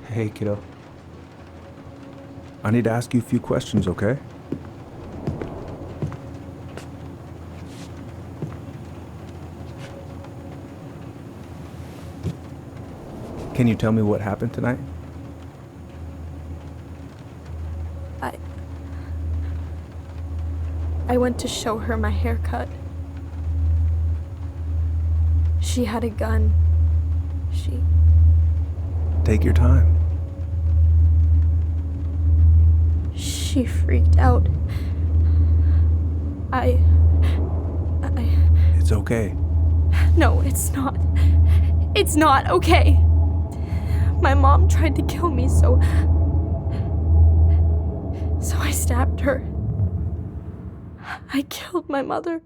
Hey, kiddo. I need to ask you a few questions, okay? Can you tell me what happened tonight? I went to show her my haircut. She had a gun. Take your time. She freaked out. It's okay. No, it's not. It's not okay. My mom tried to kill me, so I stabbed her. I killed my mother.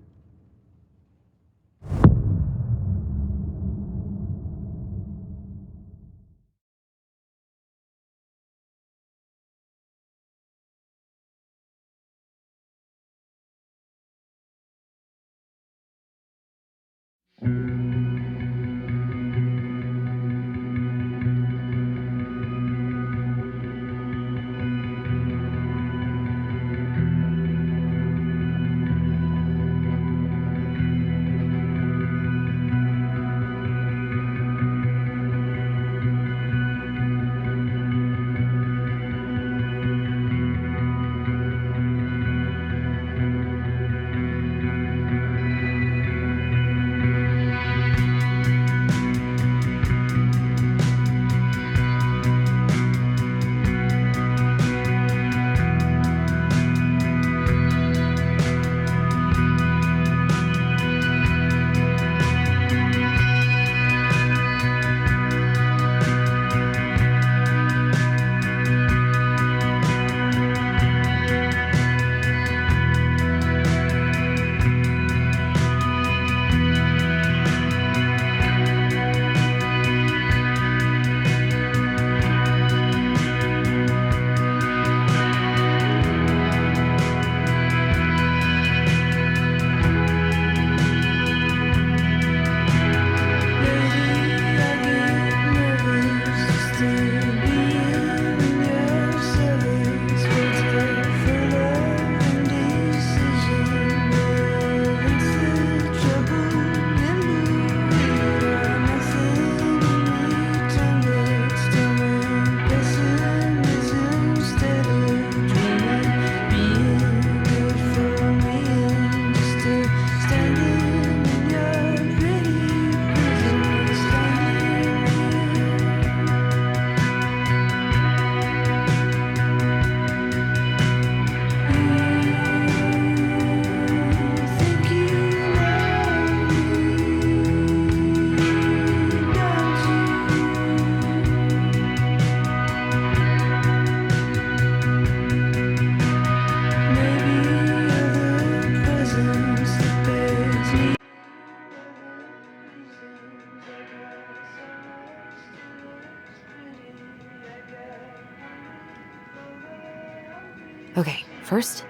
Okay, first,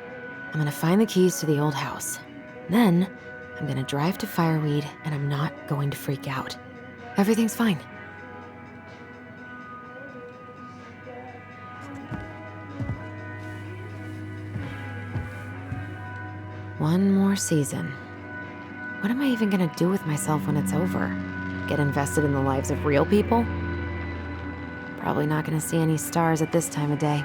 I'm gonna find the keys to the old house. Then, I'm gonna drive to Fireweed, and I'm not going to freak out. Everything's fine. One more season. What am I even gonna do with myself when it's over? Get invested in the lives of real people? Probably not gonna see any stars at this time of day.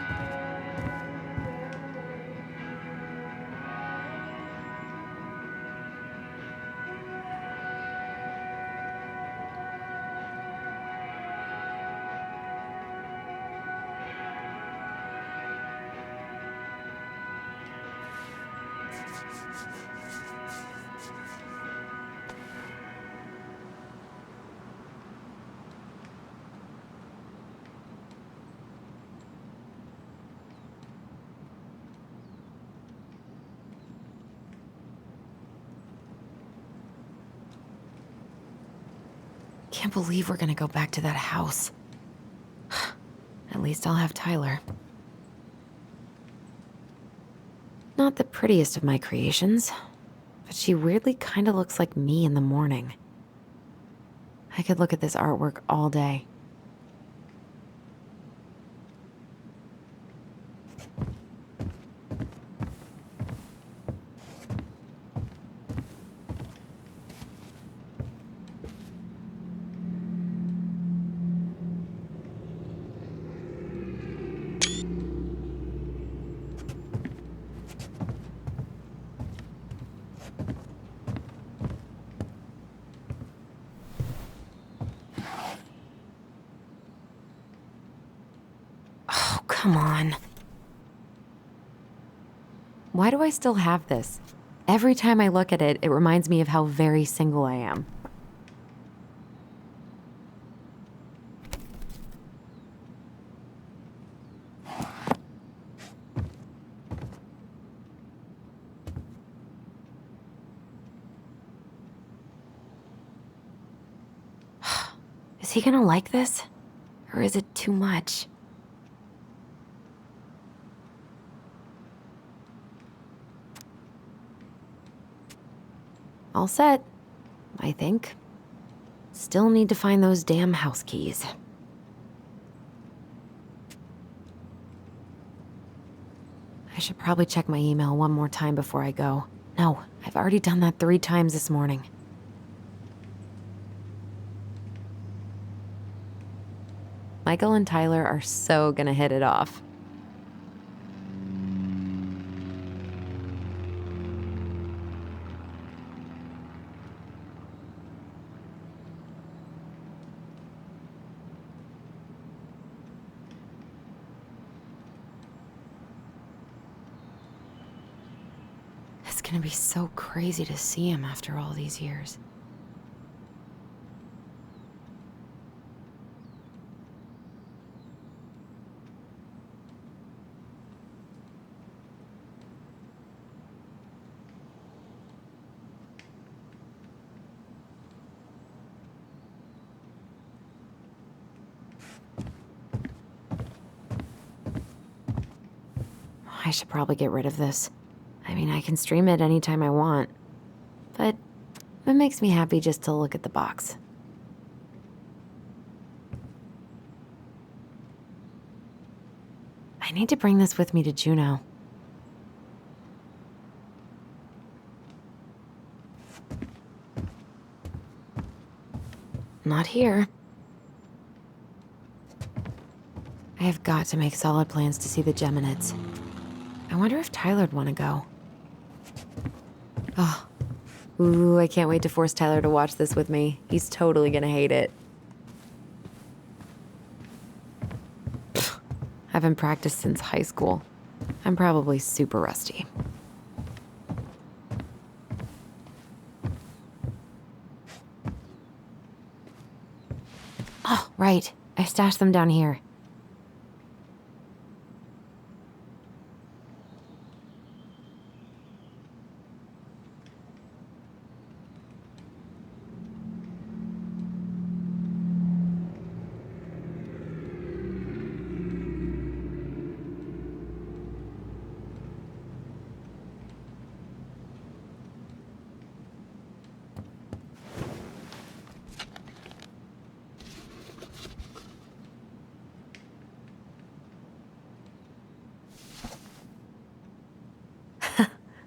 Can't believe we're gonna go back to that house. At least I'll have Tyler. Not the prettiest of my creations, but she weirdly kinda looks like me in the morning. I could look at this artwork all day. come on. Why do I still have this? Every time I look at it, it reminds me of how very single I am. Is he gonna like this? Or is it too much? All set, I think. Still need to find those damn house keys. I should probably check my email one more time before I go. No, I've already done that 3 times this morning. Michael and Tyler are so gonna hit it off. It's gonna be so crazy to see him after all these years. I should probably get rid of this. I mean, I can stream it anytime I want, but it makes me happy just to look at the box. I need to bring this with me to Juneau. Not here. I have got to make solid plans to see the Geminids. I wonder if Tyler'd want to go. Oh. Ooh, I can't wait to force Tyler to watch this with me. He's totally gonna hate it. Pfft, I haven't practiced since high school. I'm probably super rusty. Oh, right. I stashed them down here.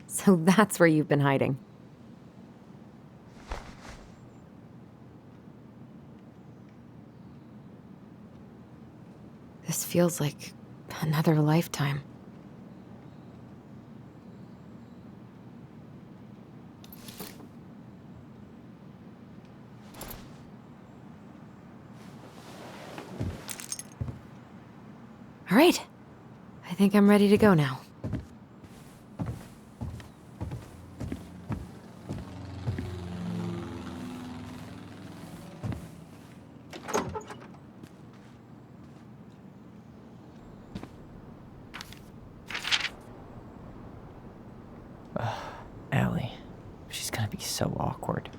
So that's where you've been hiding. This feels like another lifetime. All right. I think I'm ready to go now. Allie. She's gonna be so awkward.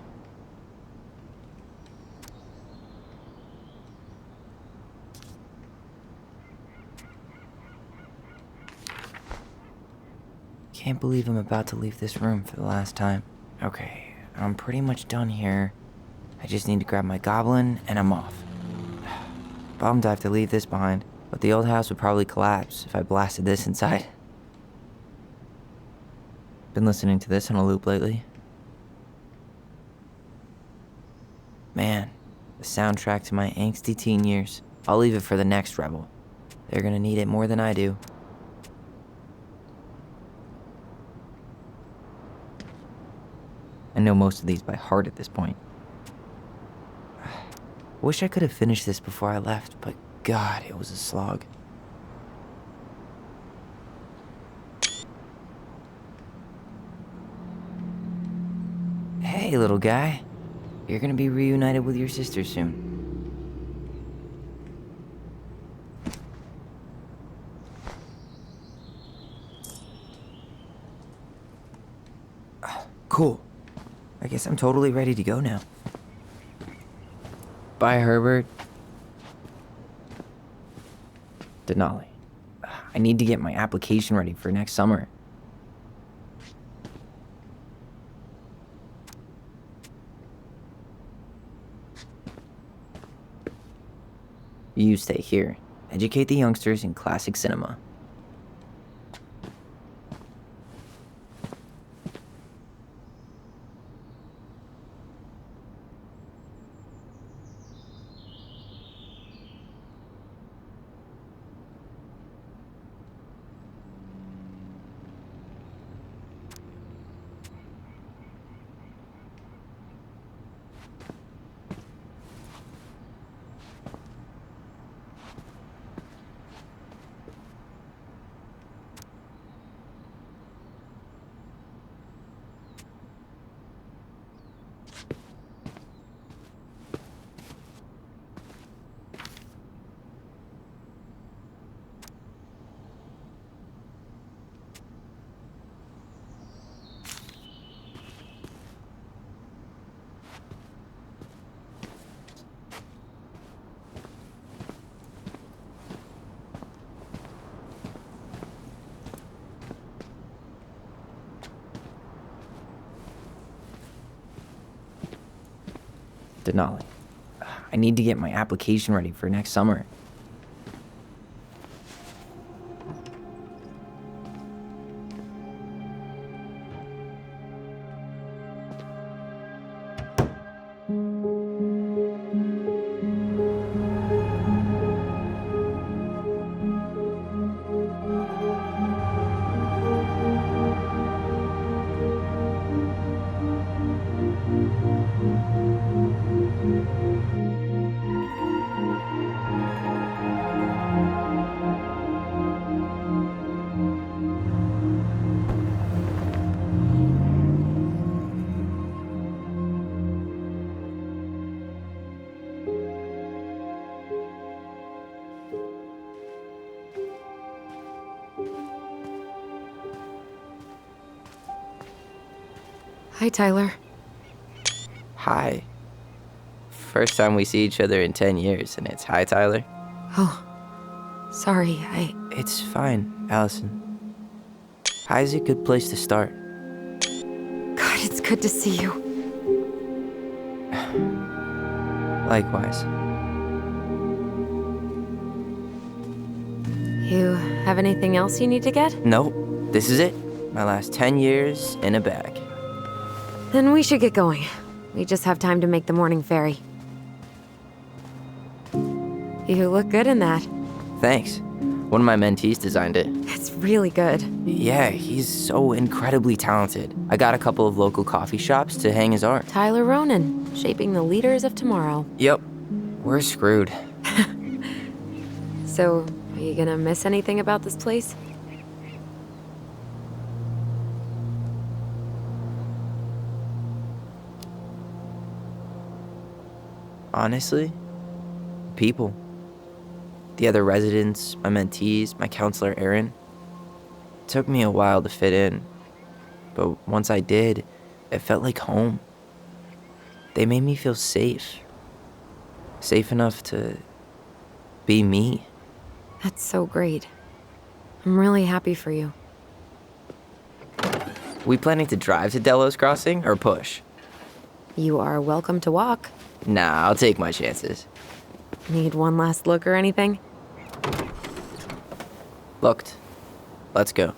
Can't believe I'm about to leave this room for the last time. Okay, I'm pretty much done here. I just need to grab my goblin and I'm off. Bummed I have to leave this behind, but the old house would probably collapse if I blasted this inside. Been listening to this on a loop lately. Man, the soundtrack to my angsty teen years. I'll leave it for the next rebel. They're gonna need it more than I do. I know most of these by heart at this point. Wish I could have finished this before I left, but God, it was a slog. Hey, little guy. You're gonna be reunited with your sister soon. Cool. I guess I'm totally ready to go now. Bye, Herbert. Denali. I need to get my application ready for next summer. You stay here. Educate the youngsters in classic cinema. Denali. I need to get my application ready for next summer. Hi, Tyler. Hi. First time we see each other in 10 years, and it's hi, Tyler. Oh, sorry, It's fine, Allison. Hi's a good place to start. God, it's good to see you. Likewise. You have anything else you need to get? Nope, this is it. My last 10 years in a bag. Then we should get going. We just have time to make the morning ferry. You look good in that. Thanks. One of my mentees designed it. It's really good. Yeah, he's so incredibly talented. I got a couple of local coffee shops to hang his art. Tyler Ronan, shaping the leaders of tomorrow. Yep, we're screwed. So, are you gonna miss anything about this place? Honestly, people. The other residents, my mentees, my counselor Aaron. It took me a while to fit in, but once I did, it felt like home. They made me feel safe. Safe enough to be me. That's so great. I'm really happy for you. We planning to drive to Delos Crossing or push? You are welcome to walk. Nah, I'll take my chances. Need one last look or anything? Looked. Let's go.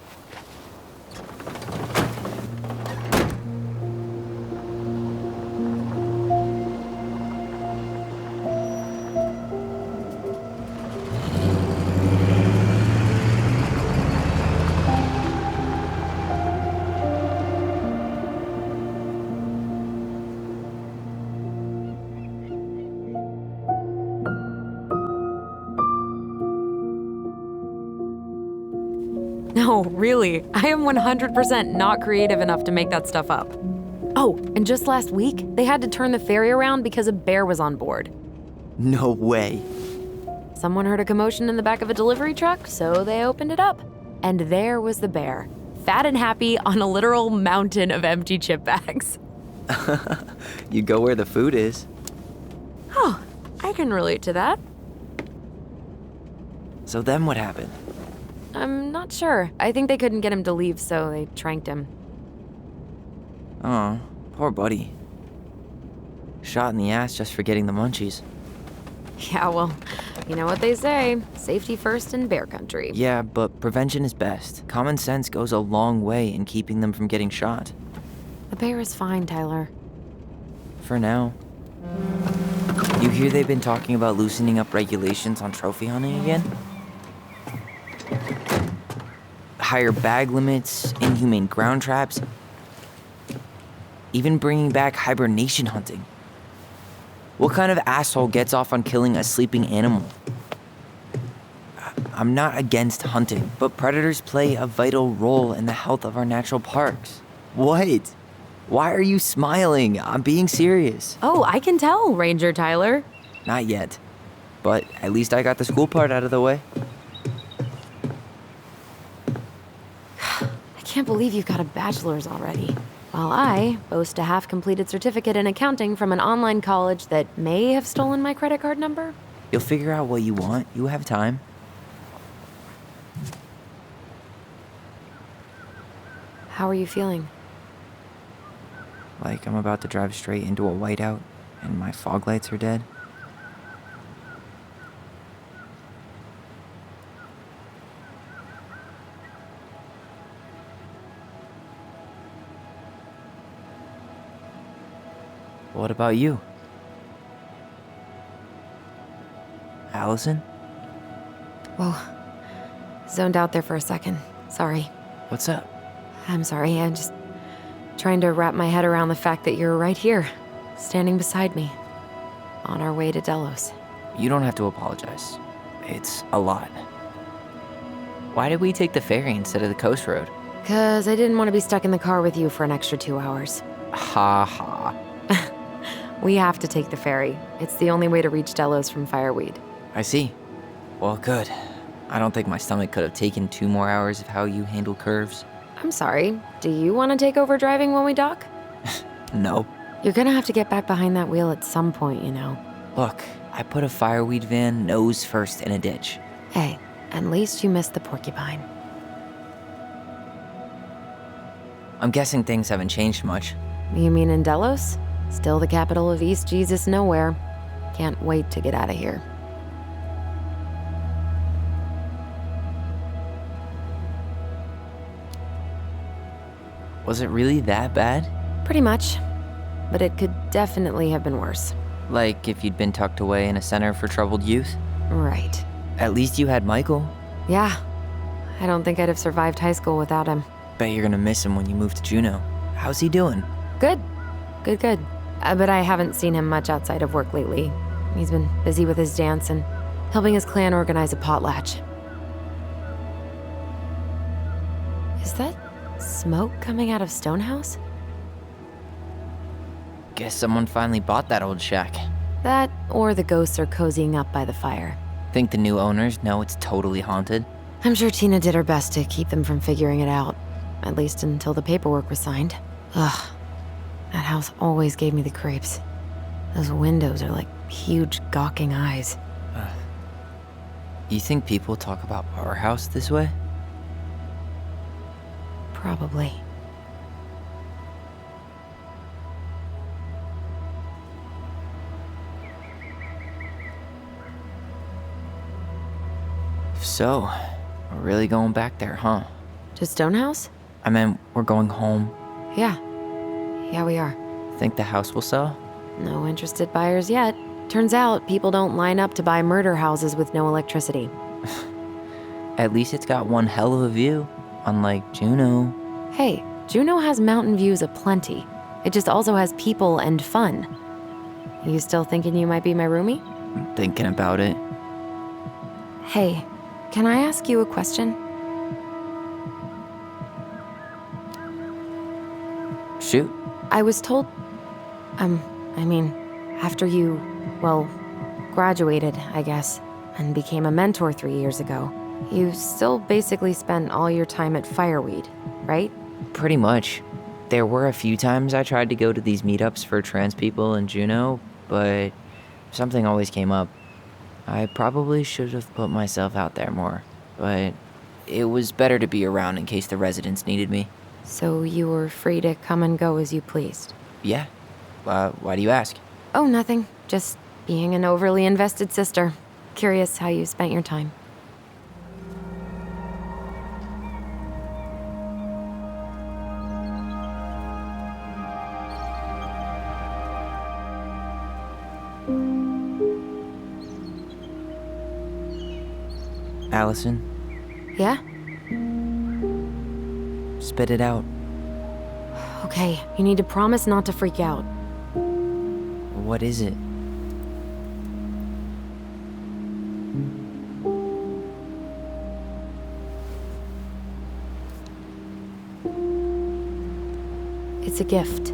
No, really. I am 100% not creative enough to make that stuff up. Oh, and just last week, they had to turn the ferry around because a bear was on board. No way. Someone heard a commotion in the back of a delivery truck, so they opened it up. And there was the bear, fat and happy on a literal mountain of empty chip bags. You go where the food is. Oh, I can relate to that. So then what happened? I'm not sure. I think they couldn't get him to leave, so they tranked him. Oh, poor buddy. Shot in the ass just for getting the munchies. Yeah, well, you know what they say. Safety first in bear country. Yeah, but prevention is best. Common sense goes a long way in keeping them from getting shot. The bear is fine, Tyler. For now. You hear they've been talking about loosening up regulations on trophy hunting again? Higher bag limits, inhumane ground traps, even bringing back hibernation hunting. What kind of asshole gets off on killing a sleeping animal? I'm not against hunting, but predators play a vital role in the health of our natural parks. What? Why are you smiling? I'm being serious. Oh, I can tell, Ranger Tyler. Not yet. But at least I got the school part out of the way. I can't believe you've got a bachelor's already. While I boast a half-completed certificate in accounting from an online college that may have stolen my credit card number. You'll figure out what you want. You have time. How are you feeling? Like I'm about to drive straight into a whiteout and my fog lights are dead. What about you? Allison? Whoa. Zoned out there for a second. Sorry. What's up? I'm sorry. I'm just trying to wrap my head around the fact that you're right here, standing beside me, on our way to Delos. You don't have to apologize. It's a lot. Why did we take the ferry instead of the coast road? 'Cause I didn't want to be stuck in the car with you for an extra 2 hours. Ha ha. We have to take the ferry. It's the only way to reach Delos from Fireweed. I see. Well, good. I don't think my stomach could have taken 2 more hours of how you handle curves. I'm sorry. Do you want to take over driving when we dock? No. You're gonna have to get back behind that wheel at some point, you know. Look, I put a fireweed van nose first in a ditch. Hey, at least you missed the porcupine. I'm guessing things haven't changed much. You mean in Delos? Still the capital of East Jesus Nowhere. Can't wait to get out of here. Was it really that bad? Pretty much. But it could definitely have been worse. Like if you'd been tucked away in a center for troubled youth? Right. At least you had Michael. Yeah. I don't think I'd have survived high school without him. Bet you're gonna miss him when you move to Juneau. How's he doing? Good. Good. But I haven't seen him much outside of work lately. He's been busy with his dance and helping his clan organize a potlatch. Is that smoke coming out of Stonehouse? Guess someone finally bought that old shack. That, or the ghosts are cozying up by the fire. Think the new owners know it's totally haunted? I'm sure Tina did her best to keep them from figuring it out. At least until the paperwork was signed. Ugh. That house always gave me the creeps. Those windows are like huge gawking eyes. You think people talk about our house this way? Probably. So, we're really going back there, huh? To Stonehouse? I meant we're going home. Yeah. Yeah, we are. Think the house will sell? No interested buyers yet. Turns out people don't line up to buy murder houses with no electricity. At least it's got one hell of a view, unlike Juneau. Hey, Juneau has mountain views aplenty. It just also has people and fun. You still thinking you might be my roomie? I'm thinking about it. Hey, can I ask you a question? Shoot. I was told... after you, well, graduated, I guess, and became a mentor 3 years ago, you still basically spent all your time at Fireweed, right? Pretty much. There were a few times I tried to go to these meetups for trans people in Juneau, but something always came up. I probably should have put myself out there more, but it was better to be around in case the residents needed me. So you were free to come and go as you pleased? Yeah. Why do you ask? Oh, nothing. Just being an overly invested sister. Curious how you spent your time. Allison, Yeah? spit it out. Okay, you need to promise not to freak out. What is it? It's a gift.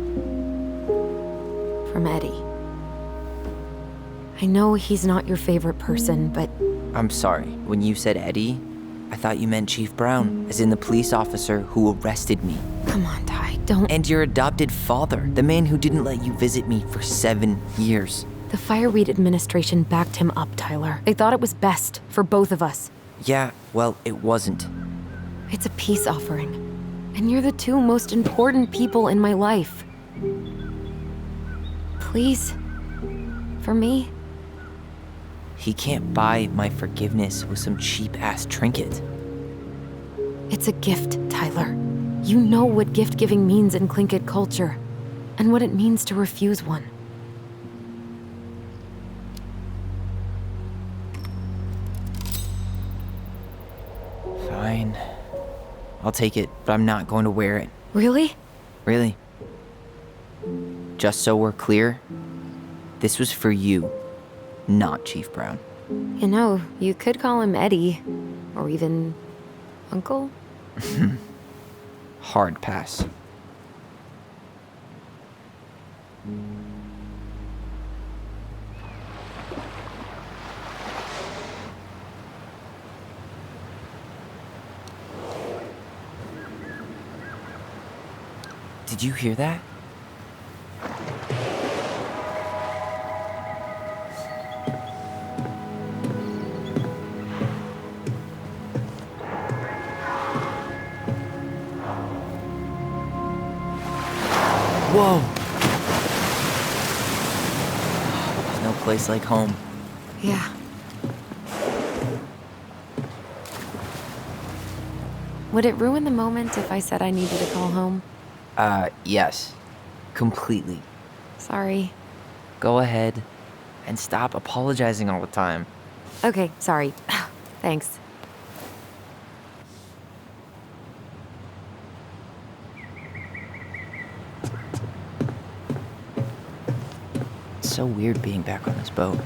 From Eddie. I know he's not your favorite person, but I'm sorry. When you said Eddie, I thought you meant Chief Brown, as in the police officer who arrested me. come on, Ty, don't... And your adopted father, the man who didn't let you visit me for 7 years. The Fireweed administration backed him up, Tyler. They thought it was best for both of us. Yeah, well, it wasn't. It's a peace offering. And you're the two most important people in my life. Please. For me. He can't buy my forgiveness with some cheap-ass trinket. It's a gift, Tyler. You know what gift-giving means in Tlingit culture, and what it means to refuse one. Fine. I'll take it, but I'm not going to wear it. Really? Really. Just so we're clear, this was for you, not Chief Brown. You know, you could call him Eddie, or even Uncle? Hard pass. Did you hear that? Whoa! There's no place like home. Yeah. Would it ruin the moment if I said I needed to call home? Yes. Completely. Sorry. Go ahead and stop apologizing all the time. Okay, sorry. Thanks. It's so weird being back on this boat.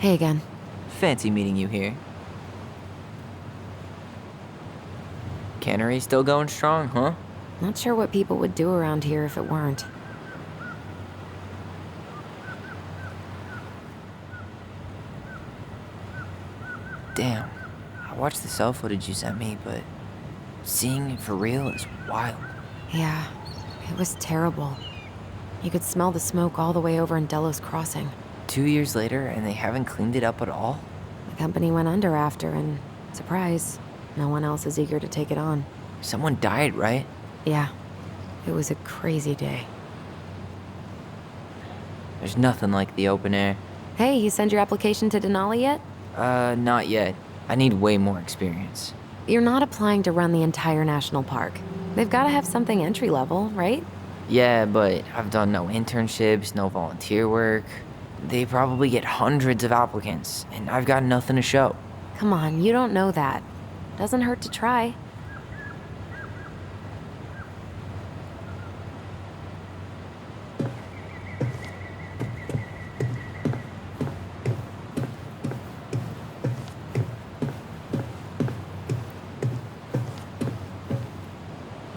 Hey again. Fancy meeting you here. Cannery still going strong, huh? Not sure what people would do around here if it weren't. Damn. I watched the cell footage you sent me, but seeing it for real is wild. Yeah, it was terrible. You could smell the smoke all the way over in Delos Crossing. 2 years later, and they haven't cleaned it up at all? The company went under after, and surprise, no one else is eager to take it on. Someone died, right? Yeah, it was a crazy day. There's nothing like the open air. Hey, you send your application to Denali yet? Not yet. I need way more experience. You're not applying to run the entire national park. They've got to have something entry level, right? Yeah, but I've done no internships, no volunteer work. They probably get hundreds of applicants, and I've got nothing to show. Come on, you don't know that. Doesn't hurt to try.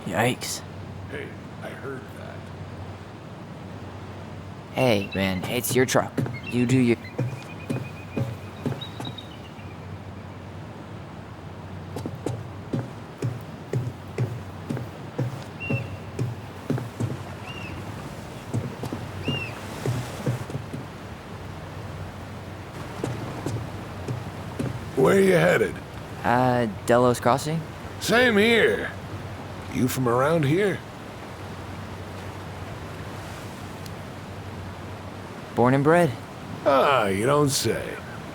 Yikes. Hey, I heard that. Hey, man, it's your truck. You do your... Where you headed? Delos Crossing? Same here. You from around here? Born and bred. Ah, you don't say.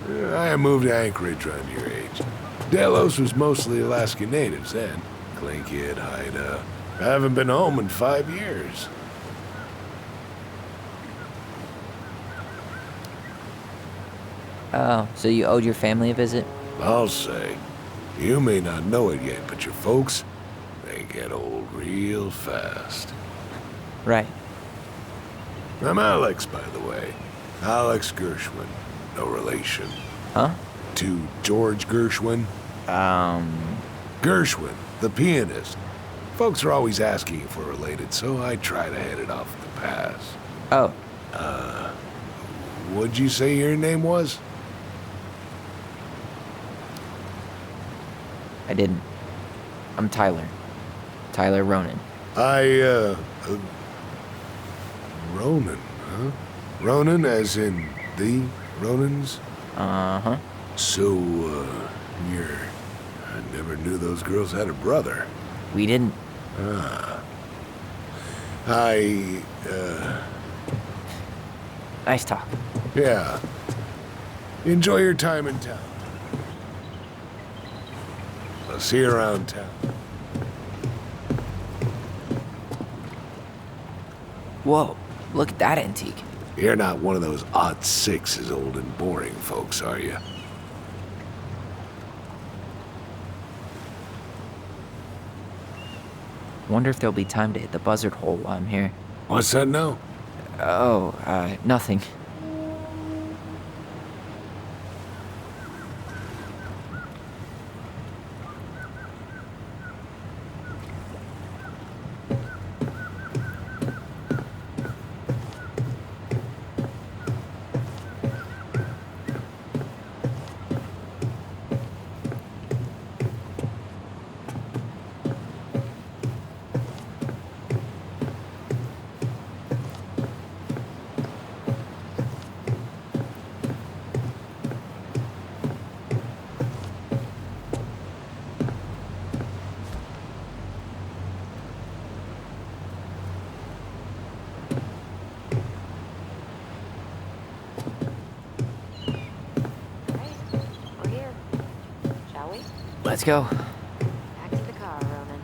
I moved to Anchorage around your age. Delos was mostly Alaska natives then. Tlingit, Haida. I haven't been home in 5 years. Oh, so you owed your family a visit? I'll say. You may not know it yet, but your folks, they get old real fast. Right. I'm Alex, by the way. Alex Gershwin. No relation. Huh? To George Gershwin. Gershwin, the pianist. Folks are always asking if we're related, so I try to head it off at the pass. Oh, What'd you say your name was? I didn't. I'm Tyler. Tyler Ronan. Ronan, huh? Ronan as in the Ronans? Uh-huh. So, I never knew those girls had a brother. We didn't. Nice talk. Yeah. Enjoy your time in town. I'll see you around town. Whoa, look at that antique. You're not one of those odd sixes old and boring folks, are you? Wonder if there'll be time to hit the buzzard hole while I'm here. What's that now? Oh, nothing. We're here. Shall we? Let's go. Back to the car, Ronan.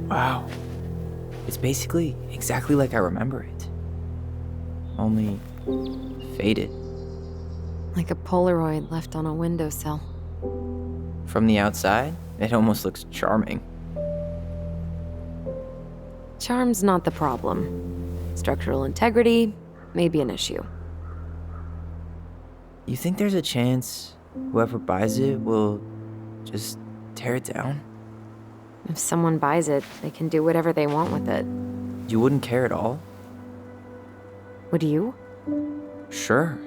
Wow. It's basically exactly like I remember it. Only faded. Like a Polaroid left on a windowsill. From the outside, it almost looks charming. Charm's not the problem. Structural integrity may be an issue. You think there's a chance whoever buys it will just tear it down? If someone buys it, they can do whatever they want with it. You wouldn't care at all? Would you? Sure.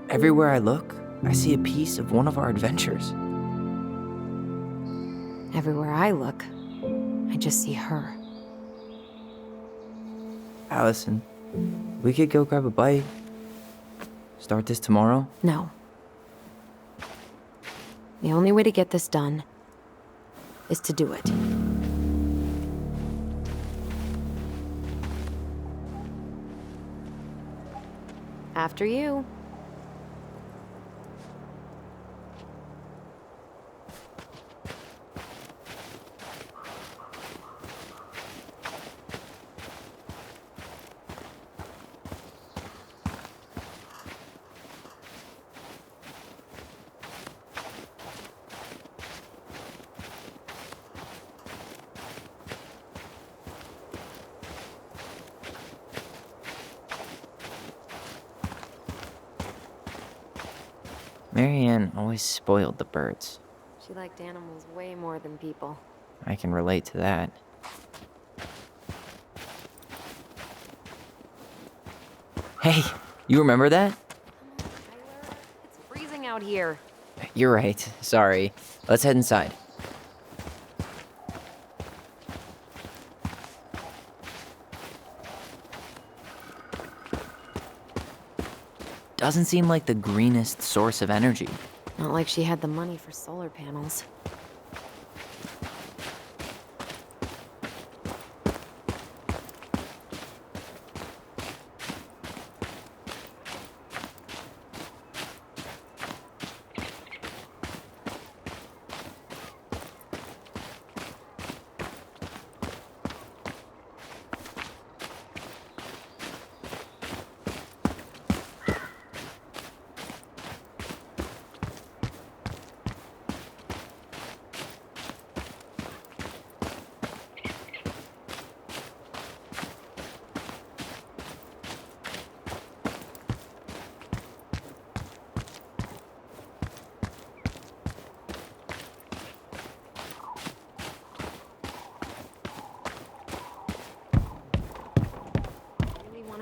Everywhere I look, I see a piece of one of our adventures. Everywhere I look, I just see her. Allison, we could go grab a bite. Start this tomorrow? No. The only way to get this done is to do it. After you. Marianne always spoiled the birds. She liked animals way more than people. I can relate to that. Hey, you remember that? Tyler, it's freezing out here. You're right. Sorry. Let's head inside. Doesn't seem like the greenest source of energy. Not like she had the money for solar panels.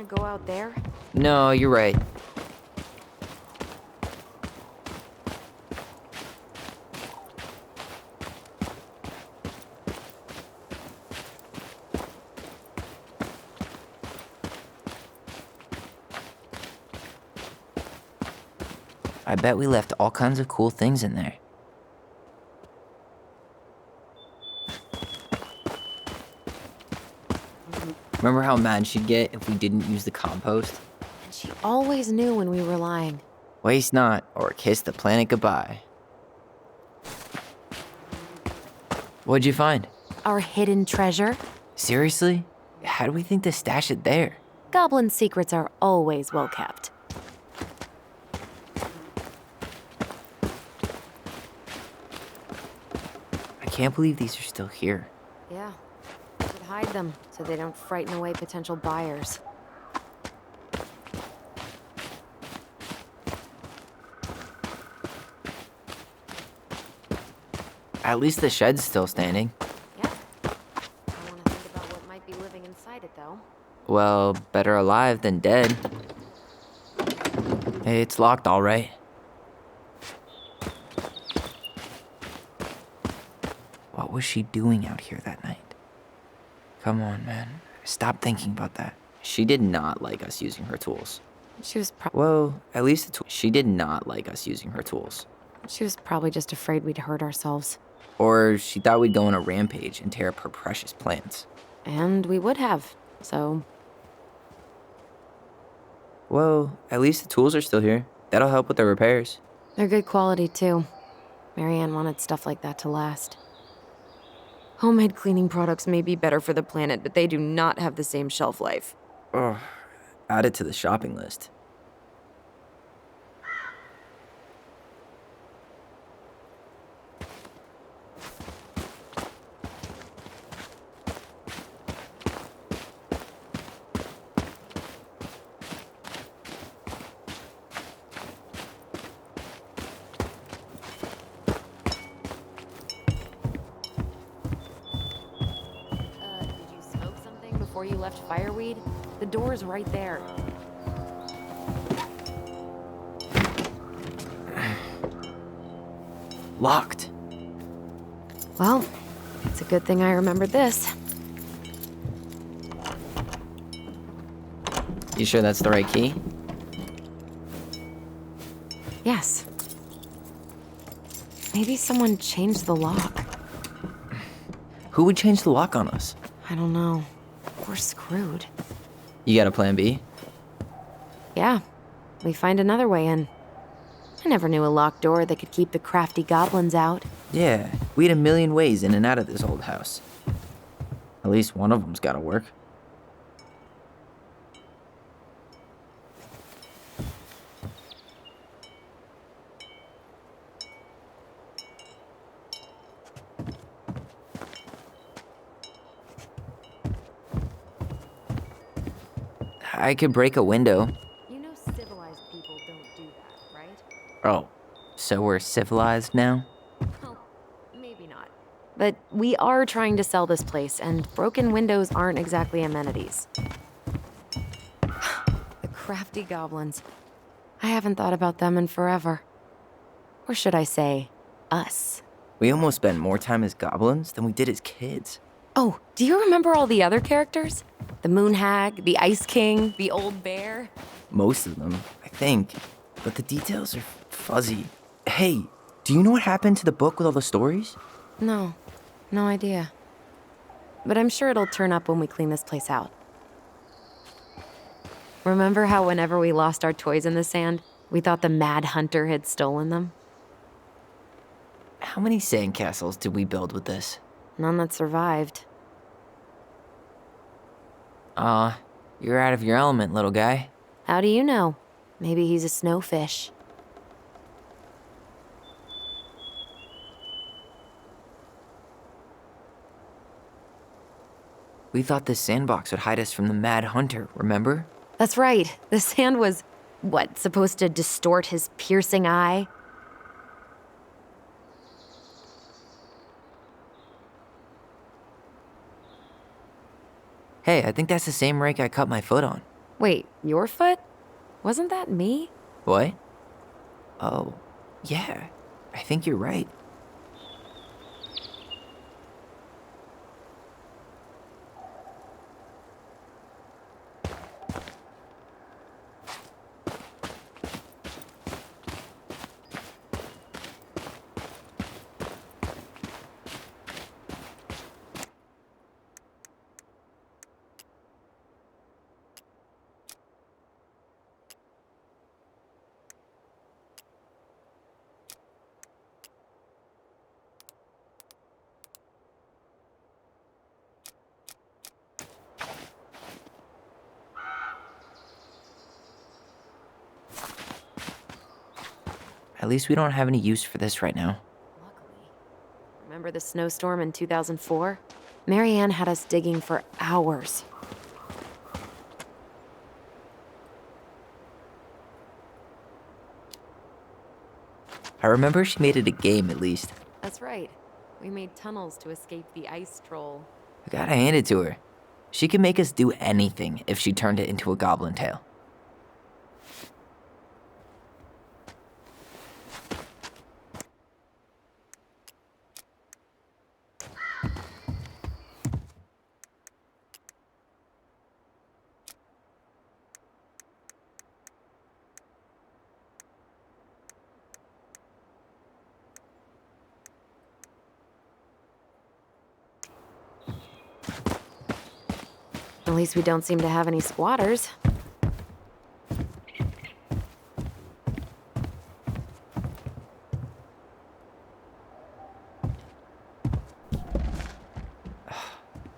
Go out there? No, you're right. I bet we left all kinds of cool things in there. Remember how mad she'd get if we didn't use the compost? And she always knew when we were lying. Waste not, or kiss the planet goodbye. What'd you find? Our hidden treasure? Seriously? How do we think to stash it there? Goblin secrets are always well kept. I can't believe these are still here. Yeah. We should hide them so they don't frighten away potential buyers. At least the shed's still standing. Yeah. I want to think about what might be living inside it, though. Well, better alive than dead. Hey, it's locked, all right. What was she doing out here that night? Come on, man. Stop thinking about that. She did not like us using her tools. She was Well, at least she did not like us using her tools. She was probably just afraid we'd hurt ourselves. Or she thought we'd go on a rampage and tear up her precious plants. And we would have, so... Well, at least the tools are still here. That'll help with the repairs. They're good quality, too. Marianne wanted stuff like that to last. Homemade cleaning products may be better for the planet, but they do not have the same shelf life. Ugh. Add it to the shopping list. Did you smoke something before you left Fireweed? The door's right there. Locked. Well, it's a good thing I remembered this. You sure that's the right key? Yes. Maybe someone changed the lock. Who would change the lock on us? I don't know. We're screwed. You got a plan B? Yeah, we find another way in. I never knew a locked door that could keep the crafty goblins out. Yeah, we had a million ways in and out of this old house. At least one of them's gotta work. I could break a window. You know civilized people don't do that, right? Oh, so we're civilized now? Well, maybe not. But we are trying to sell this place, and broken windows aren't exactly amenities. The crafty goblins. I haven't thought about them in forever. Or should I say, us. We almost spent more time as goblins than we did as kids. Oh, do you remember all the other characters? The Moon Hag, the Ice King, the Old Bear? Most of them, I think. But the details are fuzzy. Hey, do you know what happened to the book with all the stories? No idea. But I'm sure it'll turn up when we clean this place out. Remember how whenever we lost our toys in the sand, we thought the Mad Hunter had stolen them? How many sandcastles did we build with this? None that survived. You're out of your element, little guy. How do you know? Maybe he's a snowfish. We thought this sandbox would hide us from the Mad Hunter, remember? That's right. The sand was, what, supposed to distort his piercing eye? Hey, I think that's the same rake I cut my foot on. Wait, your foot? Wasn't that me? What? Oh, yeah. I think you're right. At least we don't have any use for this right now. Luckily. Remember the snowstorm in 2004? Marianne had us digging for hours. I remember she made it a game at least. That's right. We made tunnels to escape the ice troll. I gotta hand it to her. She could make us do anything if she turned it into a goblin tail. At least we don't seem to have any squatters.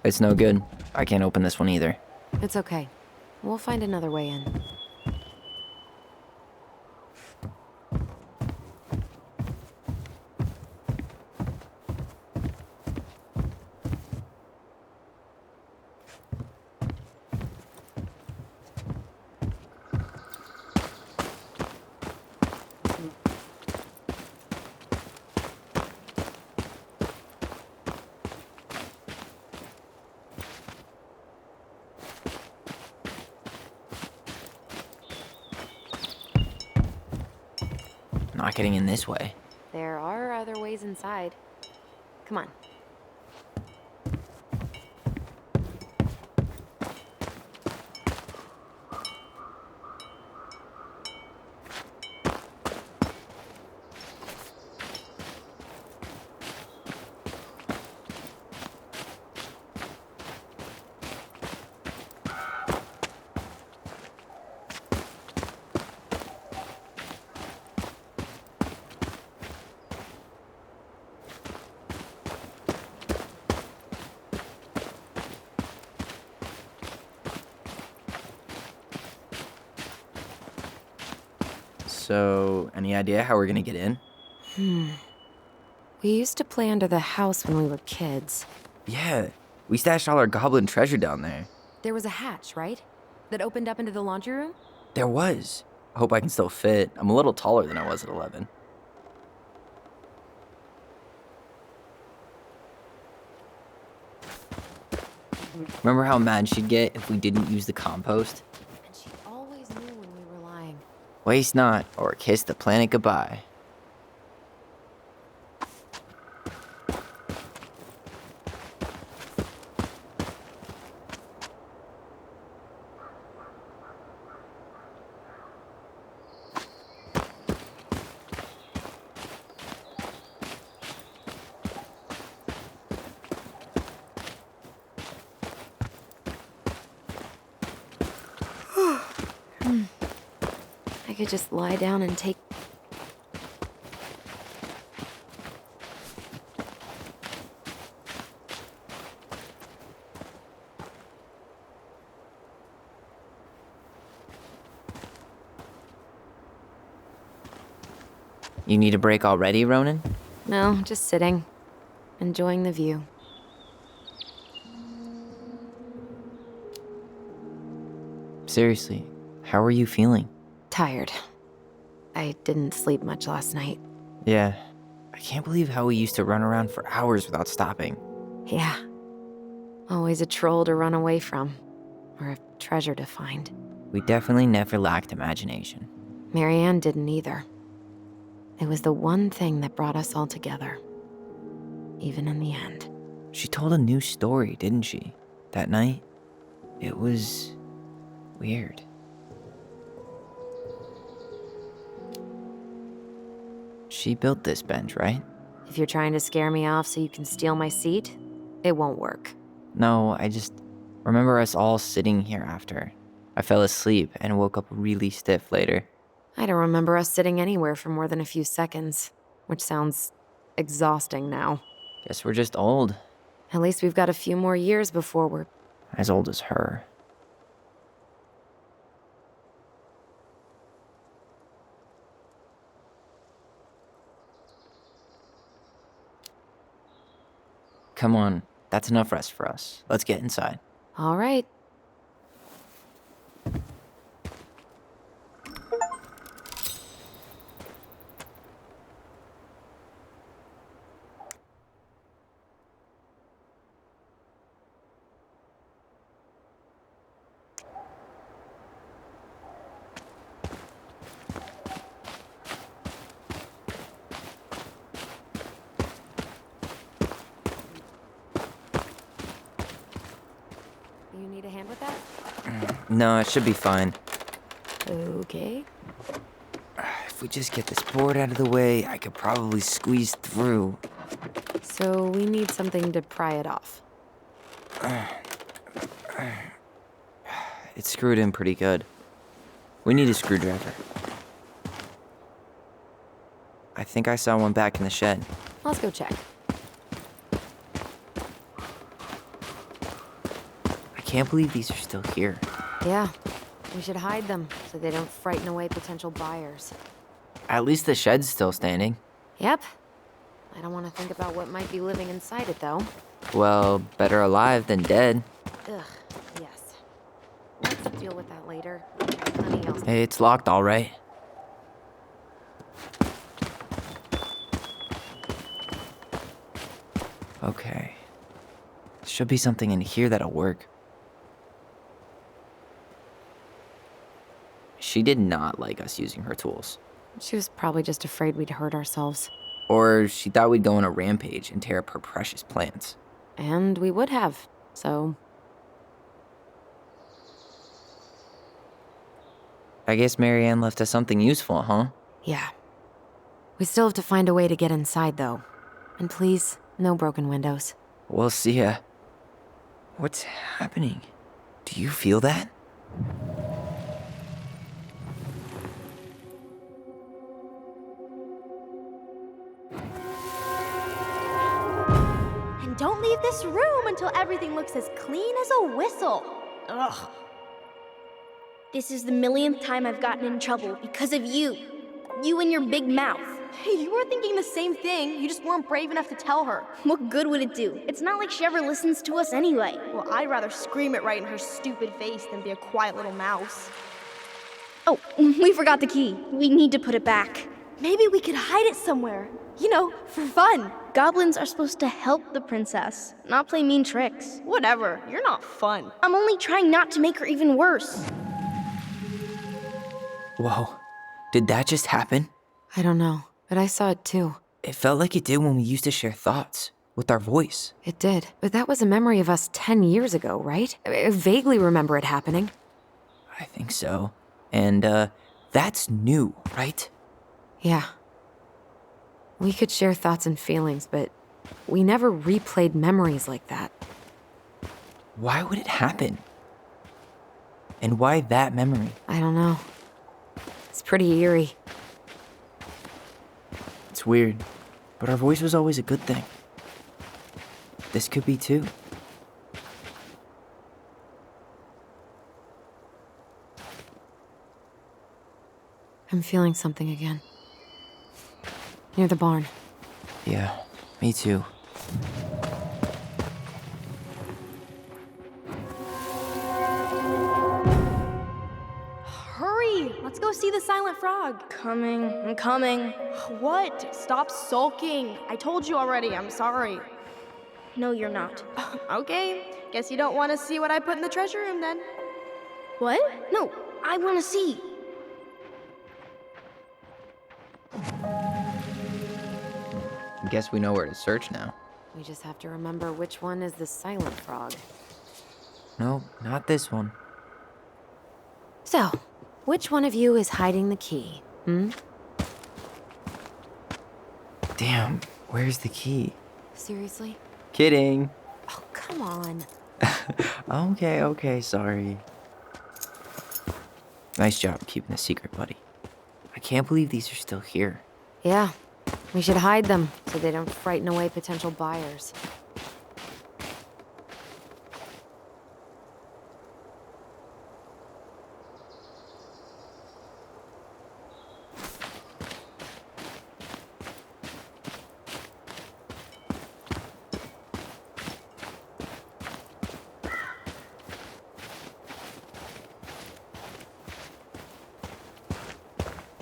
It's no good. I can't open this one either. It's okay. We'll find another way in. Not getting in this way. There are other ways inside. Come on. So, any idea how we're gonna get in? We used to play under the house when we were kids. Yeah, we stashed all our goblin treasure down there. There was a hatch, right? That opened up into the laundry room? There was. I hope I can still fit. I'm a little taller than I was at 11. Remember how mad she'd get if we didn't use the compost? And she always knew when we were lying. Waste not, or kiss the planet goodbye. I could just lie down and take... You need a break already, Ronan? No, just sitting. Enjoying the view. Seriously, how are you feeling? Tired. I didn't sleep much last night. Yeah, I can't believe how we used to run around for hours without stopping. Yeah. Always a troll to run away from. Or a treasure to find. We definitely never lacked imagination. Marianne didn't either. It was the one thing that brought us all together. Even in the end. She told a new story, didn't she? That night? It was... weird. She built this bench, right? If you're trying to scare me off so you can steal my seat, it won't work. No, I just remember us all sitting here after. I fell asleep and woke up really stiff later. I don't remember us sitting anywhere for more than a few seconds, which sounds exhausting now. Guess we're just old. At least we've got a few more years before we're... As old as her. Come on, that's enough rest for us. Let's get inside. All right. You need a hand with that? No, it should be fine. Okay. If we just get this board out of the way, I could probably squeeze through. So we need something to pry it off. It's screwed in pretty good. We need a screwdriver. I think I saw one back in the shed. Let's go check. I can't believe these are still here. Yeah. We should hide them so they don't frighten away potential buyers. At least the shed's still standing. Yep. I don't want to think about what might be living inside it, though. Well, better alive than dead. Ugh, yes. Let's deal with that later. Plenty else. Hey, it's locked all right. Okay. Should be something in here that'll work. She did not like us using her tools. She was probably just afraid we'd hurt ourselves. Or she thought we'd go on a rampage and tear up her precious plants. And we would have, so... I guess Marianne left us something useful, huh? Yeah. We still have to find a way to get inside, though. And please, no broken windows. We'll see ya. What's happening? Do you feel that? And don't leave this room until everything looks as clean as a whistle. Ugh. This is the millionth time I've gotten in trouble because of you. You and your big mouth. Hey, you were thinking the same thing. You just weren't brave enough to tell her. What good would it do? It's not like she ever listens to us anyway. Well, I'd rather scream it right in her stupid face than be a quiet little mouse. Oh, we forgot the key. We need to put it back. Maybe we could hide it somewhere. You know, for fun. Goblins are supposed to help the princess, not play mean tricks. Whatever, you're not fun. I'm only trying not to make her even worse. Whoa. Did that just happen? I don't know, but I saw it too. It felt like it did when we used to share thoughts with our voice. It did, but that was a memory of us 10 years ago, right? I vaguely remember it happening. I think so. And, that's new, right? Yeah. We could share thoughts and feelings, but we never replayed memories like that. Why would it happen? And why that memory? I don't know. It's pretty eerie. It's weird, but our voice was always a good thing. This could be too. I'm feeling something again. Near the barn. Yeah, me too. Hurry! Let's go see the silent frog. I'm coming. What? Stop sulking. I told you already, I'm sorry. No, you're not. Okay, guess you don't want to see what I put in the treasure room then. What? No, I want to see. Guess we know where to search now. We just have to remember which one is the silent frog. No, not this one. So, which one of you is hiding the key? Damn, where's the key? Seriously? Kidding. Oh, come on. Okay, sorry. Nice job keeping the secret, buddy. I can't believe these are still here. Yeah, we should hide them so they don't frighten away potential buyers.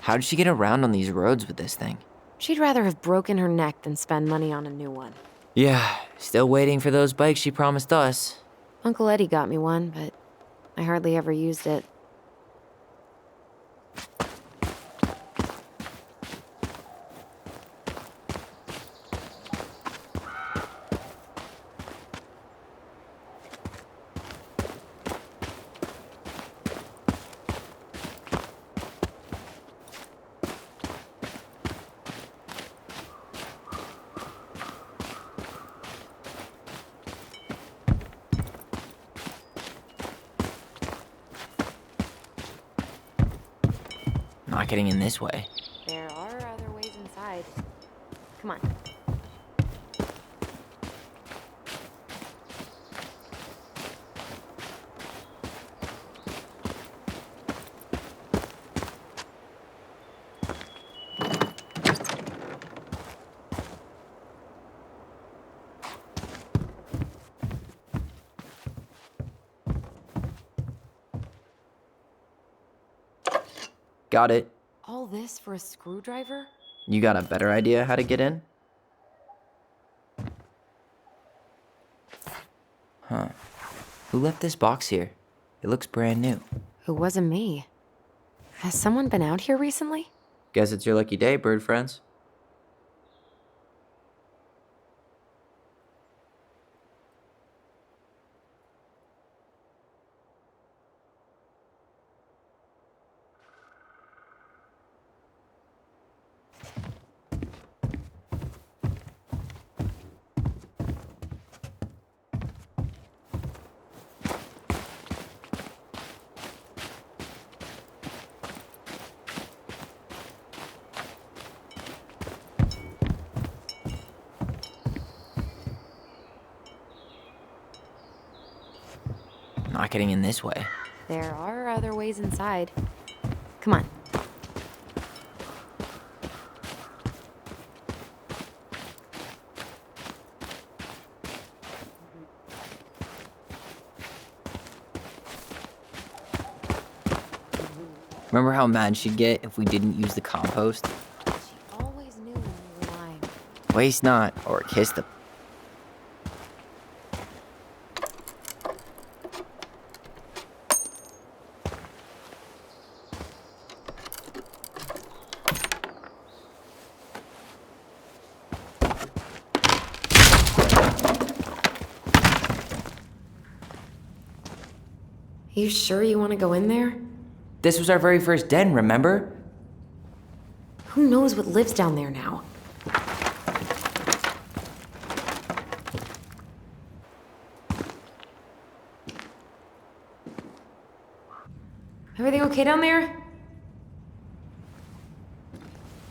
How did she get around on these roads with this thing? She'd rather have broken her neck than spend money on a new one. Yeah, still waiting for those bikes she promised us. Uncle Eddie got me one, but I hardly ever used it. Not getting in this way. There are other ways inside. Come on. Got it. All this for a screwdriver? You got a better idea how to get in? Huh. Who left this box here? It looks brand new. It wasn't me. Has someone been out here recently? Guess it's your lucky day, bird friends. Not getting in this way. There are other ways inside. Come on. Remember how mad she'd get if we didn't use the compost? She always knew when we were lying. Waste not, or kiss the... You sure you want to go in there? This was our very first den, remember? Who knows what lives down there now? Everything okay down there?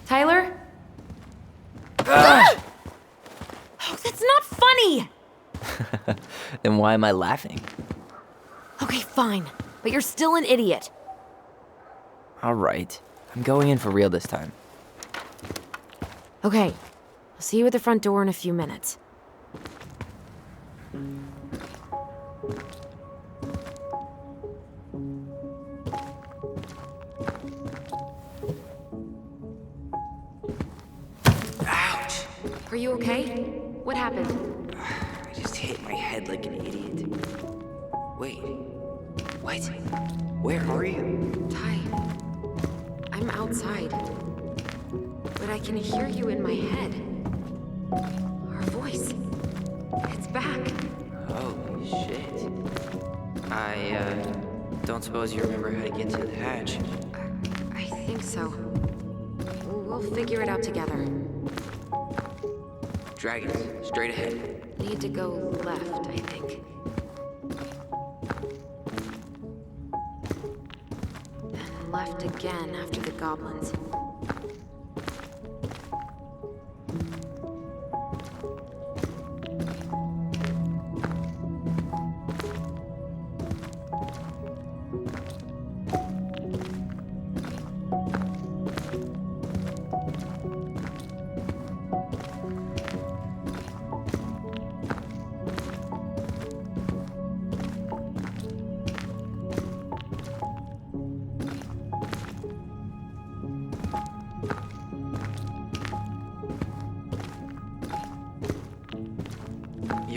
Tyler? Oh, that's not funny! Then why am I laughing? Okay, fine. But you're still an idiot. All right. I'm going in for real this time. Okay. I'll see you at the front door in a few minutes. Ouch! Are you okay? What happened? I just hit my head like an idiot. Wait. What? Where are you? Ty, I'm outside. But I can hear you in my head. Our voice. It's back. Holy shit. I don't suppose you remember how to get to the hatch. I think so. We'll figure it out together. Dragons, straight ahead. Need to go left, I think. And left again after the goblins.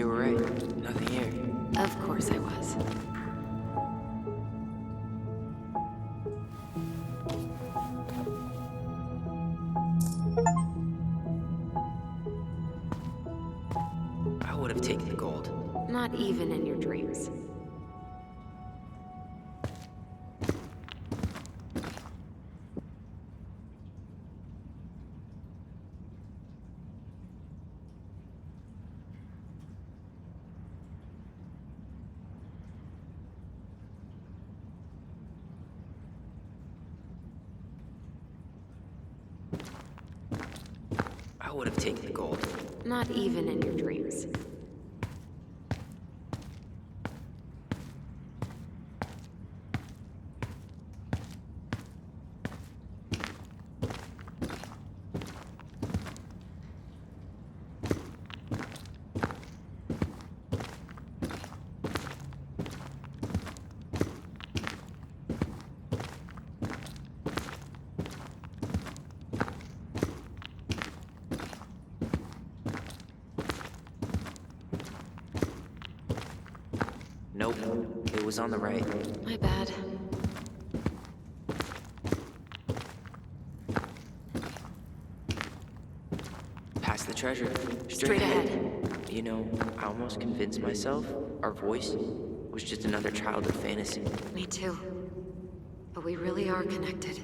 You were right. Nothing here. Of course I was. I would have taken the gold. Not even in your dreams. I would have taken the gold. Not even in your dreams. Nope. It was on the right. My bad. Past the treasure. Straight ahead. You know, I almost convinced myself our voice was just another childhood fantasy. Me too. But we really are connected.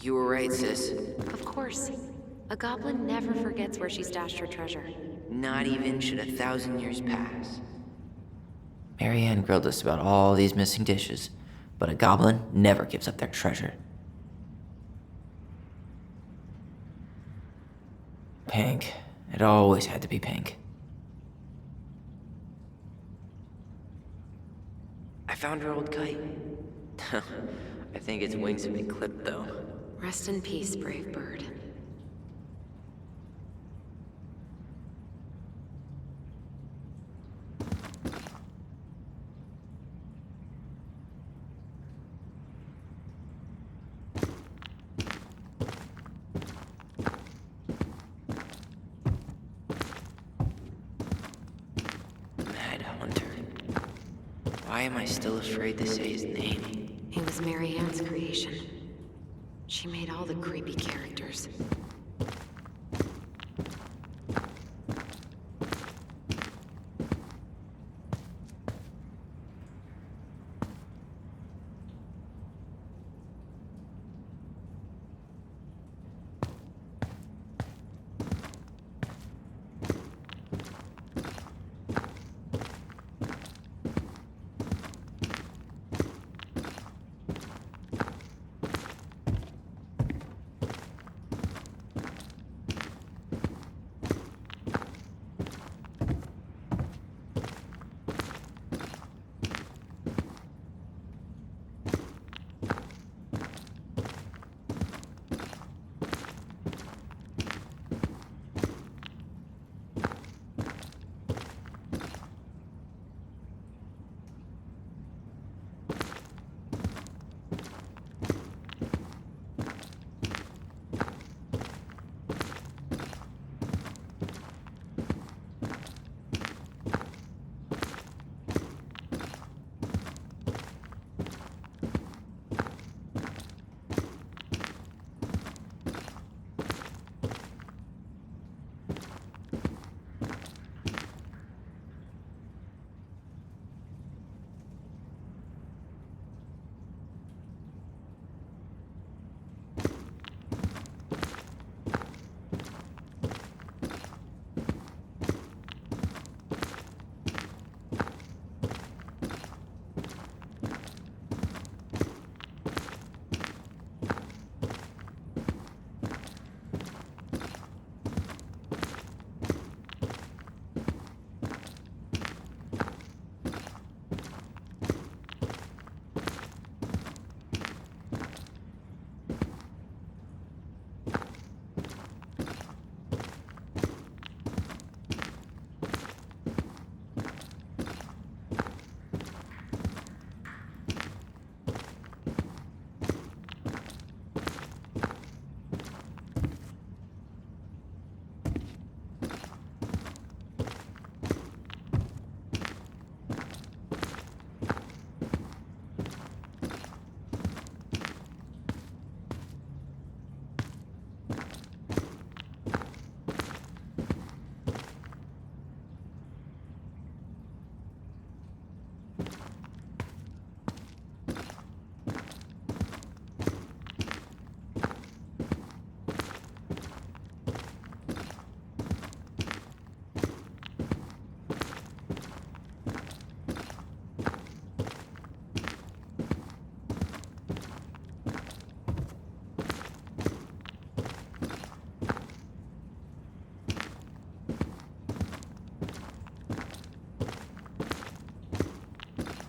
You were right, sis. Of course. A goblin never forgets where she stashed her treasure. Not even should 1,000 years pass. Marianne grilled us about all these missing dishes, but a goblin never gives up their treasure. Pink. It always had to be pink. I found her old kite. I think its wings have been clipped, though. Rest in peace, brave bird. Mad Hunter. Why am I still afraid to say his name? It was Marianne's creation. She made all the creepy characters.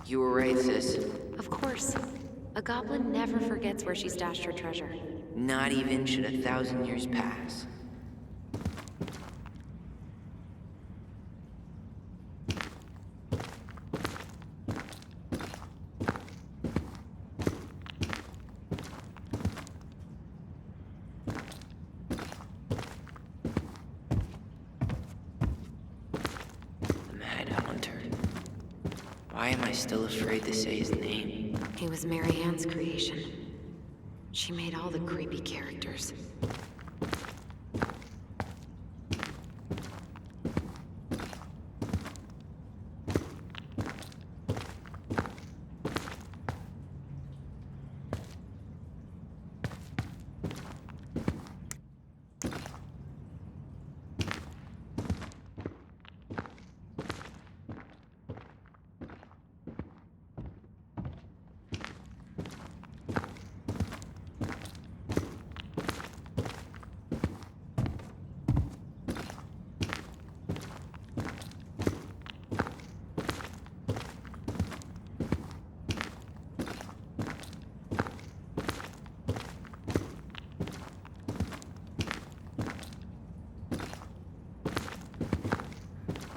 You were right, sis. Of course. A goblin never forgets where she stashed her treasure. Not even should 1,000 years pass. Why am I still afraid to say his name? He was Mary Ann's creation. She made all the creepy characters.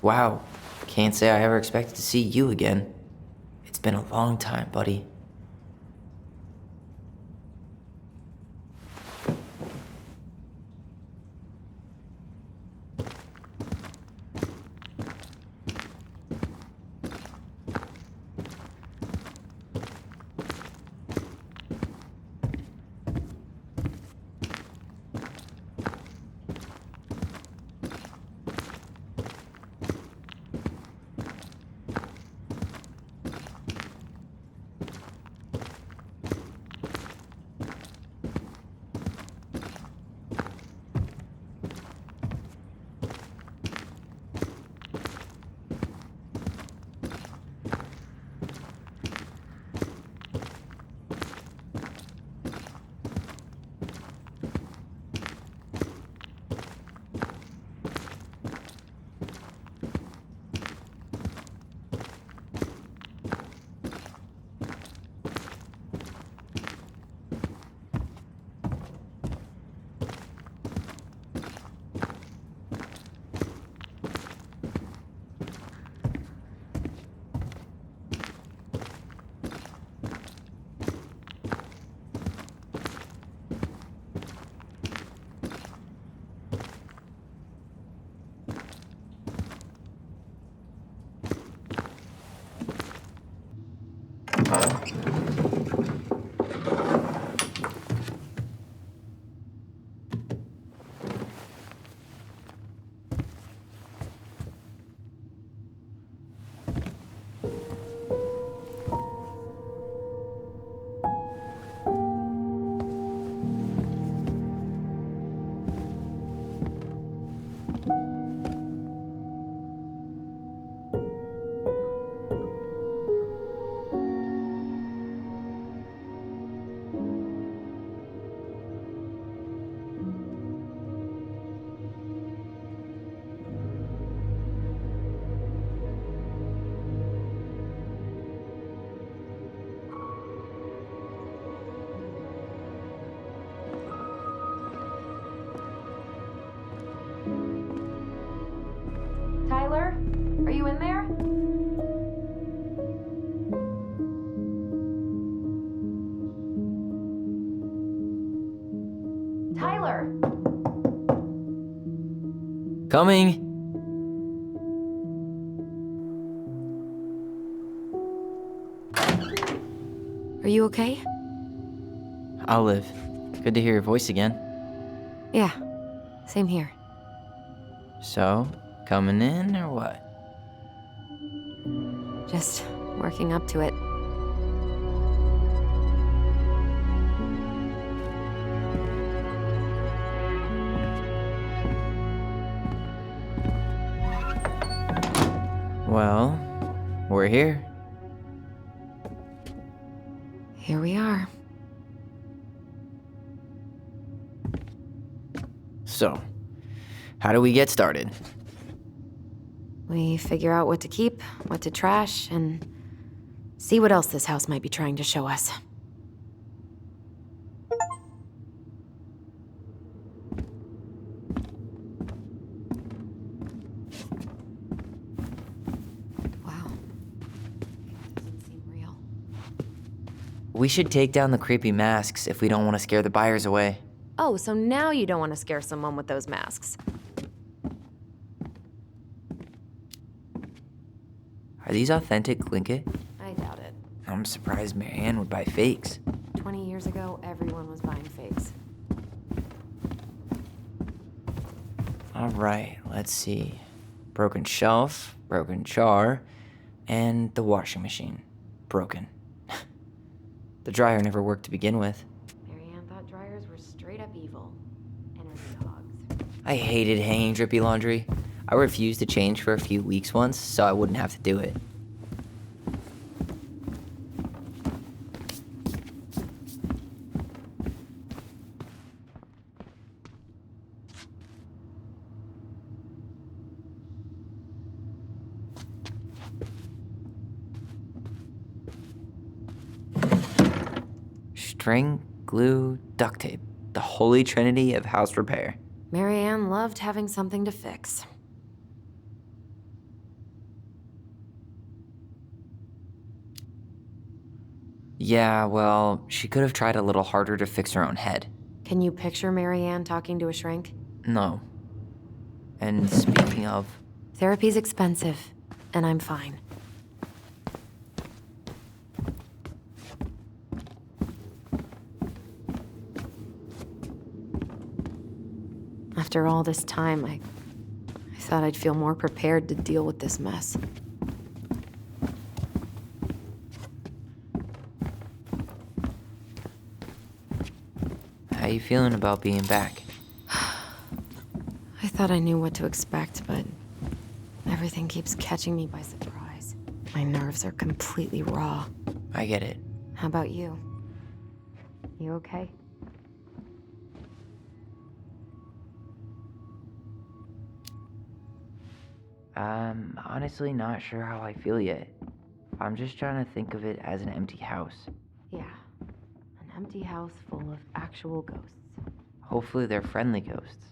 Wow, can't say I ever expected to see you again. It's been a long time, buddy. Tyler, are you in there? Tyler! Coming! Are you okay? I'll live. Good to hear your voice again. Yeah, same here. So, coming in or what? Just working up to it. Well, we're here. Here we are. So, how do we get started? We figure out what to keep, what to trash, and See what else this house might be trying to show us. Wow. Doesn't seem real. We should take down the creepy masks if we don't want to scare the buyers away. Oh, so now you don't want to scare someone with those masks. Are these authentic Glinkit? I doubt it. I'm surprised Marianne would buy fakes. 20 years ago, everyone was buying fakes. Alright, let's see. Broken shelf, broken jar, and the washing machine. Broken. The dryer never worked to begin with. Marianne thought dryers were straight up evil. Energy hogs. I hated hanging drippy laundry. I refused to change for a few weeks once, so I wouldn't have to do it. String, glue, duct tape. The holy trinity of house repair. Marianne loved having something to fix. Yeah, well, she could have tried a little harder to fix her own head. Can you picture Marianne talking to a shrink? No. And speaking of, Therapy's expensive, and I'm fine. After all this time, I thought I'd feel more prepared to deal with this mess. how you feeling about being back? I thought I knew what to expect, but everything keeps catching me by surprise. My nerves are completely raw. I get it. How about you? You okay? I'm honestly not sure how I feel yet. I'm just trying to think of it as an empty house. Yeah. An empty house full of actual ghosts. Hopefully they're friendly ghosts.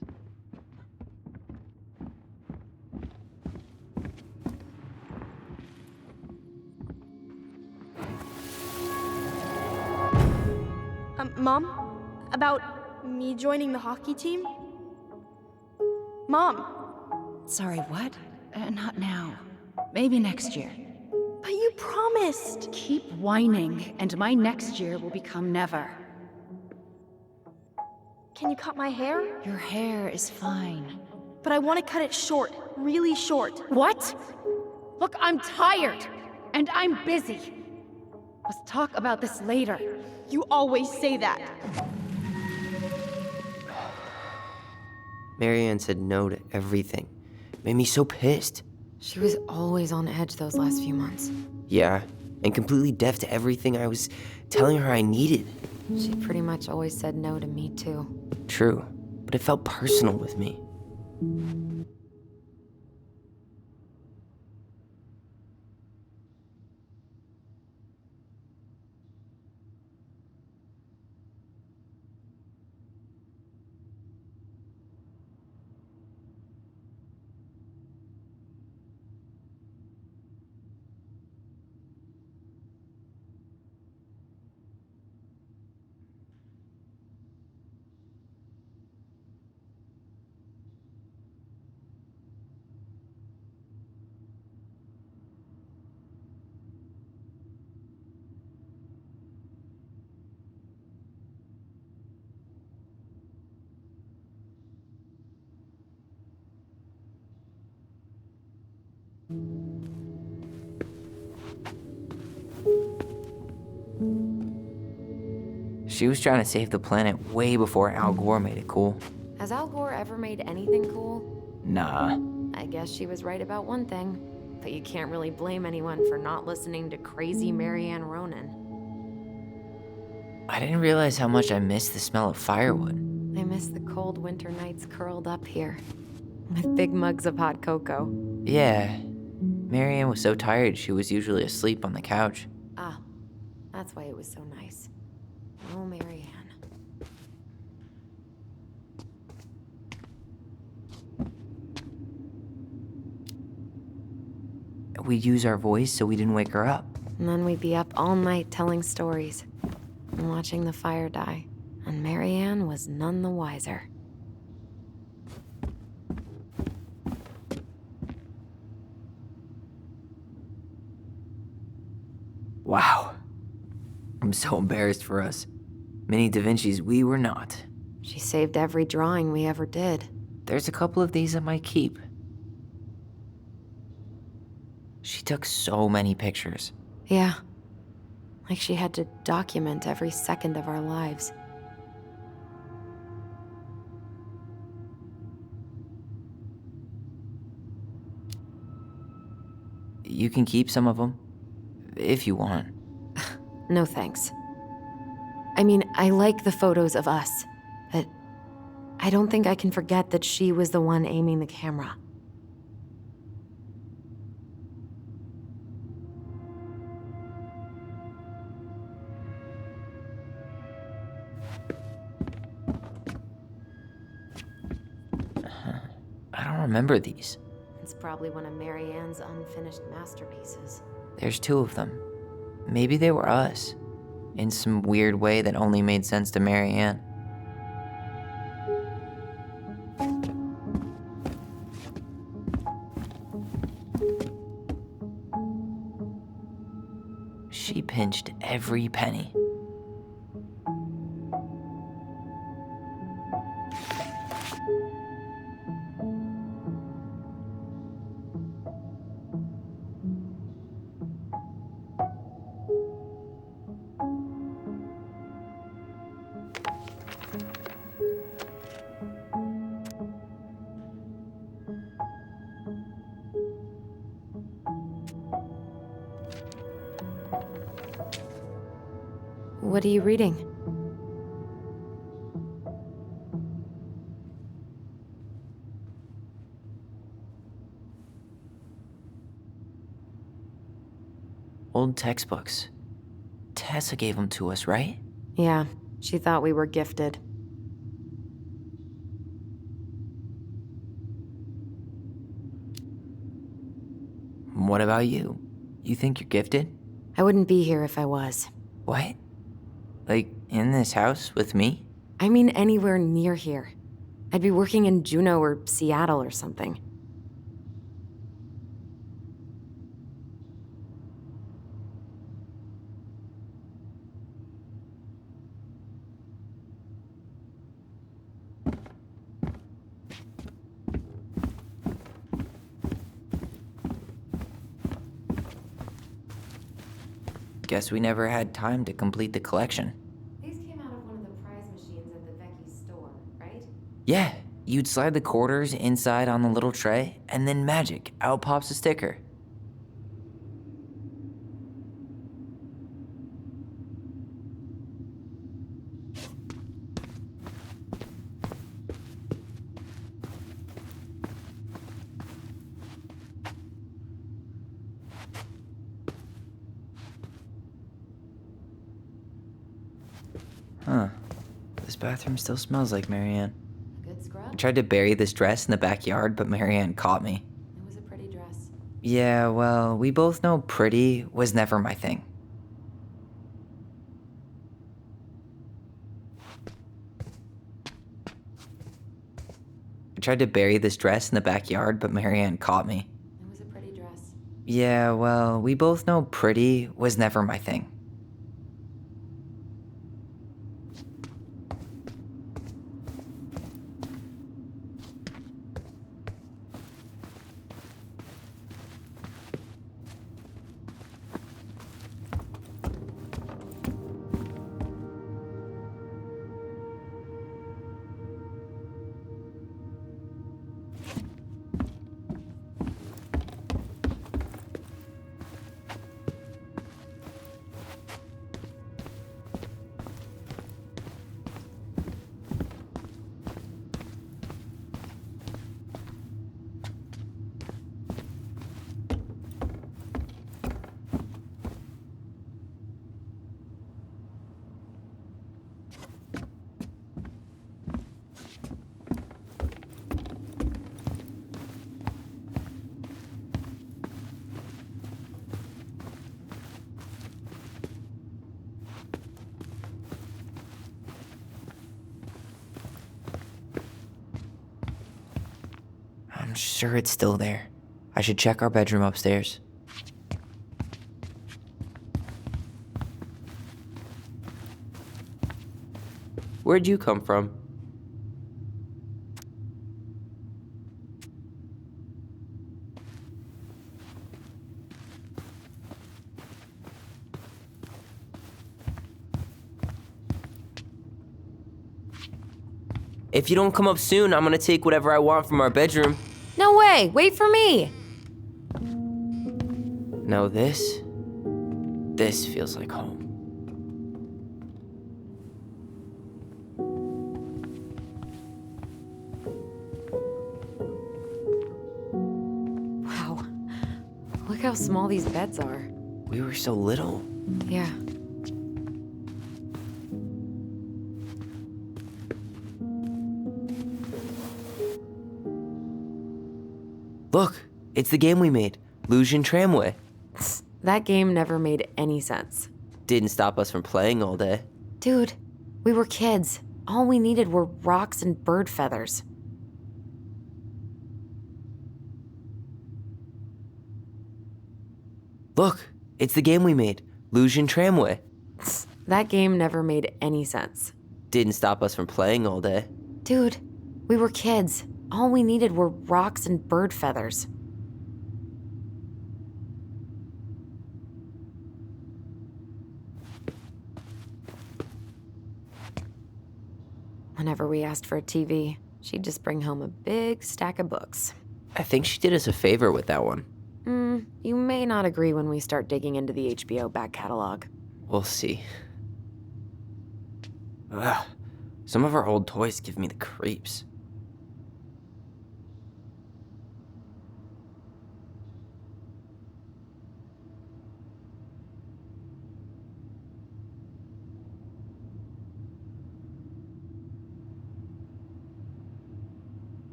Mom? About me joining the hockey team? Mom! Sorry, what? Not now. Maybe next year. But you promised! Keep whining, and my next year will become never. Can you cut my hair? Your hair is fine. But I want to cut it short, really short. What? Look, I'm tired, and I'm busy. Let's talk about this later. You always say that. Marianne said no to everything. Made me so pissed. She was always on edge those last few months. Yeah, and completely deaf to everything I was telling her I needed. She pretty much always said no to me, too. True, but it felt personal with me. She was trying to save the planet way before Al Gore made it cool. Has Al Gore ever made anything cool? Nah. I guess she was right about one thing, but you can't really blame anyone for not listening to crazy Marianne Ronan. I didn't realize how much I missed the smell of firewood. I miss the cold winter nights curled up here, with big mugs of hot cocoa. Yeah. Marianne was so tired she was usually asleep on the couch. Ah, that's why it was so nice. Oh, Marianne. We'd use our voice so we didn't wake her up. And then we'd be up all night telling stories and watching the fire die. And Marianne was none the wiser. Wow. I'm so embarrassed for us. Mini Da Vinci's we were not. She saved every drawing we ever did. There's a couple of these I might keep. She took so many pictures. Yeah. Like she had to document every second of our lives. You can keep some of them, if you want. No thanks. I mean, I like the photos of us, but I don't think I can forget that she was the one aiming the camera. I don't remember these. It's probably one of Marianne's unfinished masterpieces. There's 2 of them. Maybe they were us. In some weird way that only made sense to Marianne. She pinched every penny. What are you reading? Old textbooks. Tessa gave them to us, right? Yeah, she thought we were gifted. What about you? You think you're gifted? I wouldn't be here if I was. What? Like, in this house with me? I mean anywhere near here. I'd be working in Juneau or Seattle or something. Guess we never had time to complete the collection. These came out of one of the prize machines at the Vecchi store, right? Yeah, you'd slide the quarters inside on the little tray, and then magic, out pops a sticker. Huh. This bathroom still smells like Marianne. A good scrub? I tried to bury this dress in the backyard, but Marianne caught me. It was a pretty dress. Yeah, well, we both know pretty was never my thing. I tried to bury this dress in the backyard, but Marianne caught me. It was a pretty dress. Yeah, well, we both know pretty was never my thing. sure it's still there. I should check our bedroom upstairs. Where'd you come from? If you don't come up soon, I'm gonna take whatever I want from our bedroom. No way! Wait for me! No, this feels like home. Wow. Look how small these beds are. We were so little. Yeah. Look, it's the game we made, Lusion Tramway. That game never made any sense. Didn't stop us from playing all day. Dude, we were kids. All we needed were rocks and bird feathers. Look, it's the game we made, Lusion Tramway. That game never made any sense. Didn't stop us from playing all day. Dude, we were kids. All we needed were rocks and bird feathers. Whenever we asked for a TV, she'd just bring home a big stack of books. I think she did us a favor with that one. You may not agree when we start digging into the HBO back catalog. We'll see. Ugh, some of our old toys give me the creeps.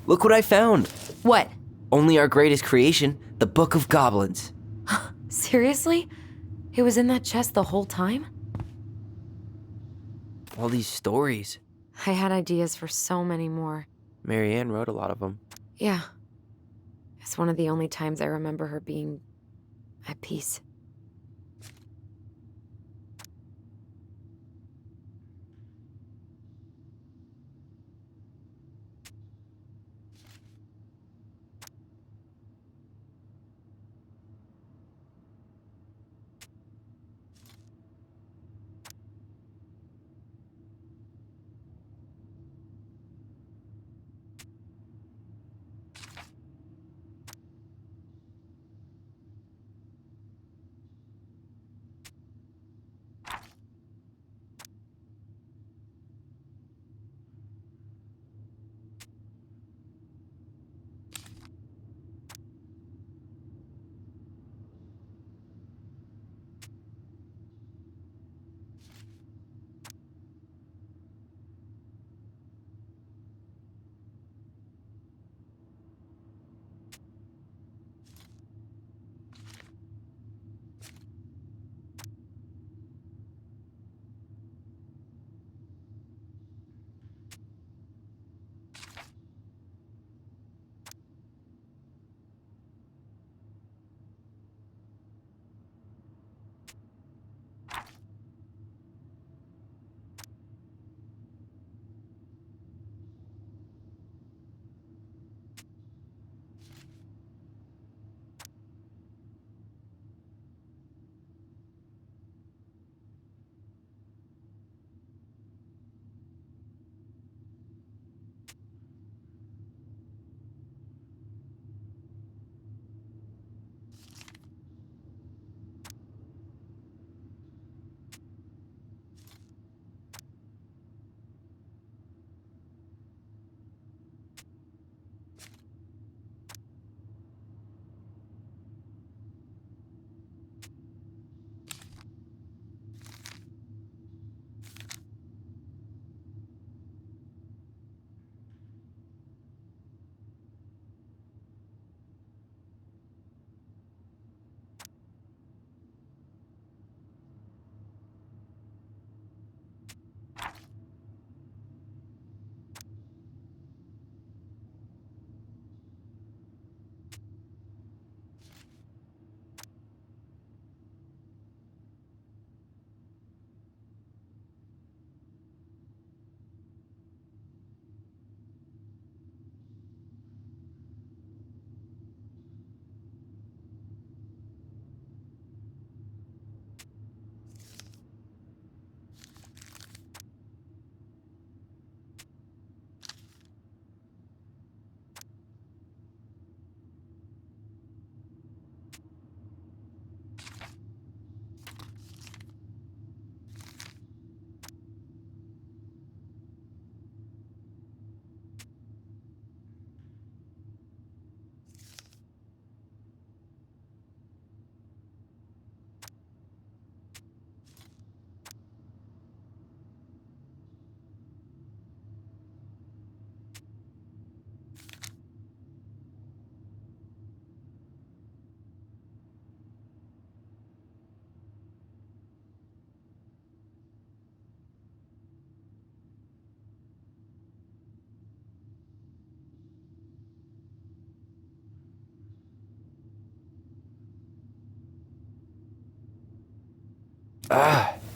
Look what I found! What? Only our greatest creation, the Book of Goblins. Seriously? It was in that chest the whole time? All these stories. I had ideas for so many more. Marianne wrote a lot of them. Yeah. It's one of the only times I remember her being at peace.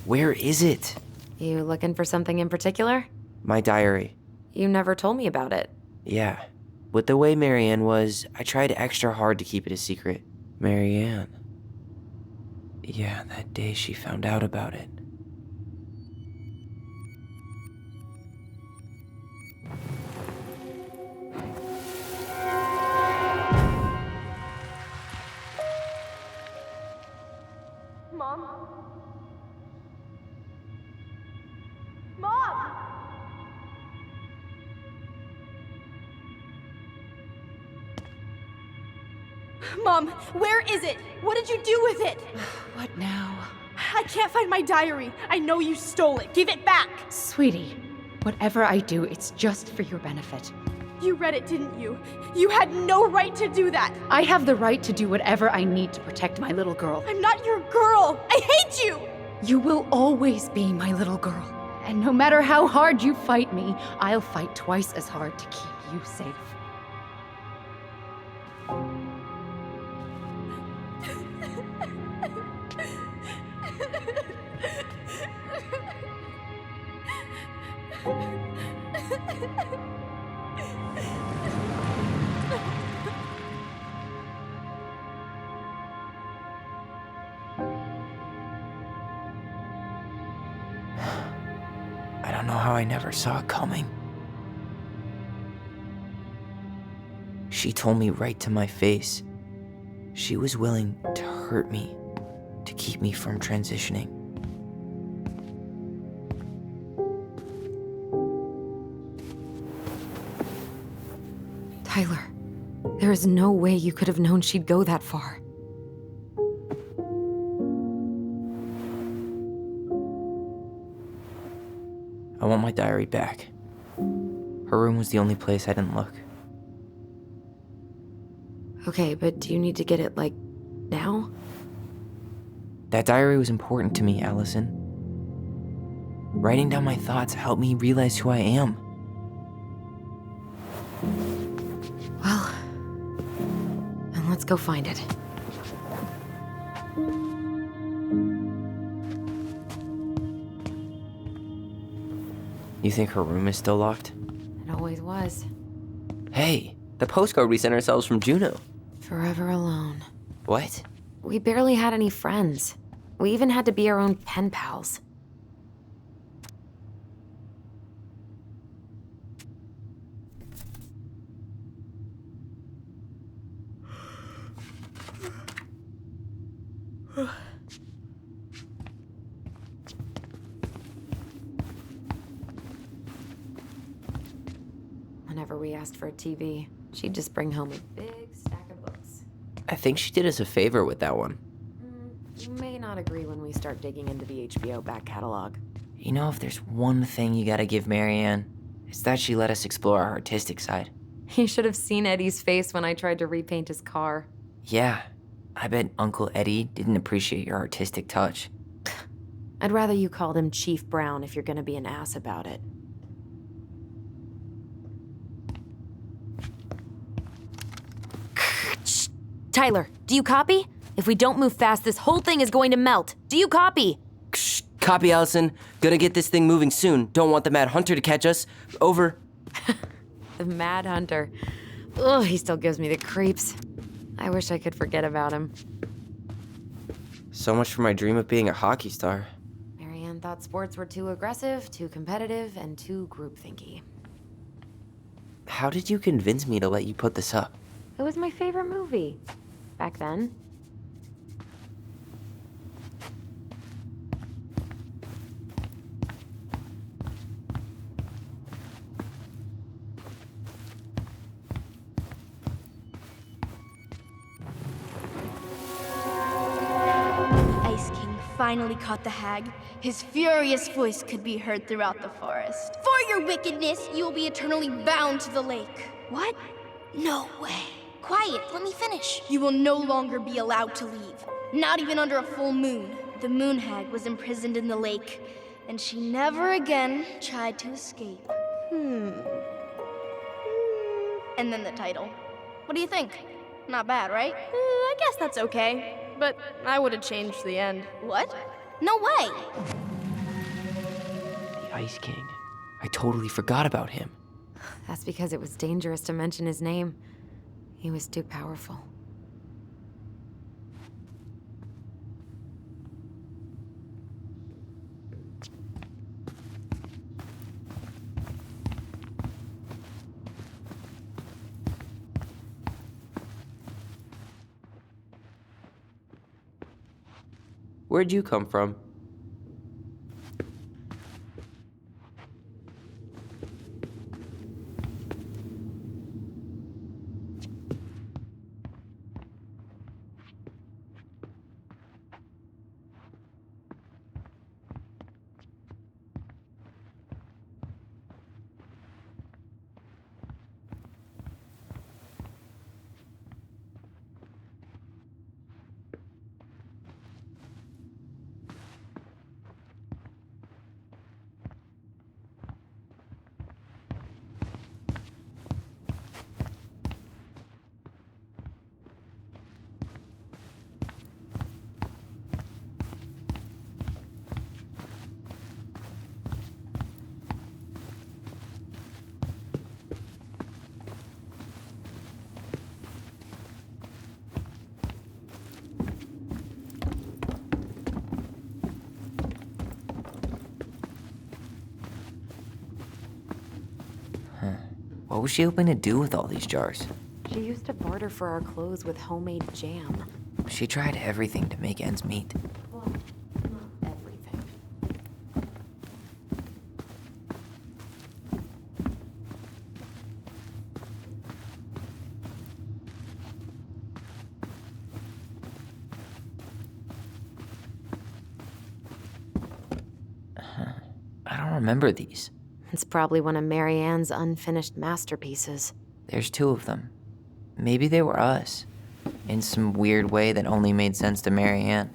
Where is it? You looking for something in particular? My diary. You never told me about it. Yeah. With the way Marianne was, I tried extra hard to keep it a secret. Marianne. Yeah, that day she found out about it. Mom? Mom! Mom, where is it? What did you do with it? What now? I can't find my diary. I know you stole it. Give it back. Sweetie, whatever I do, it's just for your benefit. You read it, didn't you? You had no right to do that. I have the right to do whatever I need to protect my little girl. I'm not your girl. I hate you. You will always be my little girl. And no matter how hard you fight me, I'll fight twice as hard to keep you safe. I don't know how I never saw it coming. She told me right to my face. She was willing to hurt me to keep me from transitioning. Tyler, there is no way you could have known she'd go that far. I want my diary back. Her room was the only place I didn't look. Okay, but do you need to get it, like, now? That diary was important to me, Allison. Writing down my thoughts helped me realize who I am. Well, then let's go find it. You think her room is still locked? It always was. Hey, the postcard we sent ourselves from Juneau. Forever alone. What? We barely had any friends. We even had to be our own pen pals. Whenever we asked for a TV, she'd just bring home a big stack of books. I think she did us a favor with that one. You may not agree when we start digging into the HBO back catalog. You know, if there's one thing you gotta give Marianne, it's that she let us explore our artistic side. You should have seen Eddie's face when I tried to repaint his car. Yeah, I bet Uncle Eddie didn't appreciate your artistic touch. I'd rather you called him Chief Brown if you're gonna be an ass about it. Tyler, do you copy? If we don't move fast, this whole thing is going to melt. Do you copy? Shh, copy, Allison. Gonna get this thing moving soon. Don't want the Mad Hunter to catch us. Over. The Mad Hunter. Ugh, he still gives me the creeps. I wish I could forget about him. So much for my dream of being a hockey star. Marianne thought sports were too aggressive, too competitive, and too groupthinky. How did you convince me to let you put this up? It was my favorite movie. Back then. Ice King finally caught the hag. His furious voice could be heard throughout the forest. For your wickedness, you will be eternally bound to the lake. What? No way. Quiet, let me finish. You will no longer be allowed to leave. Not even under a full moon. The moon hag was imprisoned in the lake, and she never again tried to escape. And then the title. What do you think? Not bad, right? I guess that's okay. But I would have changed the end. What? No way! The Ice King. I totally forgot about him. That's because it was dangerous to mention his name. He was too powerful. Where'd you come from? What was she hoping to do with all these jars? She used to barter for our clothes with homemade jam. She tried everything to make ends meet. Well, not everything. I don't remember these. It's probably one of Marianne's unfinished masterpieces. There's 2 of them. Maybe they were us. In some weird way that only made sense to Marianne.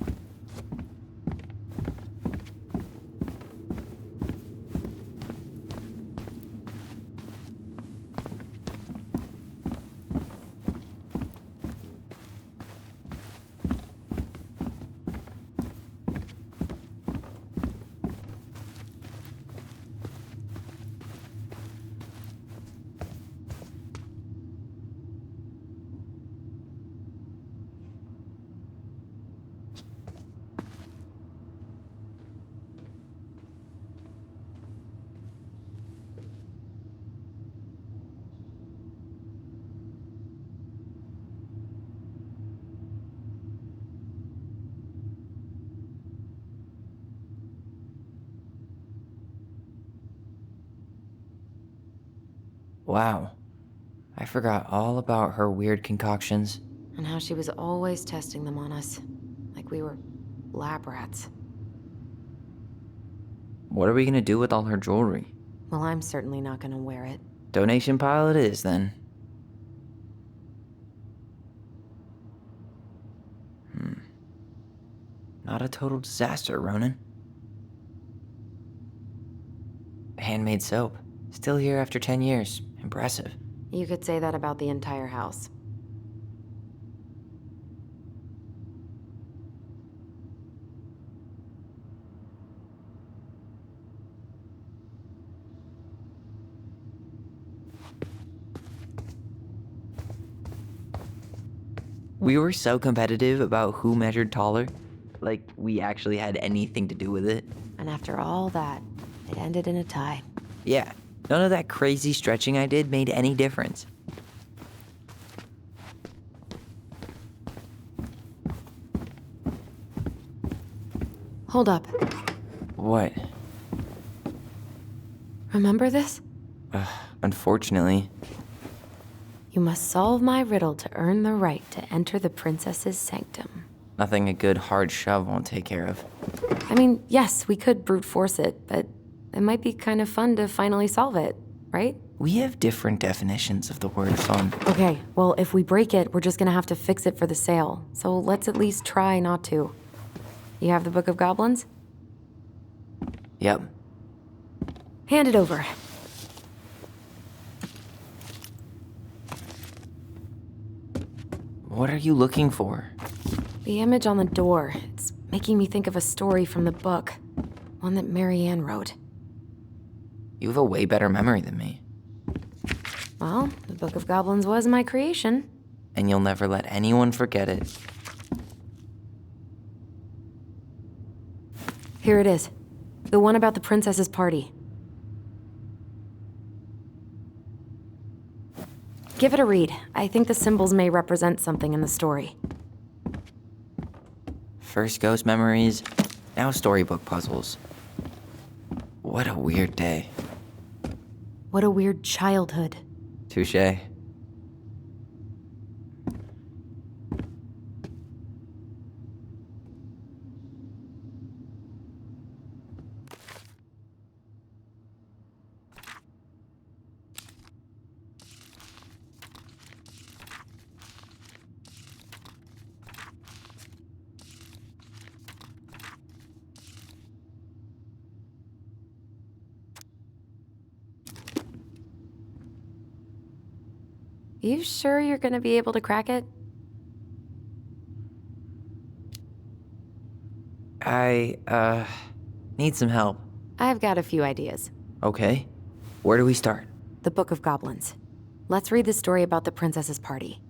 Wow. I forgot all about her weird concoctions. And how she was always testing them on us. Like we were lab rats. What are we gonna do with all her jewelry? Well, I'm certainly not gonna wear it. Donation pile it is, then. Not a total disaster, Ronan. Handmade soap. Still here after 10 years. Impressive. You could say that about the entire house. We were so competitive about who measured taller. Like we actually had anything to do with it. And after all that, it ended in a tie. Yeah, none of that crazy stretching I did made any difference. Hold up. What? Remember this? Unfortunately. You must solve my riddle to earn the right to enter the princess's sanctum. Nothing a good hard shove won't take care of. I mean, yes, we could brute force it, but it might be kind of fun to finally solve it, right? We have different definitions of the word fun. Okay, well, if we break it, we're just gonna have to fix it for the sale. So let's at least try not to. You have the Book of Goblins? Yep. Hand it over. What are you looking for? The image on the door. It's making me think of a story from the book. One that Marianne wrote. You have a way better memory than me. Well, the Book of Goblins was my creation. And you'll never let anyone forget it. Here it is. The one about the princess's party. Give it a read. I think the symbols may represent something in the story. First ghost memories, now storybook puzzles. What a weird day. What a weird childhood. Touché. You sure you're gonna be able to crack it? I need some help. I've got a few ideas. Okay. Where do we start? The Book of Goblins. Let's read the story about the princess's party.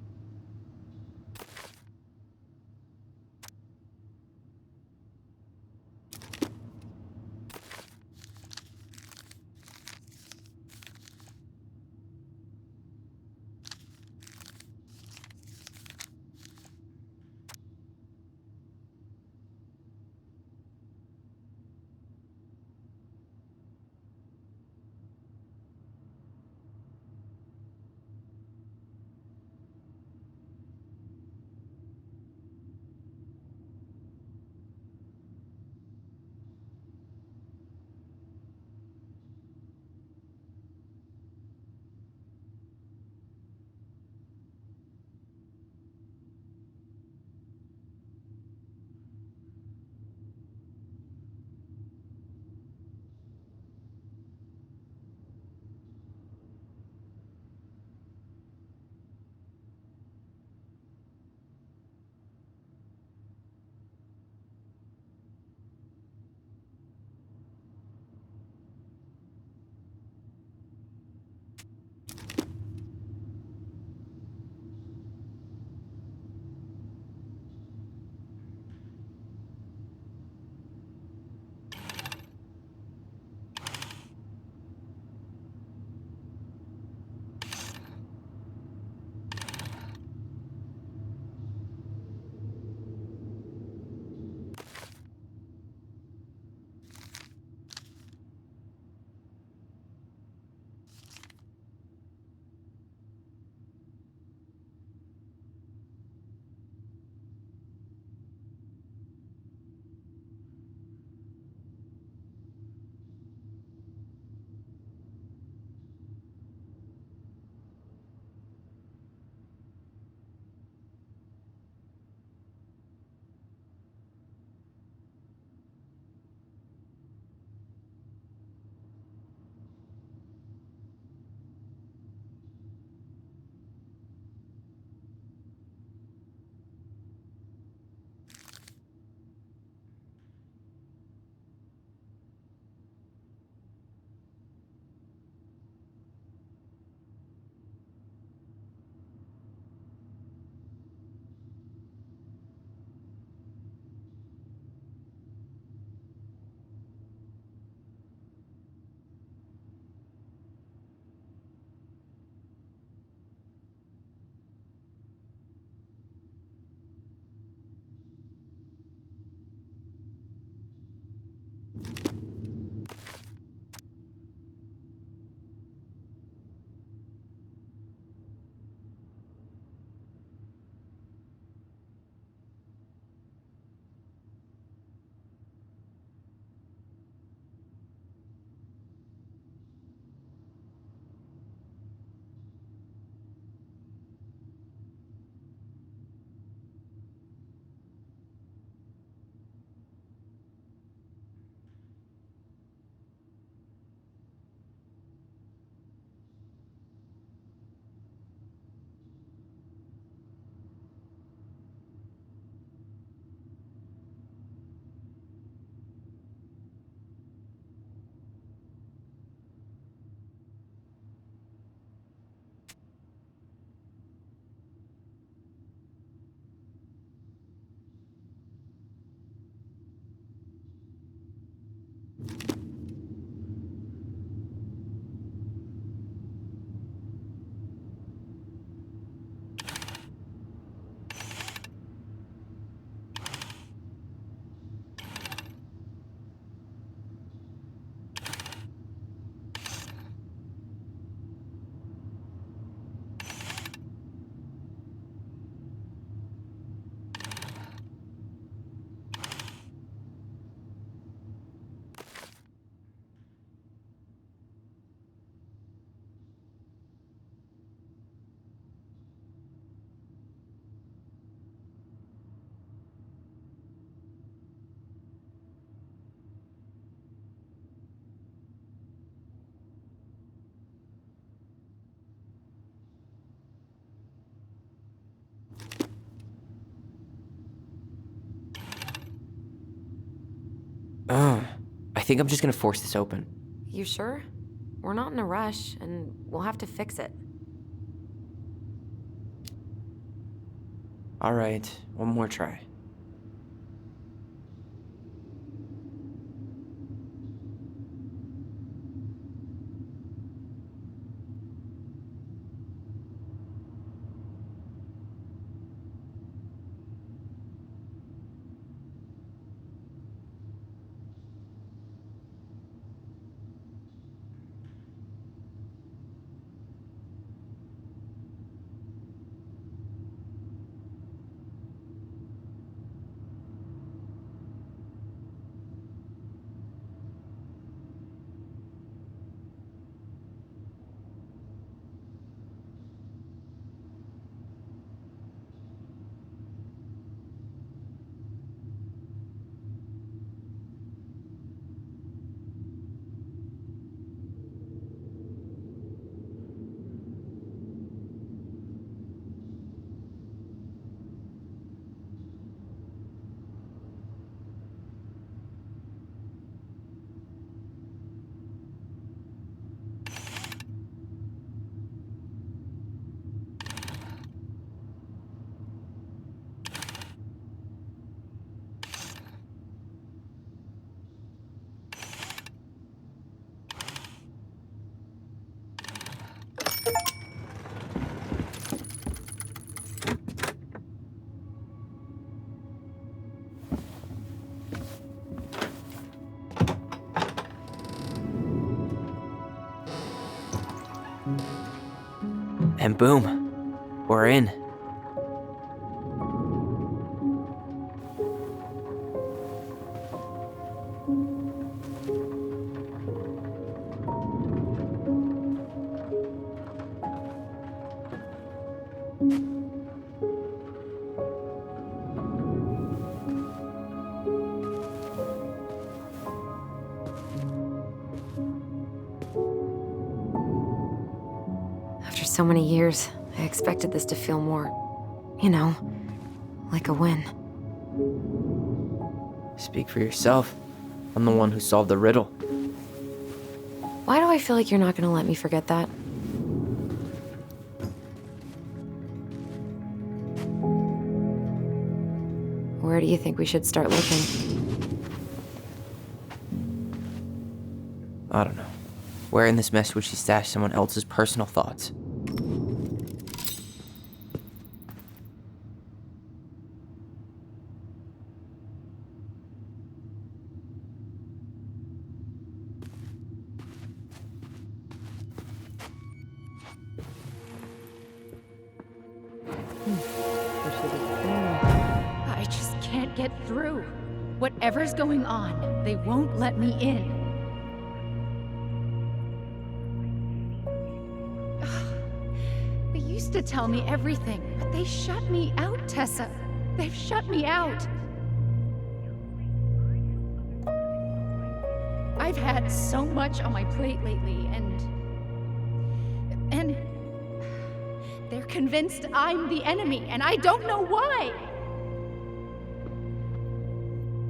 I think I'm just gonna force this open. You sure? We're not in a rush, and we'll have to fix it. Alright, one more try. And boom, we're in. After so many years, I expected this to feel more, like a win. Speak for yourself. I'm the one who solved the riddle. Why do I feel like you're not gonna let me forget that? Where do you think we should start looking? I don't know. Where in this mess would she stash someone else's personal thoughts? I just can't get through. Whatever's going on, they won't let me in. They used to tell me everything, but they shut me out, Tessa. They've shut me out. I've had so much on my plate lately, and they're convinced I'm the enemy, and I don't know why.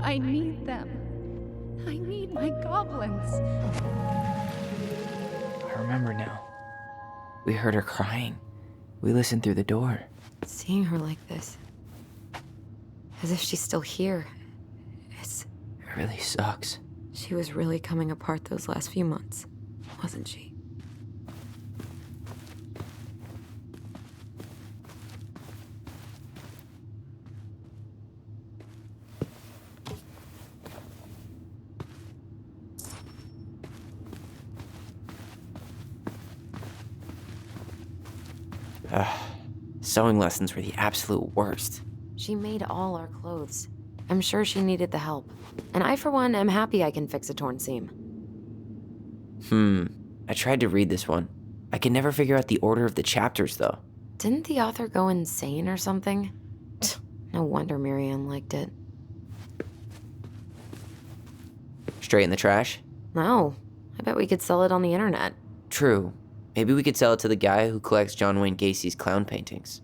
I need them. I need my goblins. I remember now. We heard her crying. We listened through the door. Seeing her like this, as if she's still here, It really sucks. She was really coming apart those last few months, wasn't she? Sewing lessons were the absolute worst. She made all our clothes. I'm sure she needed the help. And I, for one, am happy I can fix a torn seam. I tried to read this one. I could never figure out the order of the chapters, though. Didn't the author go insane or something? No wonder Marianne liked it. Straight in the trash? No, I bet we could sell it on the internet. True. Maybe we could sell it to the guy who collects John Wayne Gacy's clown paintings.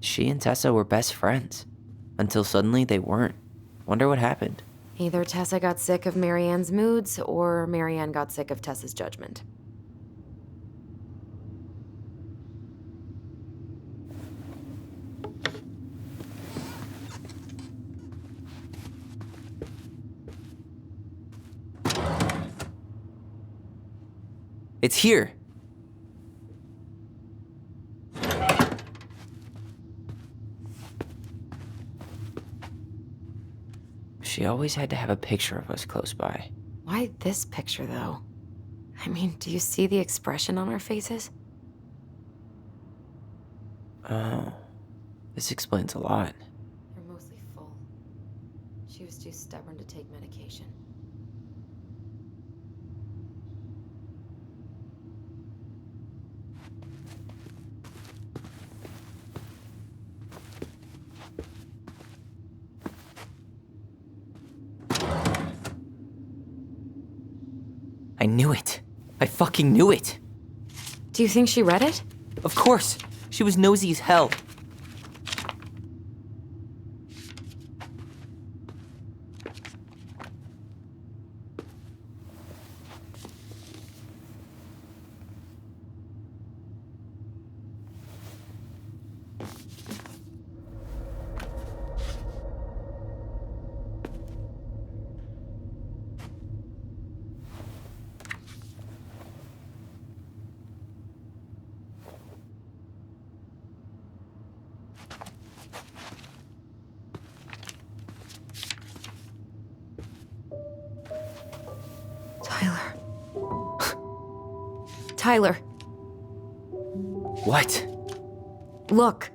She and Tessa were best friends. Until suddenly they weren't. Wonder what happened. Either Tessa got sick of Marianne's moods, or Marianne got sick of Tessa's judgment. It's here! She always had to have a picture of us close by. Why this picture, though? I mean, do you see the expression on our faces? Oh, this explains a lot. They're mostly full. She was too stubborn to take medication. I knew it. I fucking knew it. Do you think she read it? Of course. She was nosy as hell. Tyler. What? Look.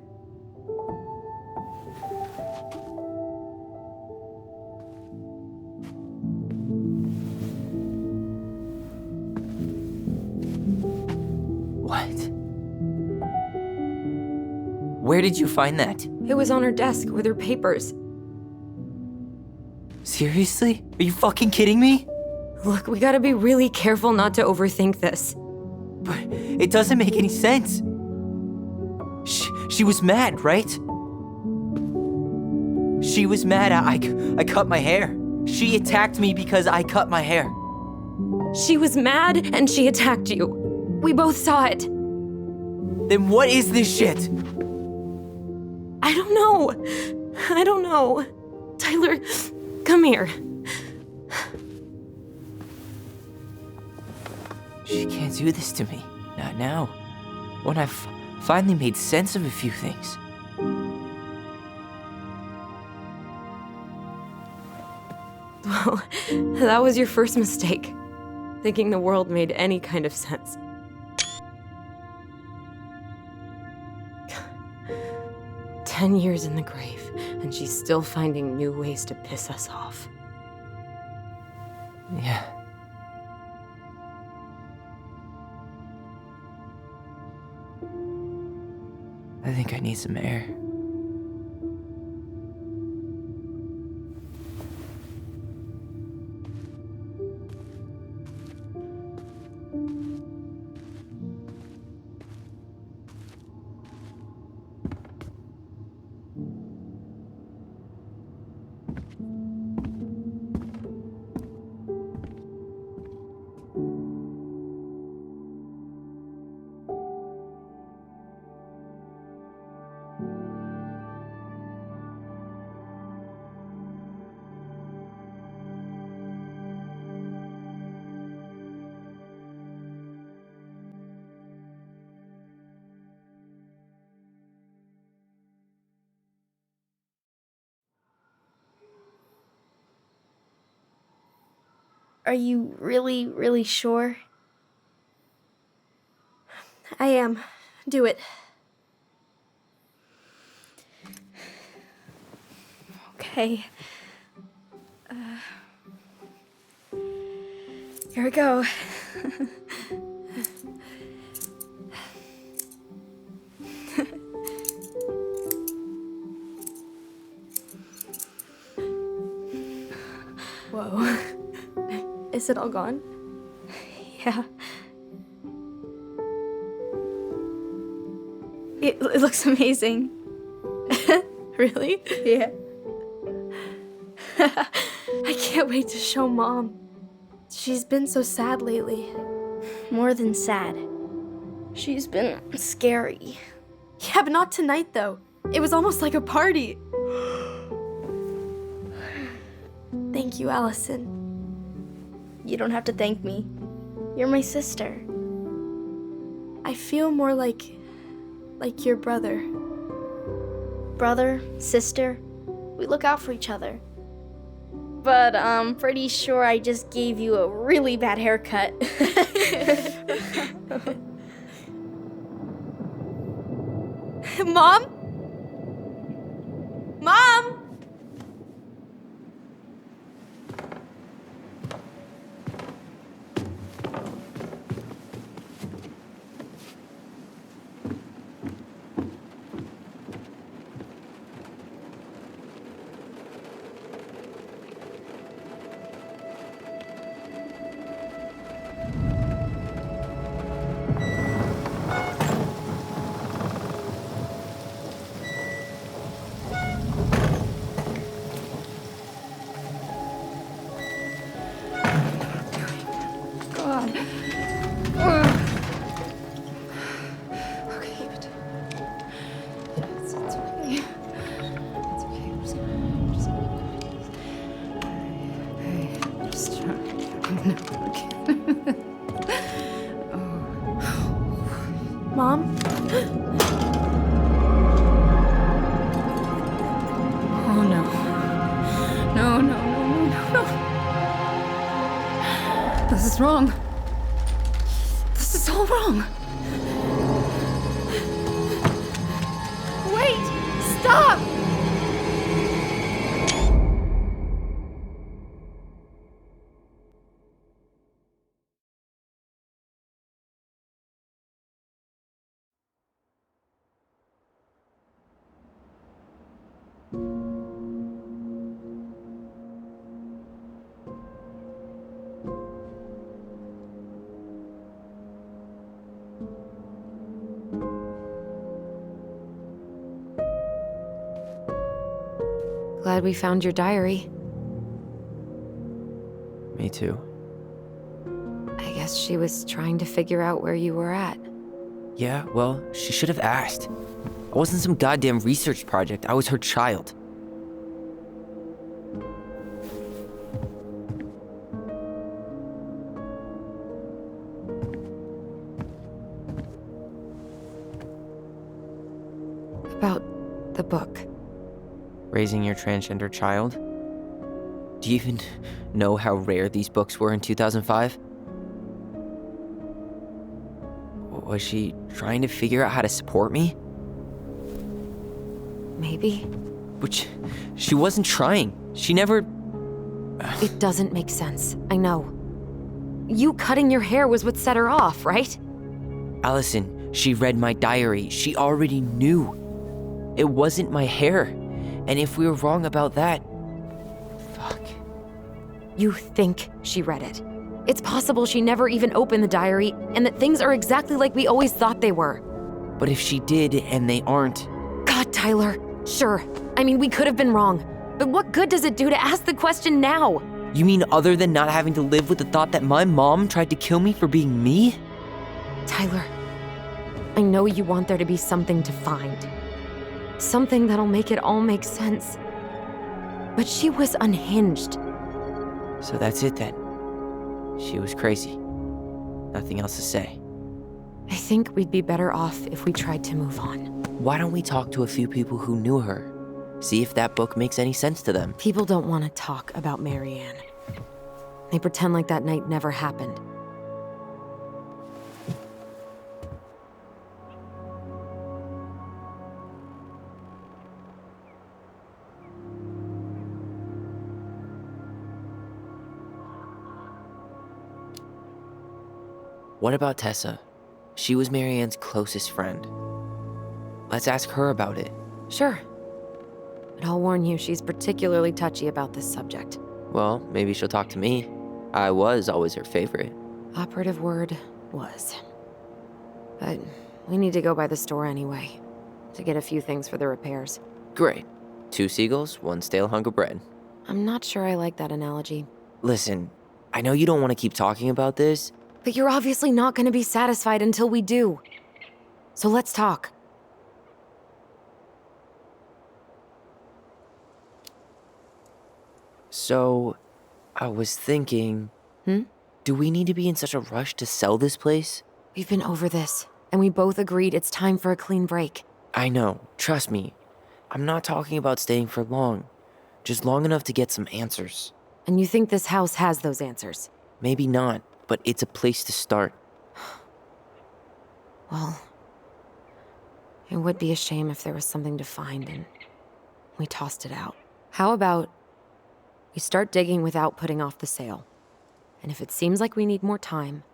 What? Where did you find that? It was on her desk with her papers. Seriously? Are you fucking kidding me? Look, we gotta be really careful not to overthink this. But it doesn't make any sense. She was mad, right? She was mad I cut my hair. She attacked me because I cut my hair. She was mad and she attacked you. We both saw it. Then what is this shit? I don't know. Tyler, come here. She can't do this to me. Not now. When I've finally made sense of a few things. Well, that was your first mistake. Thinking the world made any kind of sense. "10 years in the grave, and she's still finding new ways to piss us off." Yeah. I think I need some air. Are you really, really sure? I am. Do it. Okay. Here we go. Whoa. Is it all gone? Yeah. It looks amazing. Really? Yeah. I can't wait to show Mom. She's been so sad lately. More than sad. She's been scary. Yeah, but not tonight, though. It was almost like a party. Thank you, Allison. You don't have to thank me. You're my sister. I feel more like your brother. Brother, sister, we look out for each other. But I'm pretty sure I just gave you a really bad haircut. Mom? Mom? Mom? Oh no. No, no, no, no, no. This is wrong. This is all wrong. Wait! Stop! Glad we found your diary. Me too. I guess she was trying to figure out where you were at. Yeah, well, she should have asked. I wasn't some goddamn research project. I was her child. About the book. Raising your transgender child? Do you even know how rare these books were in 2005? Was she trying to figure out how to support me? Maybe. Which, she wasn't trying. She never... It doesn't make sense. I know. You cutting your hair was what set her off, right? Allison, she read my diary. She already knew. It wasn't my hair. And if we were wrong about that... Fuck. You think she read it. It's possible she never even opened the diary, and that things are exactly like we always thought they were. But if she did, and they aren't... God, Tyler. Sure. I mean, we could have been wrong. But what good does it do to ask the question now? You mean other than not having to live with the thought that my mom tried to kill me for being me? Tyler, I know you want there to be something to find. Something that'll make it all make sense. But she was unhinged. So that's it then. She was crazy. Nothing else to say. I think we'd be better off if we tried to move on. Why don't we talk to a few people who knew her? See if that book makes any sense to them. People don't want to talk about Marianne. They pretend like that night never happened. What about Tessa? She was Marianne's closest friend. Let's ask her about it. Sure. But I'll warn you, she's particularly touchy about this subject. Well, maybe she'll talk to me. I was always her favorite. Operative word was. But we need to go by the store anyway, to get a few things for the repairs. Great. 2 seagulls, 1 stale hunk of bread. I'm not sure I like that analogy. Listen, I know you don't want to keep talking about this. But you're obviously not going to be satisfied until we do. So let's talk. So, I was thinking... Do we need to be in such a rush to sell this place? We've been over this, and we both agreed it's time for a clean break. I know, trust me. I'm not talking about staying for long. Just long enough to get some answers. And you think this house has those answers? Maybe not, but it's a place to start. Well, it would be a shame if there was something to find and we tossed it out. How about we start digging without putting off the sale? And if it seems like we need more time,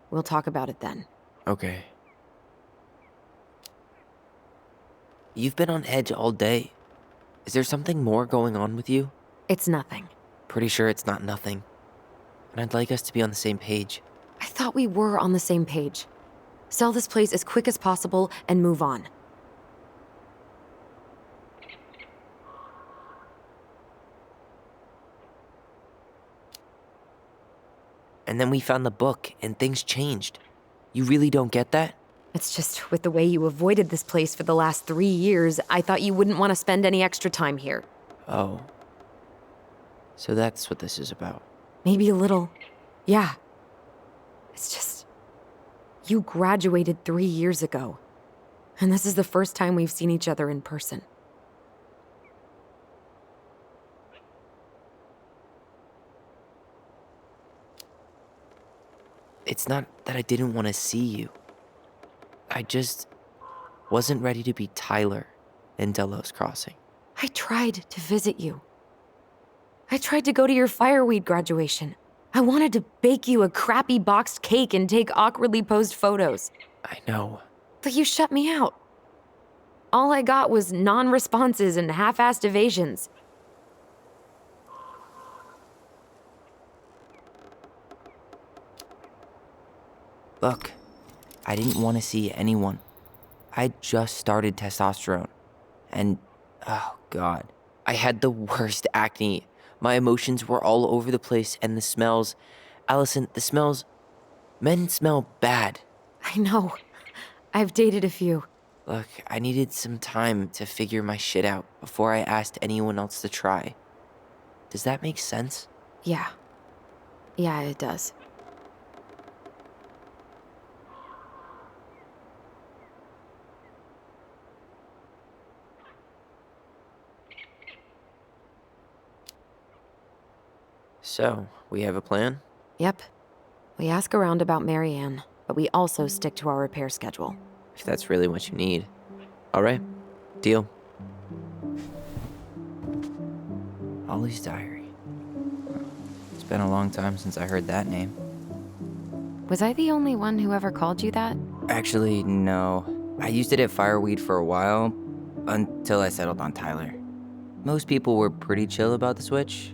we'll talk about it then. Okay. You've been on edge all day. Is there something more going on with you? It's nothing. Pretty sure it's not nothing. And I'd like us to be on the same page. I thought we were on the same page. Sell this place as quick as possible and move on. And then we found the book, and things changed. You really don't get that? It's just with the way you avoided this place for the last 3 years, I thought you wouldn't want to spend any extra time here. Oh. So that's what this is about. Maybe a little. Yeah. It's just... You graduated 3 years ago. And this is the first time we've seen each other in person. It's not that I didn't want to see you. I just wasn't ready to be Tyler in Delos Crossing. I tried to visit you. I tried to go to your fireweed graduation. I wanted to bake you a crappy boxed cake and take awkwardly posed photos. I know. But you shut me out. All I got was non-responses and half-assed evasions. Look, I didn't want to see anyone. I just started testosterone. And, oh God, I had the worst acne. My emotions were all over the place, and the smells... Allison, the smells... Men smell bad. I know. I've dated a few. Look, I needed some time to figure my shit out before I asked anyone else to try. Does that make sense? Yeah. Yeah, it does. So, we have a plan? Yep. We ask around about Marianne, but we also stick to our repair schedule. If that's really what you need. All right, deal. Ollie's diary. It's been a long time since I heard that name. Was I the only one who ever called you that? Actually, no. I used it at Fireweed for a while, until I settled on Tyler. Most people were pretty chill about the switch.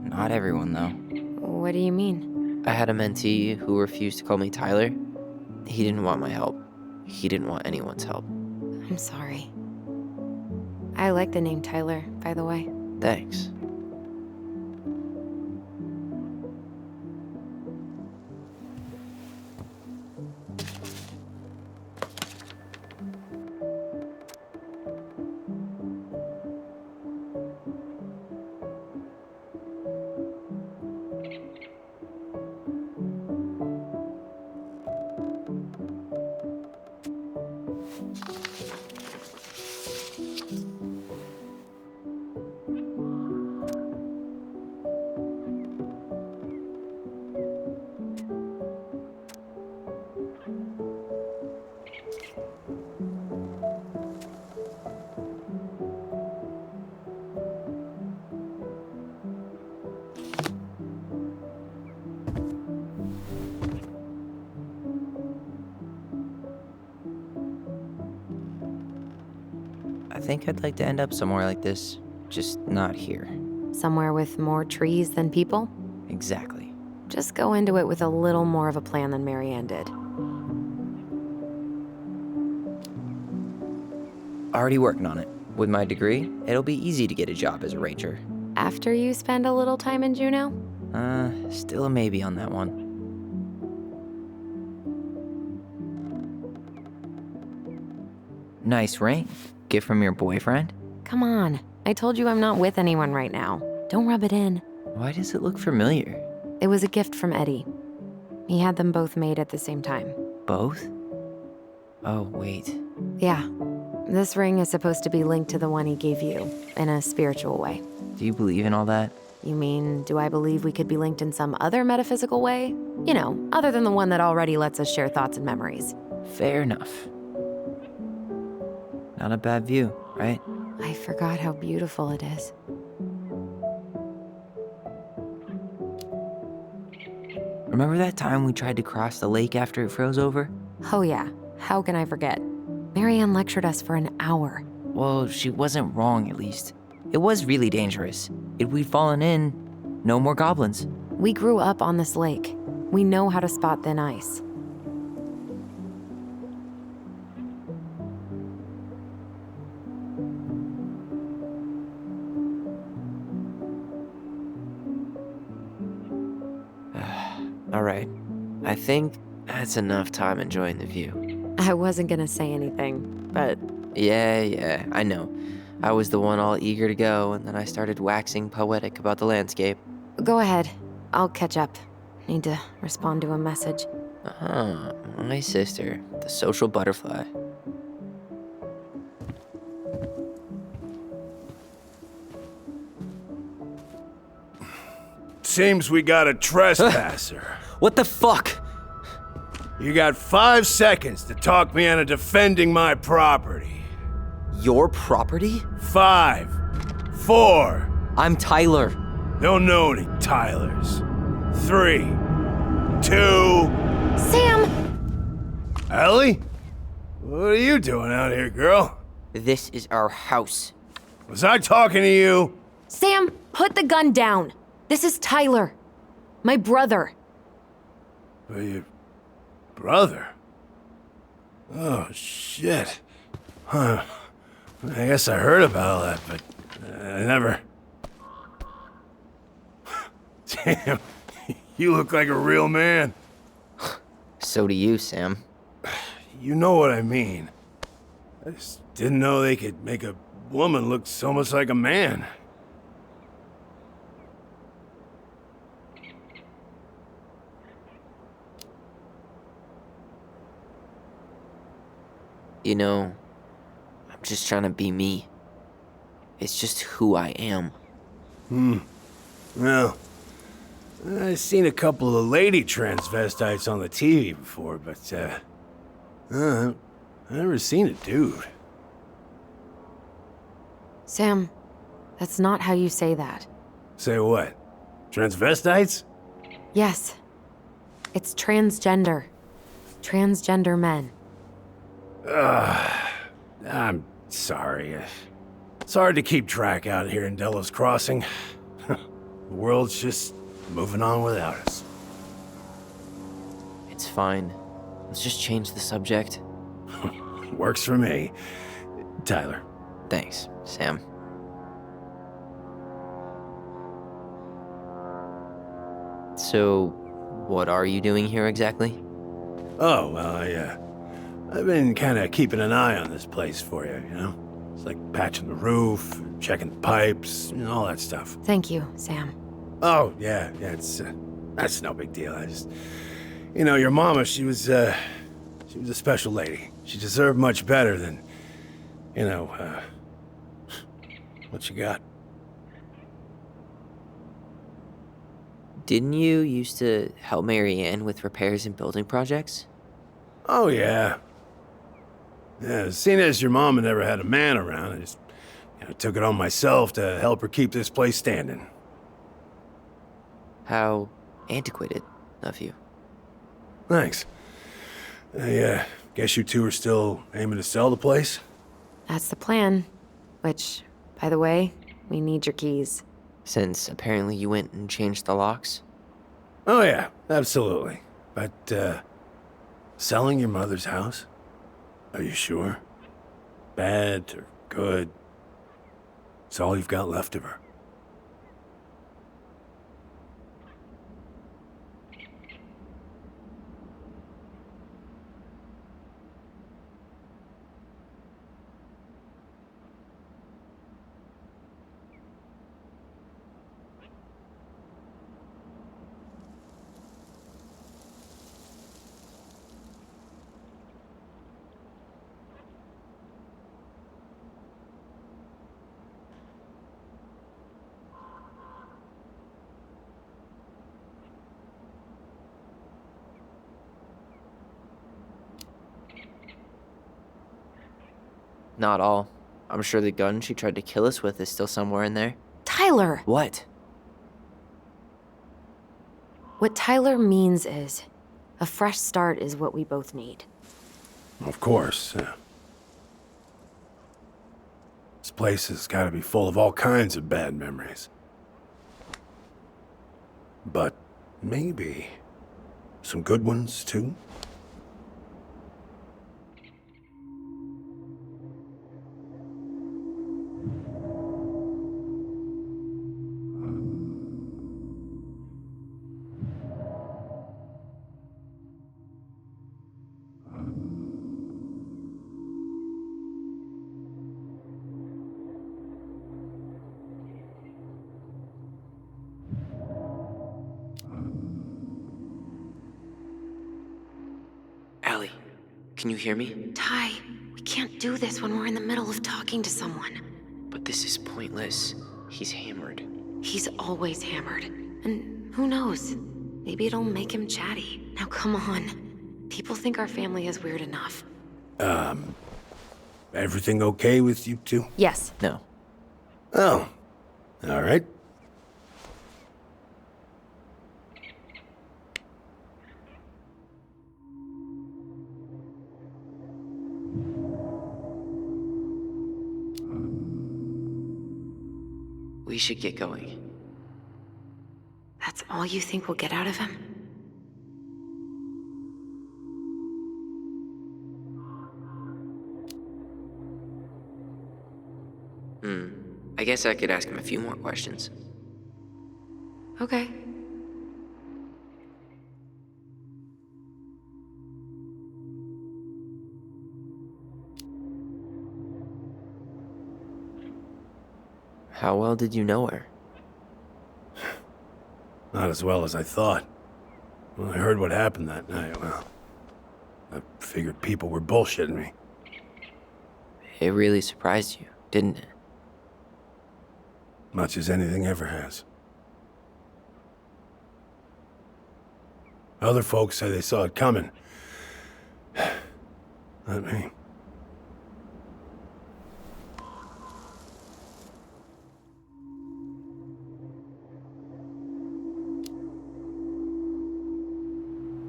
Not everyone, though. What do you mean? I had a mentee who refused to call me Tyler. He didn't want my help. He didn't want anyone's help. I'm sorry. I like the name Tyler, by the way. Thanks. think I'd like to end up somewhere like this, just not here. Somewhere with more trees than people? Exactly. Just go into it with a little more of a plan than Marianne did. Already working on it. With my degree, it'll be easy to get a job as a ranger. After you spend a little time in Juneau? Still a maybe on that one. Nice ring. Gift from your boyfriend? Come on. I told you I'm not with anyone right now. Don't rub it in. Why does it look familiar? It was a gift from Eddie. He had them both made at the same time. Both? Oh, wait. Yeah. This ring is supposed to be linked to the one he gave you, in a spiritual way. Do you believe in all that? You mean, do I believe we could be linked in some other metaphysical way? You know, other than the one that already lets us share thoughts and memories. Fair enough. Not a bad view, right? I forgot how beautiful it is. Remember that time we tried to cross the lake after it froze over? Oh yeah, how can I forget? Marianne lectured us for an hour. Well, she wasn't wrong, at least. It was really dangerous. If we'd fallen in, no more goblins. We grew up on this lake. We know how to spot thin ice. All right. I think that's enough time enjoying the view. I wasn't gonna say anything, but Yeah, I know. I was the one all eager to go, and then I started waxing poetic about the landscape. go ahead. I'll catch up. Need to respond to a message. My sister, the social butterfly. Seems we got a trespasser. What the fuck? You got 5 seconds to talk me into defending my property. Your property? 5, 4. I'm Tyler. Don't know any Tylers. 3, 2. Sam! Ellie? What are you doing out here, girl? This is our house. Was I talking to you? Sam, put the gun down. This is Tyler. My brother. Your brother? Oh, shit. Huh. I guess I heard about all that, but I never... Damn, you look like a real man. So do you, Sam. You know what I mean. I just didn't know they could make a woman look so much like a man. You know, I'm just trying to be me. It's just who I am. Well, I've seen a couple of lady transvestites on the TV before, but, I've never seen a dude. Sam, that's not how you say that. Say what? Transvestites? Yes. It's transgender. Transgender men. I'm sorry. It's hard to keep track out here in Delos Crossing. The world's just moving on without us. It's fine. Let's just change the subject. Works for me. Tyler. Thanks, Sam. So, what are you doing here exactly? Oh, well, I've been kind of keeping an eye on this place for you, you know? It's like patching the roof, checking the pipes, and all that stuff. Thank you, Sam. Oh, yeah, that's no big deal. I just, you know, your mama, she was a special lady. She deserved much better than, you know, what you got. Didn't you used to help Marianne with repairs and building projects? Oh, yeah. Yeah, seeing as your mama never had a man around, I just, took it on myself to help her keep this place standing. How antiquated of you. Thanks. I guess you two are still aiming to sell the place? That's the plan. Which, by the way, we need your keys. Since apparently you went and changed the locks? Oh yeah, absolutely. But, selling your mother's house? Are you sure? Bad or good? It's all you've got left of her. Not all. I'm sure the gun she tried to kill us with is still somewhere in there. Tyler! What? What Tyler means is, a fresh start is what we both need. Of course. This place has got to be full of all kinds of bad memories. But maybe some good ones, too? Allie, can you hear me? Ty, we can't do this when we're in the middle of talking to someone. But this is pointless. He's hammered. He's always hammered. And who knows? Maybe it'll make him chatty. Now come on. People think our family is weird enough. Everything okay with you two? Yes. No. Oh, all right. We should get going. That's all you think we'll get out of him? I guess I could ask him a few more questions. Okay. How well did you know her? Not as well as I thought. When I heard what happened that night, well, I figured people were bullshitting me. It really surprised you, didn't it? Much as anything ever has. Other folks say they saw it coming. Not me.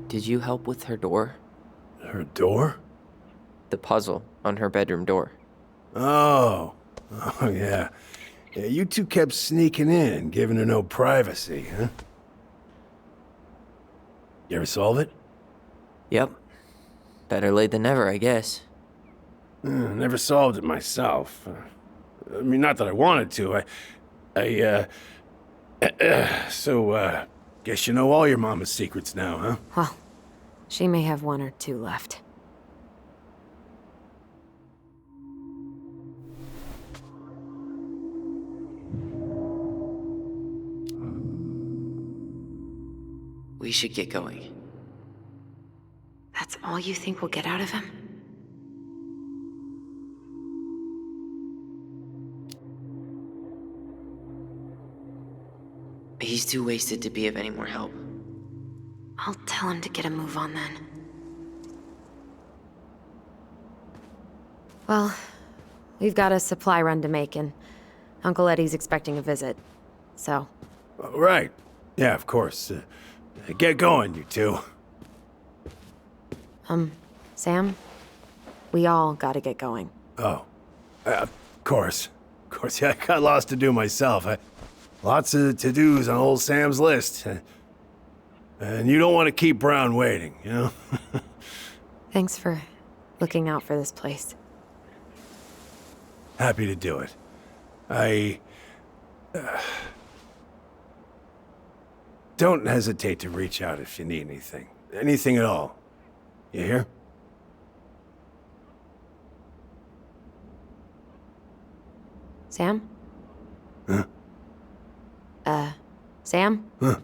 Did you help with her door? Her door? The puzzle on her bedroom door. Oh, yeah. Yeah, you two kept sneaking in, giving her no privacy, huh? You ever solve it? Yep. Better late than never, I guess. Never solved it myself. I mean, not that I wanted to. So, guess you know all your mama's secrets now, huh? Well, she may have one or two left. We should get going. That's all you think we'll get out of him? He's too wasted to be of any more help. I'll tell him to get a move on then. Well, we've got a supply run to make, and Uncle Eddie's expecting a visit. So. Right. Yeah, of course. Get going, you two. Sam? We all gotta get going. Oh, of course. course, yeah, I got lots to do myself. Lots of to-dos on old Sam's list. And you don't want to keep Brown waiting, you know? Thanks for looking out for this place. Happy to do it. Don't hesitate to reach out if you need anything. Anything at all. You hear? Sam? Huh? Sam? Huh?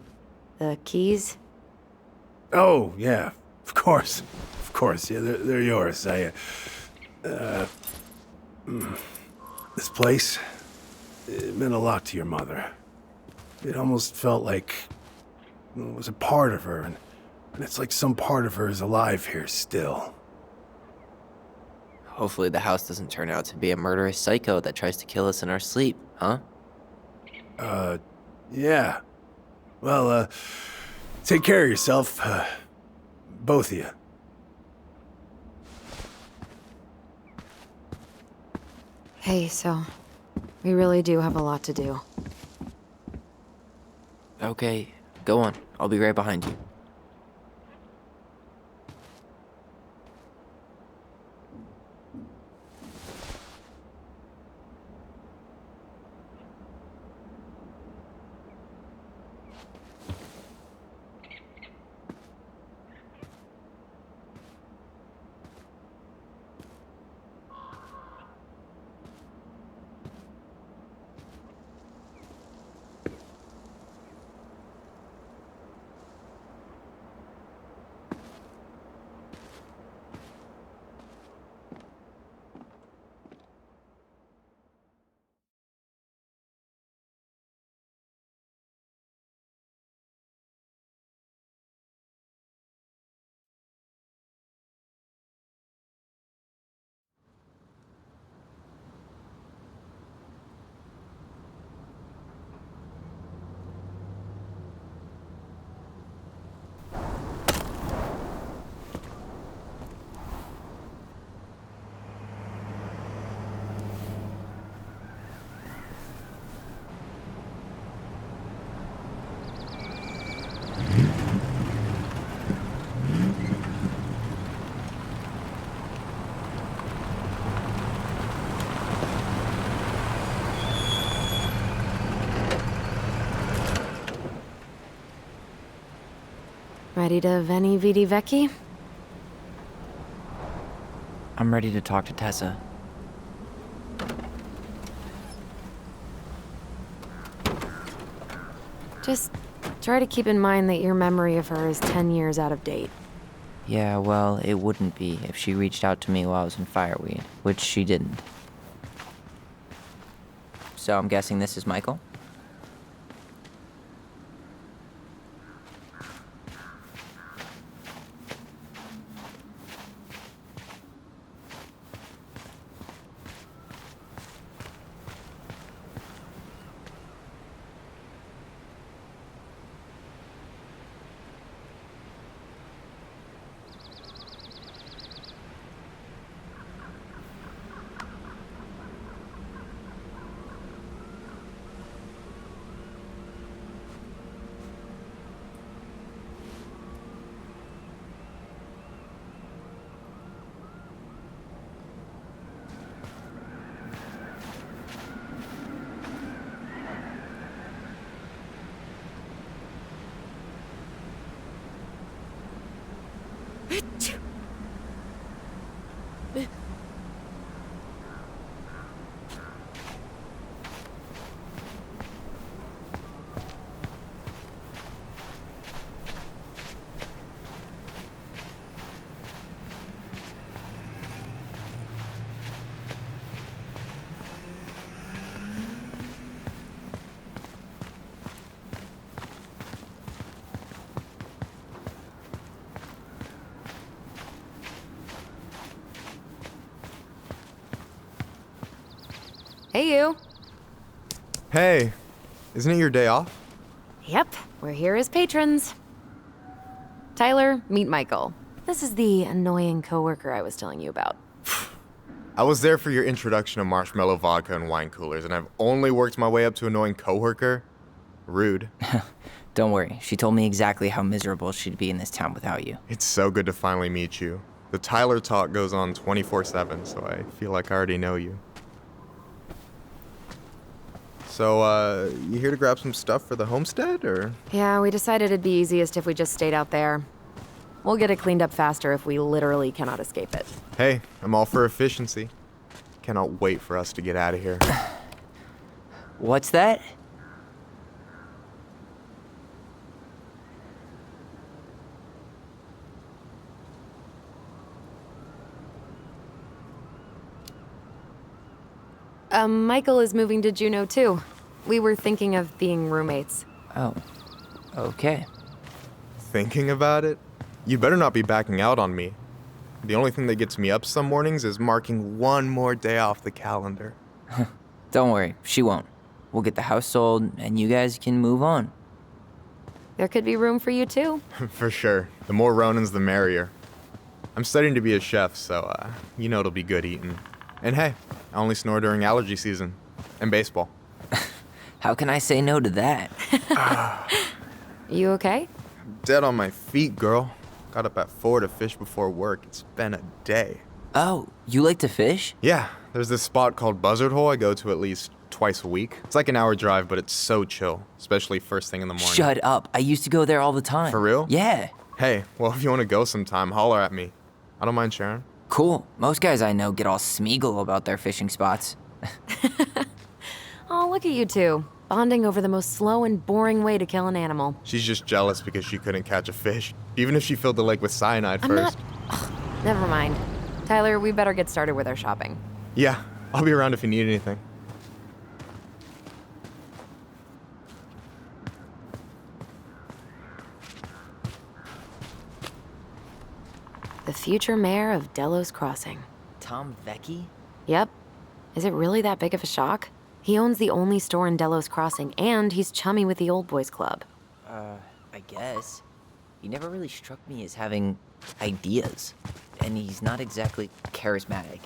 The keys? Oh, yeah. Of course. Of course, yeah, they're yours. This place, it meant a lot to your mother. It almost felt like it was a part of her, and it's like some part of her is alive here still. Hopefully the house doesn't turn out to be a murderous psycho that tries to kill us in our sleep, huh? Yeah. Well, take care of yourself, both of you. Hey, so we really do have a lot to do. Okay, go on. I'll be right behind you. Ready to Veni Vidi Vecchi? I'm ready to talk to Tessa. Just try to keep in mind that your memory of her is 10 years out of date. Yeah, well, it wouldn't be if she reached out to me while I was in Fireweed, which she didn't. So I'm guessing this is Michael? Hey, you. Hey, isn't it your day off? Yep, we're here as patrons. Tyler, meet Michael. This is the annoying coworker I was telling you about. I was there for your introduction to marshmallow vodka and wine coolers, and I've only worked my way up to annoying coworker. Rude. Don't worry, she told me exactly how miserable she'd be in this town without you. It's so good to finally meet you. The Tyler talk goes on 24/7, so I feel like I already know you. So, you here to grab some stuff for the homestead, or? Yeah, we decided it'd be easiest if we just stayed out there. We'll get it cleaned up faster if we literally cannot escape it. Hey, I'm all for efficiency. Cannot wait for us to get out of here. What's that? Michael is moving to Juneau too. We were thinking of being roommates. Oh, okay. Thinking about it? You better not be backing out on me. The only thing that gets me up some mornings is marking one more day off the calendar. Don't worry, she won't. We'll get the house sold, and you guys can move on. There could be room for you too. For sure. The more Ronins, the merrier. I'm studying to be a chef, so, you know it'll be good eating. And hey, I only snore during allergy season. And baseball. How can I say no to that? You okay? Dead on my feet, girl. Got up at 4 to fish before work. It's been a day. Oh, you like to fish? Yeah, there's this spot called Buzzard Hole I go to at least twice a week. It's like an hour drive, but it's so chill, especially first thing in the morning. Shut up. I used to go there all the time. For real? Yeah. Hey, well, if you want to go sometime, holler at me. I don't mind sharing. Cool. Most guys I know get all Smeagol about their fishing spots. Oh, look at you two. Bonding over the most slow and boring way to kill an animal. She's just jealous because she couldn't catch a fish, even if she filled the lake with cyanide I'm first. not... Ugh, never mind. Tyler, we better get started with our shopping. Yeah, I'll be around if you need anything. The future mayor of Delos Crossing. Tom Vecchi? Yep. Is it really that big of a shock? He owns the only store in Delos Crossing, and he's chummy with the Old Boys Club. I guess. He never really struck me as having ideas. And he's not exactly charismatic.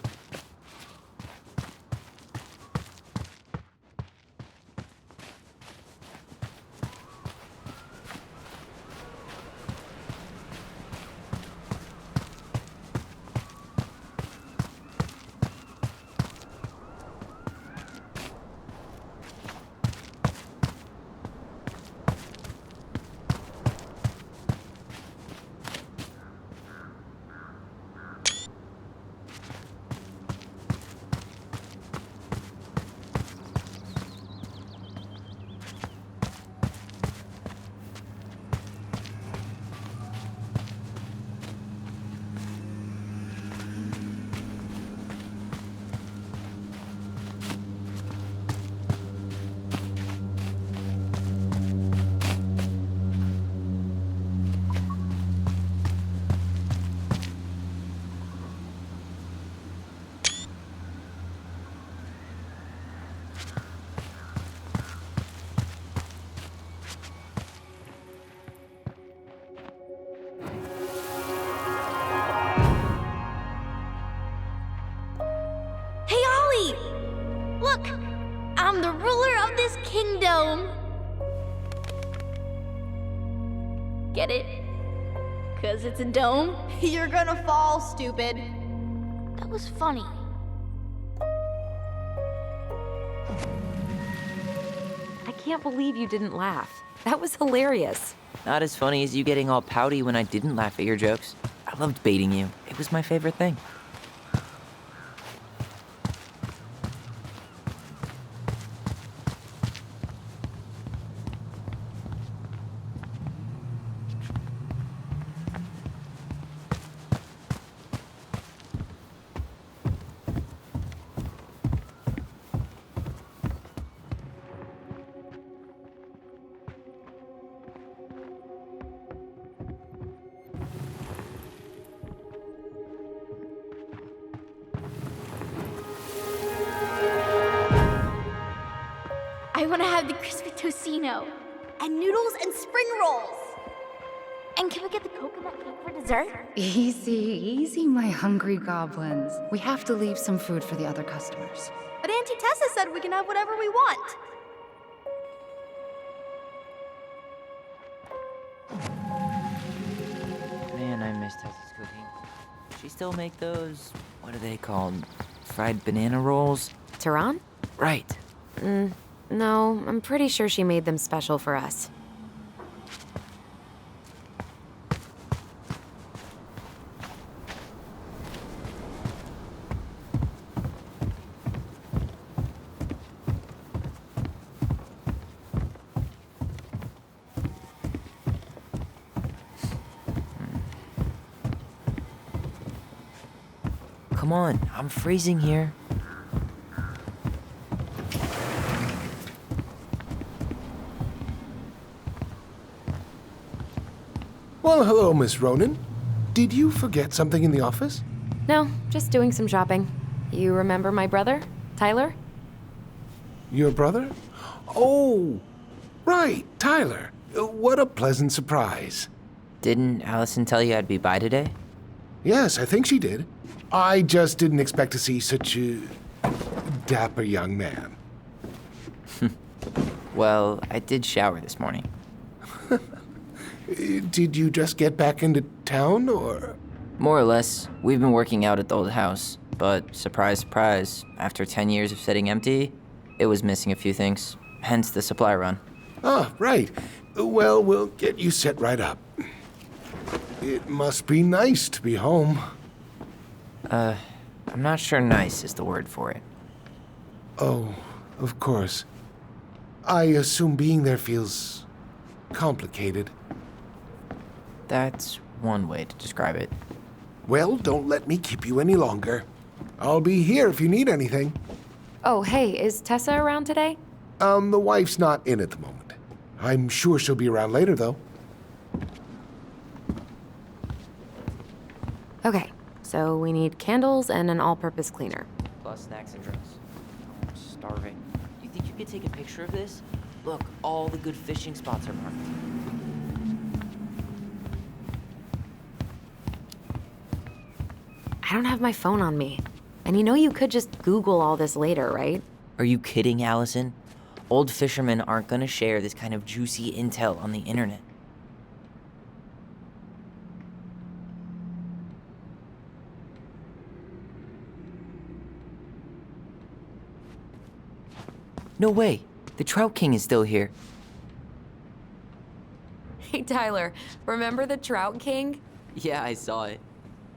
Look! I'm the ruler of this kingdom! Get it? 'Cause it's a dome? You're gonna fall, stupid. That was funny. I can't believe you didn't laugh. That was hilarious. Not as funny as you getting all pouty when I didn't laugh at your jokes. I loved baiting you. It was my favorite thing. I wanna have the crispy tocino. And noodles and spring rolls. And can we get the coconut cake for dessert? dessert? Easy, my hungry goblins. We have to leave some food for the other customers. But Auntie Tessa said we can have whatever we want. Man, I miss Tessa's cooking. She still make those, what are they called? Fried banana rolls? Tehran? Right. No, I'm pretty sure she made them special for us. Come on, I'm freezing here. Well, hello, Miss Ronan. Did you forget something in the office? No, just doing some shopping. You remember my brother, Tyler? Your brother? Oh, right, Tyler. What a pleasant surprise. Didn't Allison tell you I'd be by today? Yes, I think she did. I just didn't expect to see such a dapper young man. Well, I did shower this morning. Did you just get back into town, or? More or less. We've been working out at the old house, but surprise, surprise, after 10 years of sitting empty, it was missing a few things, hence the supply run. Ah, right. Well, we'll get you set right up. It must be nice to be home. I'm not sure nice is the word for it. Oh, of course. I assume being there feels complicated. That's one way to describe it. Well, don't let me keep you any longer. I'll be here if you need anything. Oh, hey, is Tessa around today? The wife's not in at the moment. I'm sure she'll be around later, though. Okay, so we need candles and an all-purpose cleaner. Plus snacks and drinks. I'm starving. Do you think you could take a picture of this? Look, all the good fishing spots are marked. I don't have my phone on me. And you know you could just Google all this later, right? Are you kidding, Allison? Old fishermen aren't gonna share this kind of juicy intel on the internet. No way! The Trout King is still here. Hey, Tyler, remember the Trout King? Yeah, I saw it.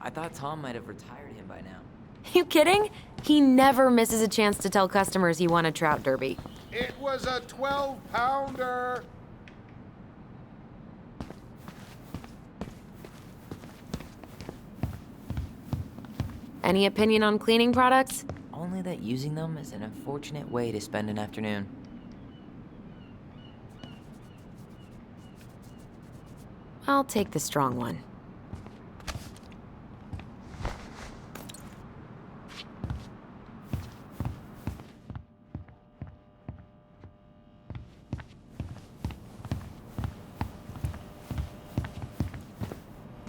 I thought Tom might have retired him by now. You kidding? He never misses a chance to tell customers he won a trout derby. It was a 12-pounder. Any opinion on cleaning products? Only that using them is an unfortunate way to spend an afternoon. I'll take the strong one.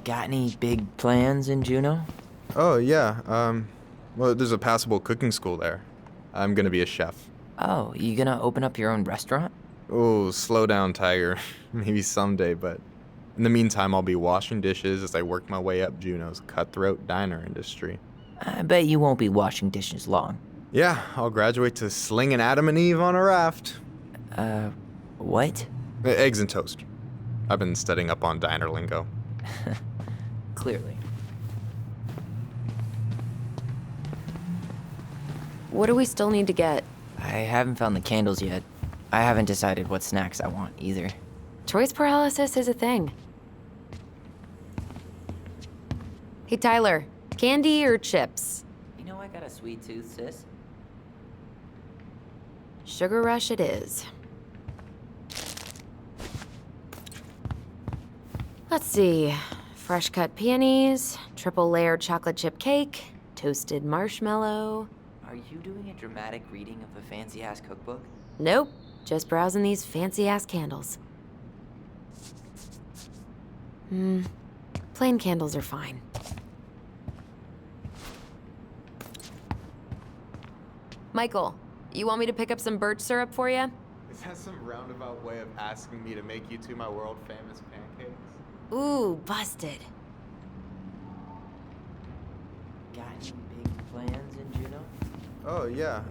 Got any big plans in Juneau? Oh, yeah. Well, there's a passable cooking school there. I'm gonna be a chef. Oh, you gonna open up your own restaurant? Oh, slow down, Tiger. Maybe someday, but in the meantime, I'll be washing dishes as I work my way up Juneau's cutthroat diner industry. I bet you won't be washing dishes long. Yeah, I'll graduate to slinging Adam and Eve on a raft. What? Eggs and toast. I've been studying up on diner lingo. Clearly. What do we still need to get? I haven't found the candles yet. I haven't decided what snacks I want either. Choice paralysis is a thing. Hey, Tyler, candy or chips? You know I got a sweet tooth, sis. Sugar Rush it is. Let's see. Fresh cut peonies, triple layered chocolate chip cake, toasted marshmallow. Are you doing a dramatic reading of a fancy-ass cookbook? Nope, just browsing these fancy-ass candles. Plain candles are fine. Michael, you want me to pick up some birch syrup for you? Is that some roundabout way of asking me to make you two my world famous pancakes? Ooh, busted. Got any big plans in Juneau? Oh, yeah.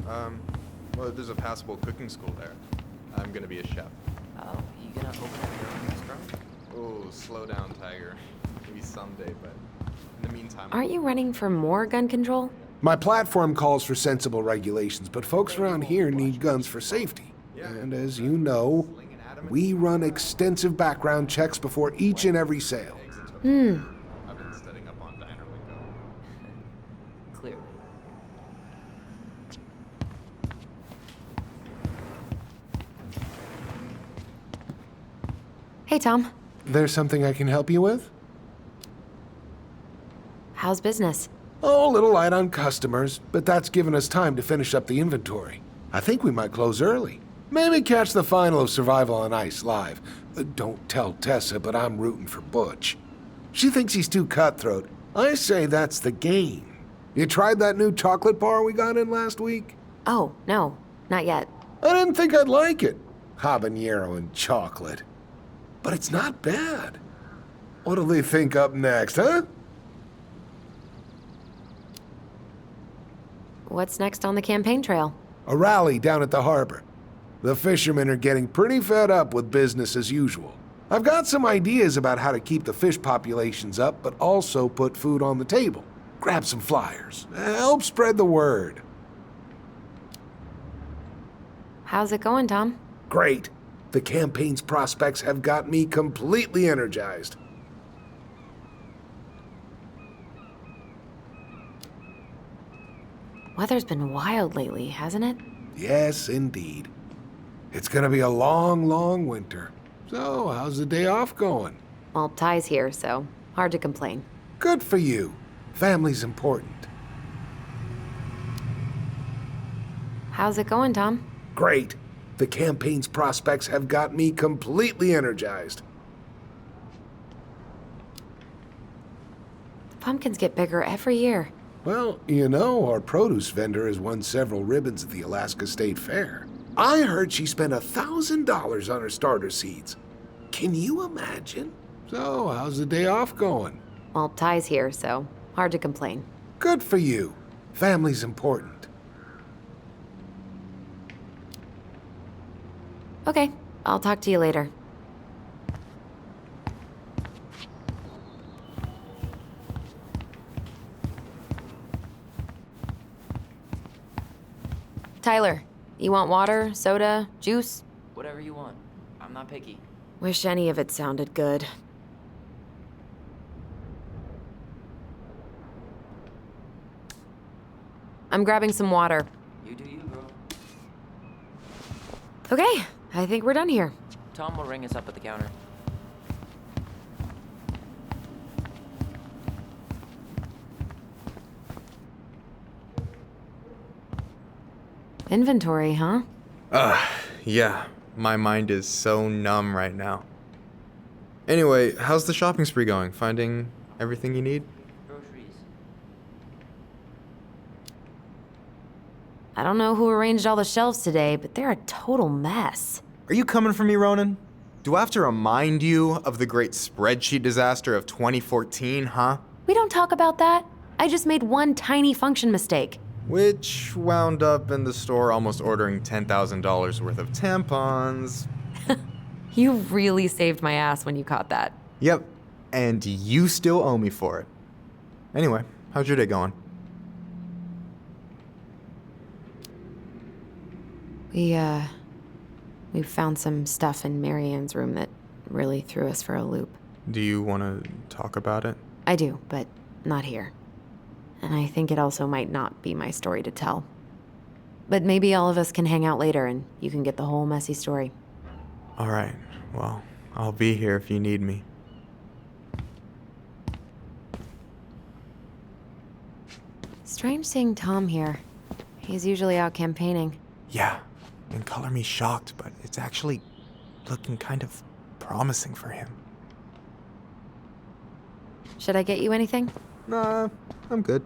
Well, there's a passable cooking school there. I'm gonna be a chef. Oh, you gonna open up your own restaurant? Oh, slow down, Tiger. Maybe someday, but in the meantime... Aren't you running for more gun control? My platform calls for sensible regulations, but folks around here need guns for safety. And as you know, we run extensive background checks before each and every sale. I've been studying up on diner lingo. Clearly. Hey, Tom. There's something I can help you with? How's business? Oh, a little light on customers, but that's given us time to finish up the inventory. I think we might close early. Maybe catch the final of Survival on Ice live. Don't tell Tessa, but I'm rooting for Butch. She thinks he's too cutthroat. I say that's the game. You tried that new chocolate bar we got in last week? Oh, no, not yet. I didn't think I'd like it. Habanero and chocolate. But it's not bad. What'll they think up next, huh? What's next on the campaign trail? A rally down at the harbor. The fishermen are getting pretty fed up with business as usual. I've got some ideas about how to keep the fish populations up, but also put food on the table. Grab some flyers. Help spread the word. How's it going, Tom? Great. The campaign's prospects have got me completely energized. Weather's been wild lately, hasn't it? Yes, indeed. It's gonna be a long, long winter. So, how's the day off going? Well, Ty's here, so hard to complain. Good for you. Family's important. How's it going, Tom? Great. The campaign's prospects have got me completely energized. The pumpkins get bigger every year. Well, you know, our produce vendor has won several ribbons at the Alaska State Fair. I heard she spent $1,000 on her starter seeds. Can you imagine? So, how's the day off going? Well, Ty's here, so hard to complain. Good for you. Family's important. Okay, I'll talk to you later. Tyler, you want water, soda, juice? Whatever you want. I'm not picky. Wish any of it sounded good. I'm grabbing some water. You do you, girl. Okay, I think we're done here. Tom will ring us up at the counter. Inventory, huh? Yeah. My mind is so numb right now. Anyway, how's the shopping spree going? Finding everything you need? Groceries. I don't know who arranged all the shelves today, but they're a total mess. Are you coming for me, Ronan? Do I have to remind you of the great spreadsheet disaster of 2014, huh? We don't talk about that. I just made one tiny function mistake. Which wound up in the store almost ordering $10,000 worth of tampons. You really saved my ass when you caught that. Yep, and you still owe me for it. Anyway, how's your day going? We found some stuff in Marianne's room that really threw us for a loop. Do you want to talk about it? I do, but not here. And I think it also might not be my story to tell. But maybe all of us can hang out later and you can get the whole messy story. All right, well, I'll be here if you need me. Strange seeing Tom here. He's usually out campaigning. Yeah, and color me shocked, but it's actually looking kind of promising for him. Should I get you anything? Nah, I'm good.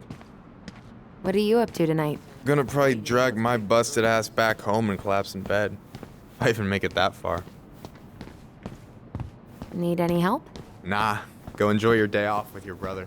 What are you up to tonight? Gonna probably drag my busted ass back home and collapse in bed. If I even make it that far. Need any help? Nah, go enjoy your day off with your brother.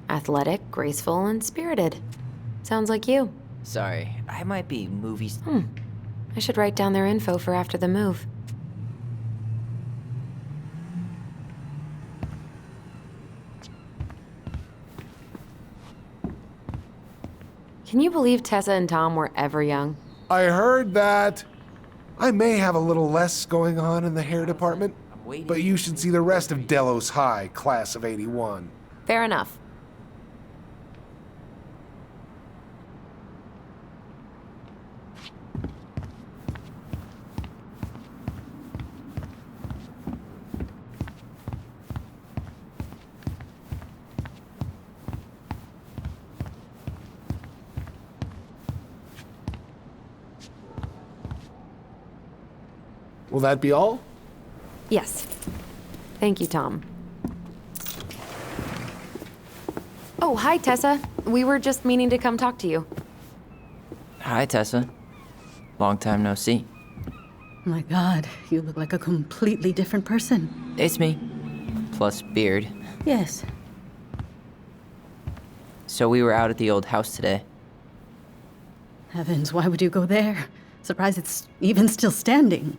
Athletic, graceful, and spirited. Sounds like you. Sorry, I might be movies. I should write down their info for after the move. Can you believe Tessa and Tom were ever young? I heard that. I may have a little less going on in the hair department, but you should see the rest of Delos High, class of '81. Fair enough. Will that be all? Yes. Thank you, Tom. Oh, hi, Tessa. We were just meaning to come talk to you. Hi, Tessa. Long time no see. My God, you look like a completely different person. It's me. Plus beard. Yes. So we were out at the old house today. Heavens, why would you go there? Surprised it's even still standing.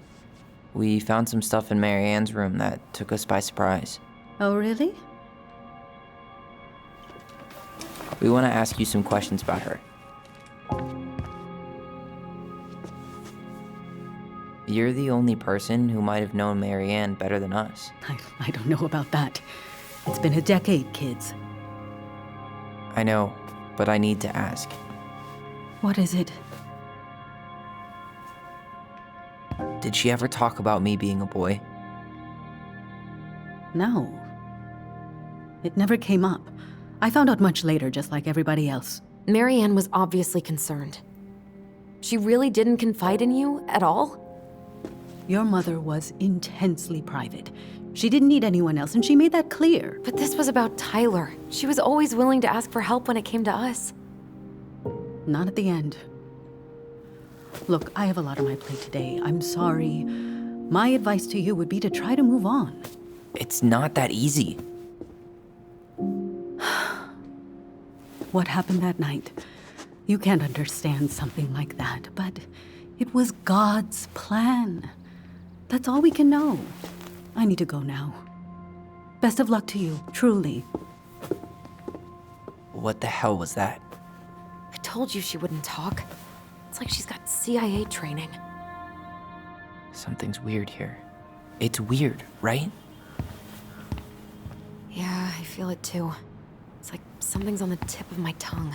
We found some stuff in Mary Ann's room that took us by surprise. Oh, really? We want to ask you some questions about her. You're the only person who might have known Mary Ann better than us. I don't know about that. It's been a decade, kids. I know, but I need to ask. What is it? Did she ever talk about me being a boy? No. It never came up. I found out much later, just like everybody else. Mary Ann was obviously concerned. She really didn't confide in you at all? Your mother was intensely private. She didn't need anyone else, and she made that clear. But this was about Tyler. She was always willing to ask for help when it came to us. Not at the end. Look, I have a lot on my plate today. I'm sorry. My advice to you would be to try to move on. It's not that easy. What happened that night? You can't understand something like that, but it was God's plan. That's all we can know. I need to go now. Best of luck to you, truly. What the hell was that? I told you she wouldn't talk. It's like she's got CIA training. Something's weird here. It's weird, right? Yeah, I feel it too. It's like something's on the tip of my tongue.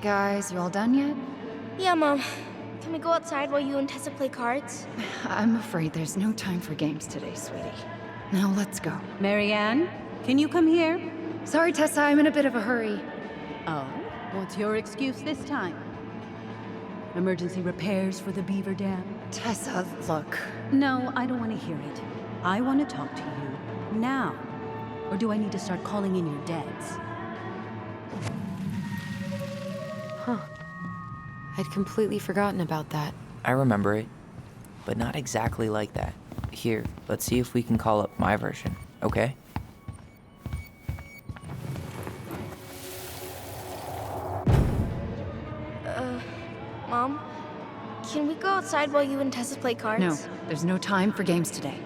guys, you all done yet? Yeah, Mom. Can we go outside while you and Tessa play cards? I'm afraid there's no time for games today, sweetie. Now let's go. Marianne, can you come here? Sorry, Tessa, I'm in a bit of a hurry. Oh, what's your excuse this time? Emergency repairs for the beaver dam? Tessa, look. No, I don't want to hear it. I want to talk to you now. Or do I need to start calling in your dads? Huh. I'd completely forgotten about that. I remember it, but not exactly like that. Here, let's see if we can call up my version, okay? Mom? Can we go outside while you and Tessa play cards? No, there's no time for games today.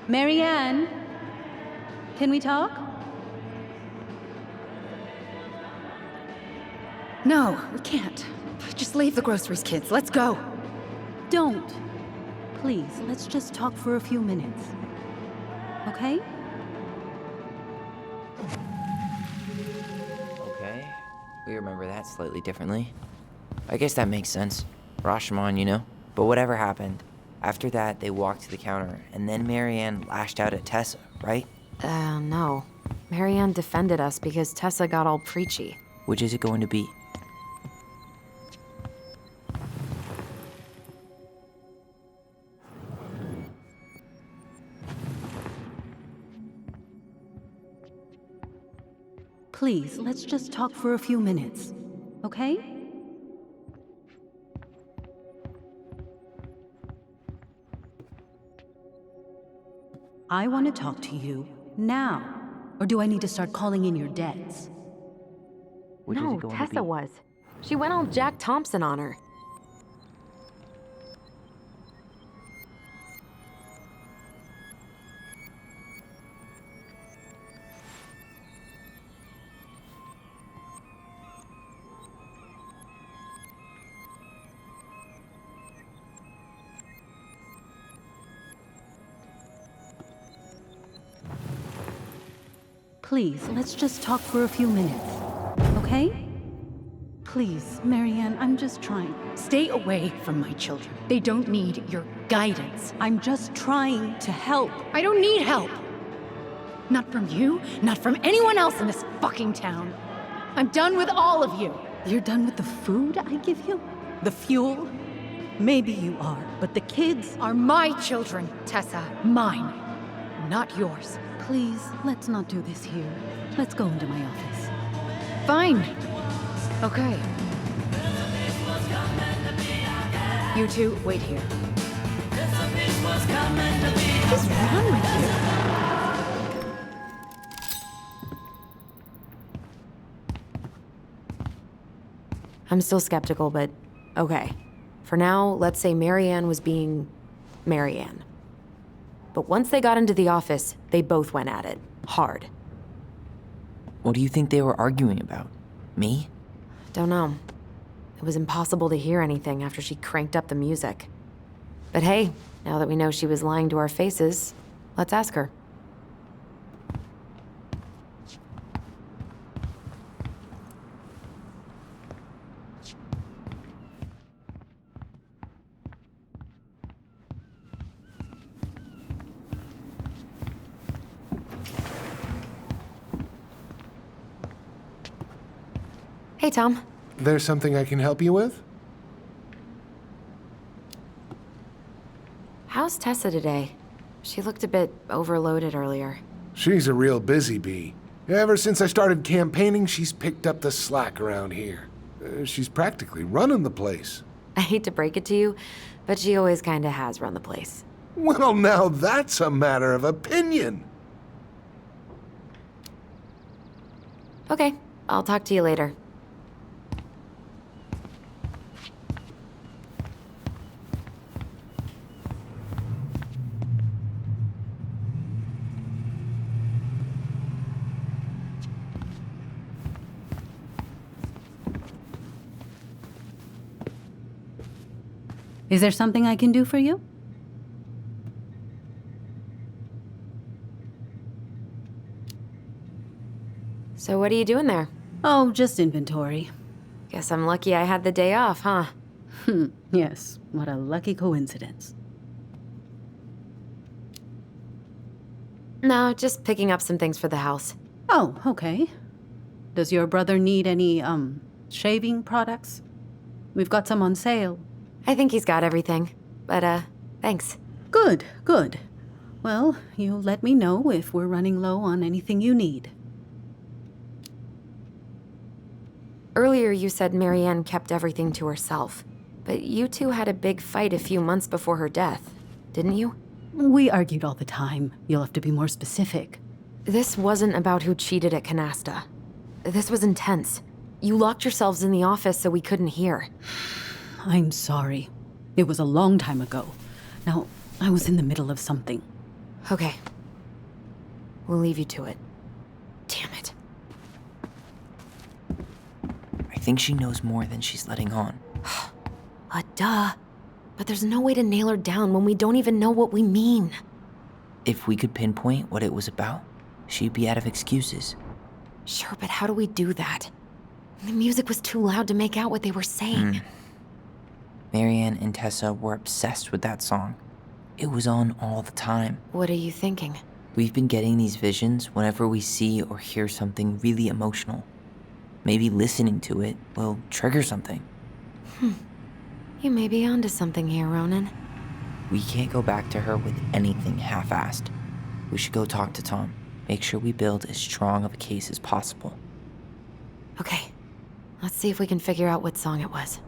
Marianne, can we talk? No, we can't. Just leave the groceries, kids. Let's go. Don't. Please, let's just talk for a few minutes. Okay? Okay, we remember that slightly differently. I guess that makes sense. Rashomon, you know? But whatever happened, after that they walked to the counter, and then Marianne lashed out at Tessa, right? No. Marianne defended us because Tessa got all preachy. Which is it going to be? Please, let's just talk for a few minutes. Okay? I want to talk to you now. Or do I need to start calling in your dads? Which is No, it going to Tessa be? was. She went all Jack Thompson on her. Please, let's just talk for a few minutes. Okay? Please, Marianne, I'm just trying. Stay away from my children. They don't need your guidance. I'm just trying to help. I don't need help. Not from you, not from anyone else in this fucking town. I'm done with all of you. You're done with the food I give you? The fuel? Maybe you are, but the kids Are my children, Tessa. Mine, not yours. Please, let's not do this here. Let's go into my office. Fine. Okay. You two, wait here. What is wrong with you? I'm still skeptical, but okay. For now, let's say Marianne was being Marianne. But once they got into the office, they both went at it. Hard. What do you think they were arguing about? Me? Don't know. It was impossible to hear anything after she cranked up the music. But hey, now that we know she was lying to our faces, let's ask her. Hey, Tom. There's something I can help you with? How's Tessa today? She looked a bit overloaded earlier. She's a real busy bee. Ever since I started campaigning, she's picked up the slack around here. She's practically running the place. I hate to break it to you, but she always kinda has run the place. Well, now that's a matter of opinion. Okay, I'll talk to you later. Is there something I can do for you? So what are you doing there? Oh, just inventory. Guess I'm lucky I had the day off, huh? Yes, what a lucky coincidence. No, just picking up some things for the house. Oh, okay. Does your brother need any, shaving products? We've got some on sale. I think he's got everything. But, thanks. Good, good. Well, you let me know if we're running low on anything you need. Earlier you said Marianne kept everything to herself. But you two had a big fight a few months before her death, didn't you? We argued all the time. You'll have to be more specific. This wasn't about who cheated at Canasta. This was intense. You locked yourselves in the office so we couldn't hear. I'm sorry. It was a long time ago. Now, I was in the middle of something. Okay. We'll leave you to it. Damn it. I think she knows more than she's letting on. Duh. But there's no way to nail her down when we don't even know what we mean. If we could pinpoint what it was about, she'd be out of excuses. Sure, but how do we do that? The music was too loud to make out what they were saying. Marianne and Tessa were obsessed with that song. It was on all the time. What are you thinking? We've been getting these visions whenever we see or hear something really emotional. Maybe listening to it will trigger something. You may be onto something here, Ronan. We can't go back to her with anything half-assed. We should go talk to Tom. Make sure we build as strong of a case as possible. Okay. Let's see if we can figure out what song it was.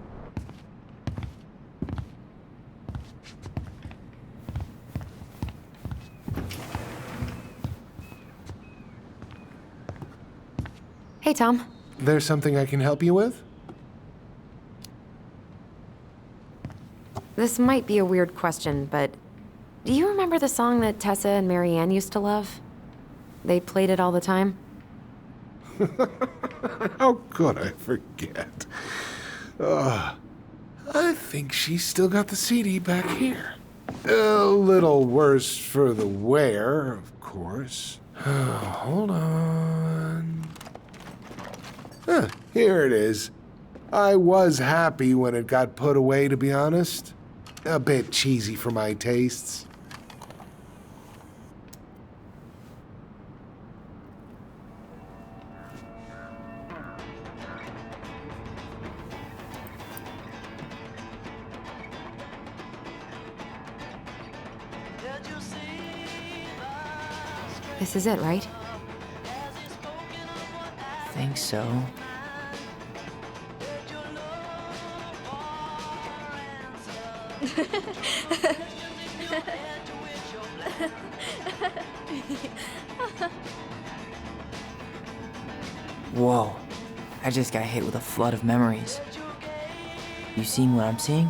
Hey, Tom. There's something I can help you with? This might be a weird question, but do you remember the song that Tessa and Marianne used to love? They played it all the time. How could I forget? I think she's still got the CD back here. A little worse for the wear, of course. Hold on. Here it is. I was happy when it got put away, to be honest. A bit cheesy for my tastes. This is it, right? Think so. Whoa. I just got hit with a flood of memories. You seeing what I'm seeing?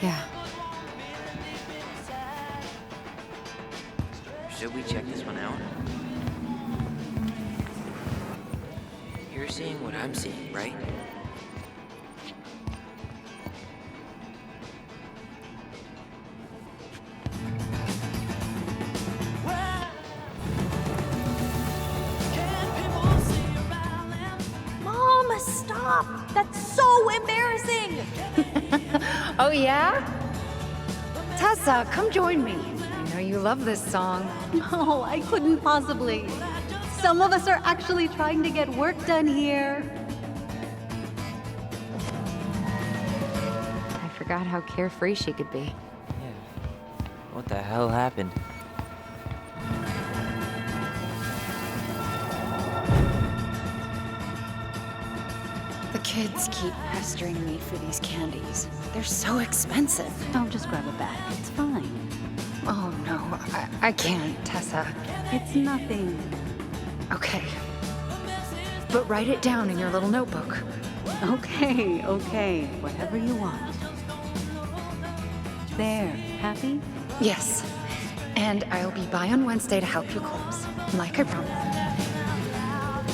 Yeah. Should we check this one out? You're seeing what I'm seeing, right? Mom, stop! That's so embarrassing! Oh, yeah? Tessa, come join me. I know you love this song. No, I couldn't possibly. Some of us are actually trying to get work done here. I forgot how carefree she could be. Yeah. What the hell happened? The kids keep pestering me for these candies. They're so expensive. I'll just grab a bag. It's fine. Oh, no, I can't, Tessa. It's nothing. Okay. But write it down in your little notebook. Okay, okay. Whatever you want. There. Happy? Yes. And I'll be by on Wednesday to help you close, like I promised.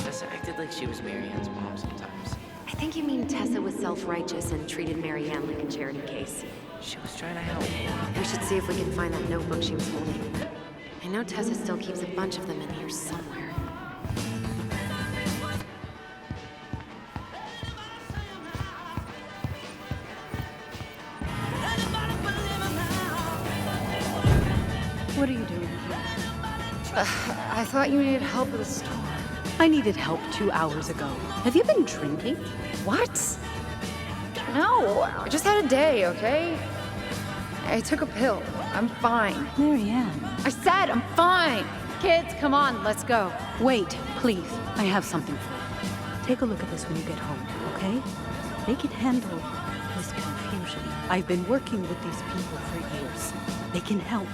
Tessa acted like she was Marianne's mom sometimes. I think you mean Tessa was self-righteous and treated Marianne like a charity case. She was trying to help. We should see if we can find that notebook she was holding. I know Tessa still keeps a bunch of them in here somewhere. What are you doing here? I thought you needed help with a store. I needed help 2 hours ago. Have you been drinking? What? No, I just had a day, okay? I took a pill. I'm fine. Marianne. I said I'm fine. Kids, come on, let's go. Wait, please. I have something for you. Take a look at this when you get home, okay? They can handle this confusion. I've been working with these people for years. They can help.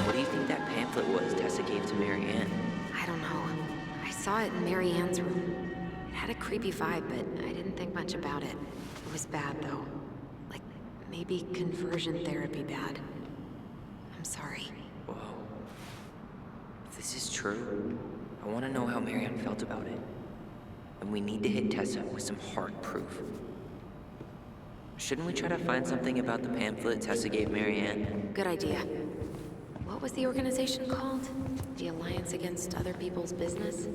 What do you think that pamphlet was Tessa gave to Marianne? I don't know. I saw it in Marianne's room. It had a creepy vibe, but I didn't think much about it. It was bad, though. Like, maybe conversion therapy bad. I'm sorry. Whoa. If this is true, I want to know how Marianne felt about it. And we need to hit Tessa with some hard proof. Shouldn't we try to find something about the pamphlet Tessa gave Marianne? Good idea. What was the organization called? The Alliance Against Other People's Business?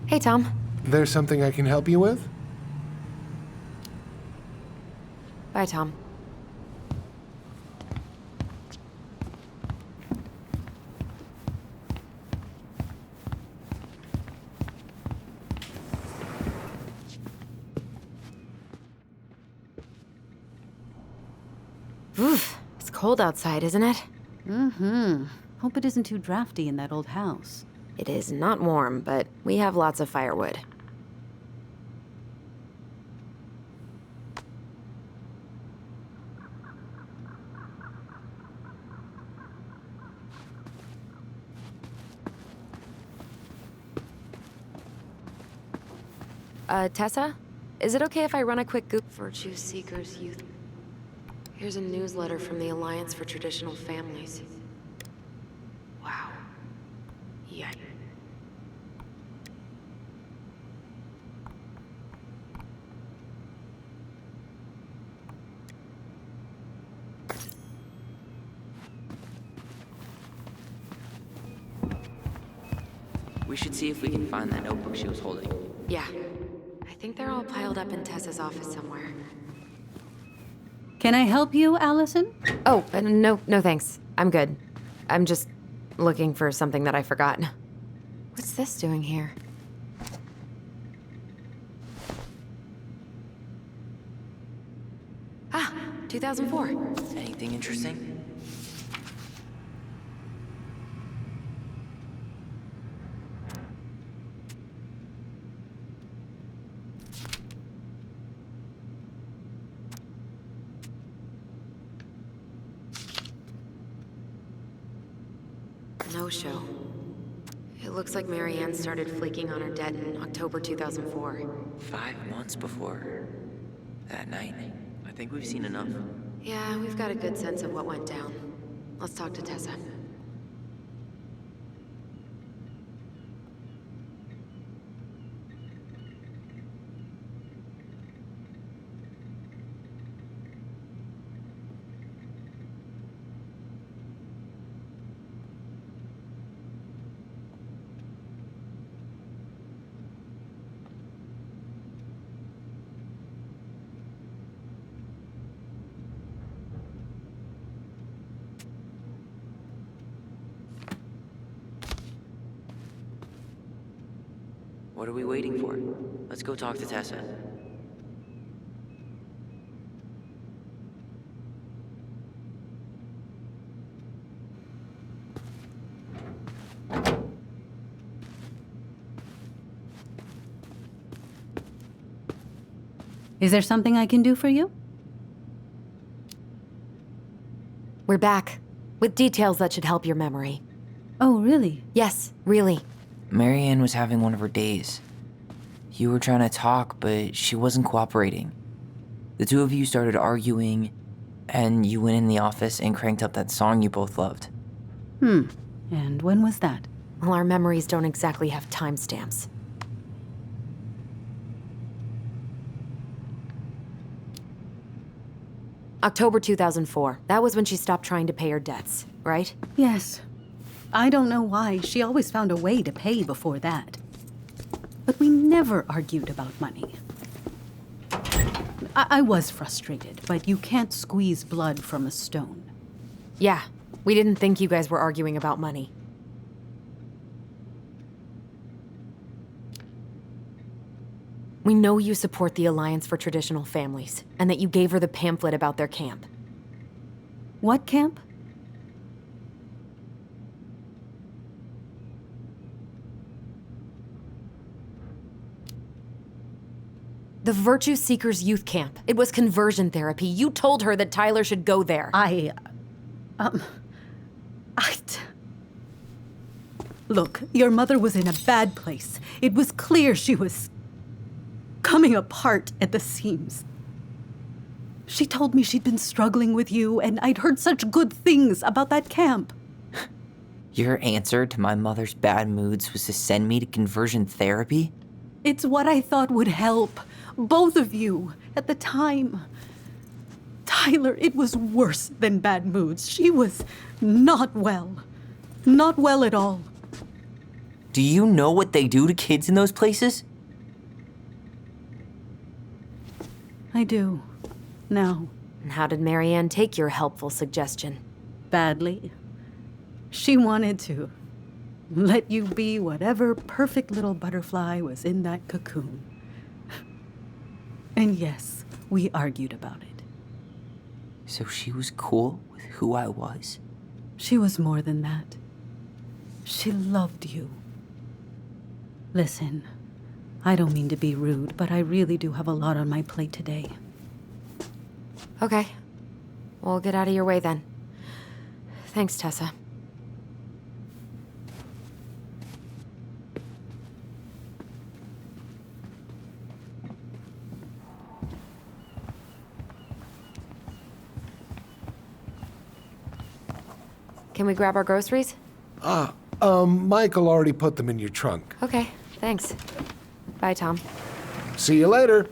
Hey, Tom. There's something I can help you with? Bye, Tom. Oof, it's cold outside, isn't it? Mm-hmm. Hope it isn't too drafty in that old house. It is not warm, but we have lots of firewood. Tessa? Is it okay if I run a quick Google? Virtue Seekers Youth. Here's a newsletter from the Alliance for Traditional Families. Wow. Yeah. We should see if we can find that notebook she was holding. Yeah. I think they're all piled up in Tessa's office somewhere. Can I help you, Allison? Oh, no thanks. I'm good. I'm just looking for something that I forgot. What's this doing here? Ah, 2004. Anything interesting? No-show. It looks like Marianne started flaking on her debt in October 2004. 5 months before that night. I think we've seen enough. Yeah, we've got a good sense of what went down. Let's talk to Tessa. What are we waiting for? Let's go talk to Tessa. Is there something I can do for you? We're back, with details that should help your memory. Oh, really? Yes, really. Marianne was having one of her days. You were trying to talk, but she wasn't cooperating. The two of you started arguing, and you went in the office and cranked up that song you both loved. And when was that? Well, our memories don't exactly have timestamps. October 2004. That was when she stopped trying to pay her debts, right? Yes. I don't know why. She always found a way to pay before that. But we never argued about money. I was frustrated, but you can't squeeze blood from a stone. Yeah, we didn't think you guys were arguing about money. We know you support the Alliance for Traditional Families, and that you gave her the pamphlet about their camp. What camp? The Virtue Seekers Youth Camp. It was conversion therapy. You told her that Tyler should go there. Look, your mother was in a bad place. It was clear she was coming apart at the seams. She told me she'd been struggling with you, and I'd heard such good things about that camp. Your answer to my mother's bad moods was to send me to conversion therapy? It's what I thought would help both of you at the time. Tyler, it was worse than bad moods. She was not well. Not well at all. Do you know what they do to kids in those places? I do. Now. And how did Marianne take your helpful suggestion? Badly. She wanted to let you be whatever perfect little butterfly was in that cocoon. And yes, we argued about it. So she was cool with who I was? She was more than that. She loved you. Listen, I don't mean to be rude, but I really do have a lot on my plate today. Okay. We'll get out of your way then. Thanks, Tessa. Can we grab our groceries? Michael already put them in your trunk. Okay, thanks. Bye, Tom. See you later.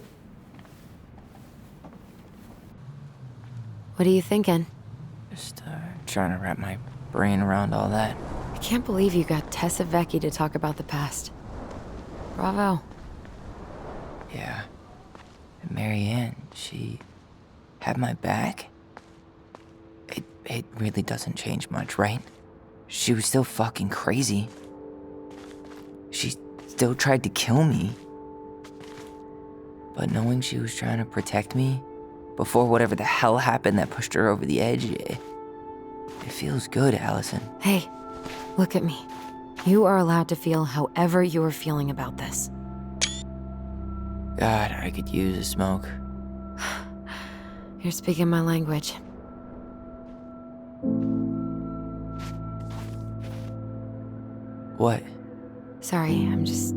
What are you thinking? Just trying to wrap my brain around all that. I can't believe you got Tessa Vecchi to talk about the past. Bravo. Yeah. And Marianne, she had my back. It really doesn't change much, right? She was still fucking crazy. She still tried to kill me. But knowing she was trying to protect me before whatever the hell happened that pushed her over the edge, it feels good, Allison. Hey, look at me. You are allowed to feel however you are feeling about this. God, I could use a smoke. You're speaking my language. What? Sorry, I'm just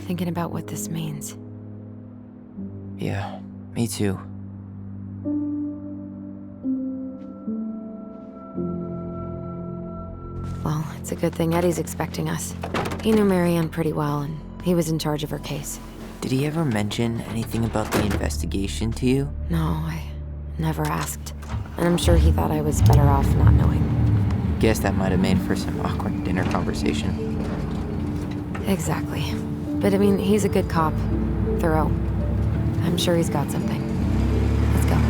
thinking about what this means. Yeah, me too. Well, it's a good thing Eddie's expecting us. He knew Marianne pretty well, and he was in charge of her case. Did he ever mention anything about the investigation to you? No, I never asked. And I'm sure he thought I was better off not knowing. Guess that might have made for some awkward dinner conversation. Exactly. But I mean, he's a good cop. Thorough. I'm sure he's got something. Let's go.